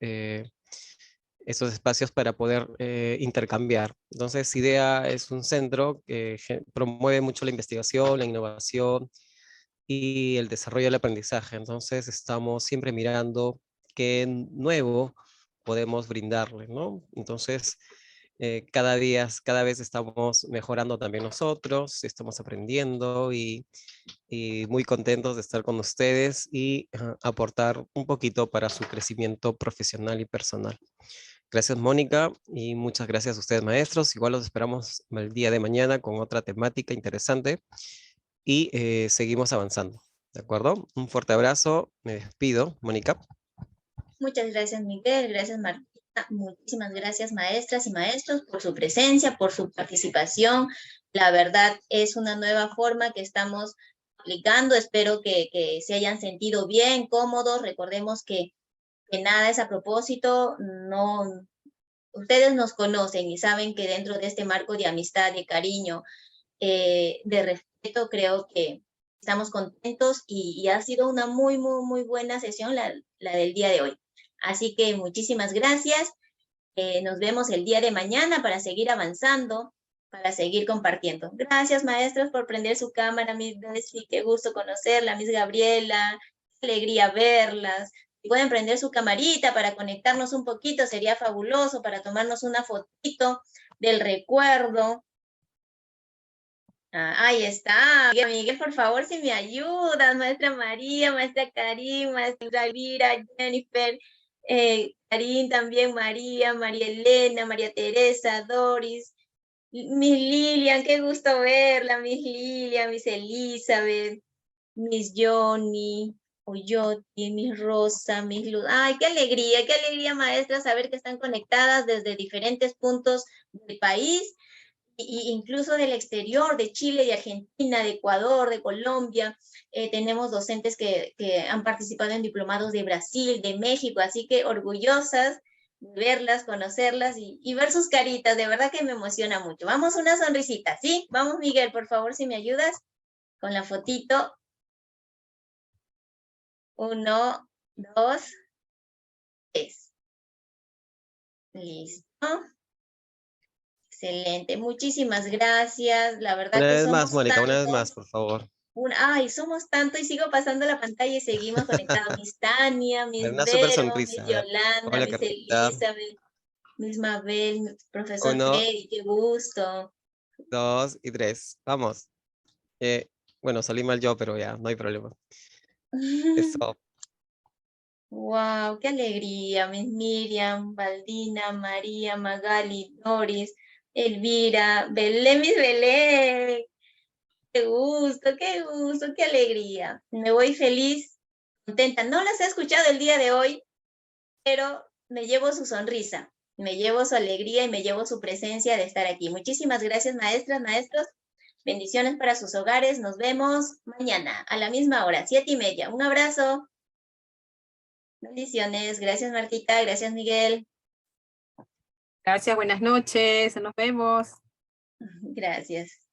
para poder intercambiar. Entonces IDEA es un centro que promueve mucho la investigación, la innovación y el desarrollo del aprendizaje. Entonces estamos siempre mirando qué nuevo podemos brindarle, ¿no? Entonces cada vez estamos mejorando también nosotros, estamos aprendiendo y muy contentos de estar con ustedes y aportar un poquito para su crecimiento profesional y personal. Gracias, Mónica, y muchas gracias a ustedes, maestros. Igual los esperamos el día de mañana con otra temática interesante y seguimos avanzando. ¿De acuerdo? Un fuerte abrazo. Me despido, Mónica. Muchas gracias, Miguel. Gracias, Martita. Muchísimas gracias, maestras y maestros, por su presencia, por su participación. La verdad es una nueva forma que estamos aplicando. Espero que se hayan sentido bien, cómodos. Recordemos que nada es a propósito. No, ustedes nos conocen y saben que dentro de este marco de amistad, de cariño, de respeto, creo que estamos contentos y ha sido una muy buena sesión la del día de hoy. Así que muchísimas gracias. Nos vemos el día de mañana para seguir avanzando, para seguir compartiendo. Gracias, maestros, por prender su cámara. Miss Bessie, qué gusto conocerla. Miss Gabriela, qué alegría verlas. Si pueden prender su camarita para conectarnos un poquito, sería fabuloso, para tomarnos una fotito del recuerdo. Ahí está. Miguel, por favor, si me ayudas. Maestra María, maestra Karim, maestra Elvira, Jennifer, Karim también, María Elena, María Teresa, Doris, Miss Lilian, qué gusto verla, Miss Lilian, Miss Elizabeth, Miss Johnny, Oyoti, Miss Rosa, Miss Luz. Ay, qué alegría, maestra, saber que están conectadas desde diferentes puntos del país, incluso del exterior, de Chile, de Argentina, de Ecuador, de Colombia. Tenemos docentes que han participado en diplomados de Brasil, de México, así que orgullosas de verlas, conocerlas y ver sus caritas. De verdad que me emociona mucho. Vamos, una sonrisita, ¿sí? Vamos, Miguel, por favor, si me ayudas con la fotito 1, 2, 3. Listo. Excelente. Muchísimas gracias. La verdad Una que vez más, somos Mónica, una vez más, tantos. por favor. Ay, somos tanto y sigo pasando la pantalla y seguimos conectados. Miss Tania, Miss Una súper Vero, Miss sonrisa. A ver. Yolanda, Hola, Miss Carlita. Elizabeth, Miss Mabel, profesor 1, Freddy, qué gusto. 2 y 3. Vamos. Bueno, salí mal yo, pero ya, no hay problema. Eso. Wow, qué alegría, Miss Miriam, Valdina, María, Magali, Doris, Elvira, Belén, Miss Belén. Qué alegría. Me voy feliz, contenta. No las he escuchado el día de hoy, pero me llevo su sonrisa, me llevo su alegría y me llevo su presencia de estar aquí. Muchísimas gracias, maestras, maestros. Bendiciones para sus hogares. Nos vemos mañana a la misma hora, 7:30. Un abrazo. Bendiciones. Gracias, Martita. Gracias, Miguel. Gracias, buenas noches, nos vemos. Gracias.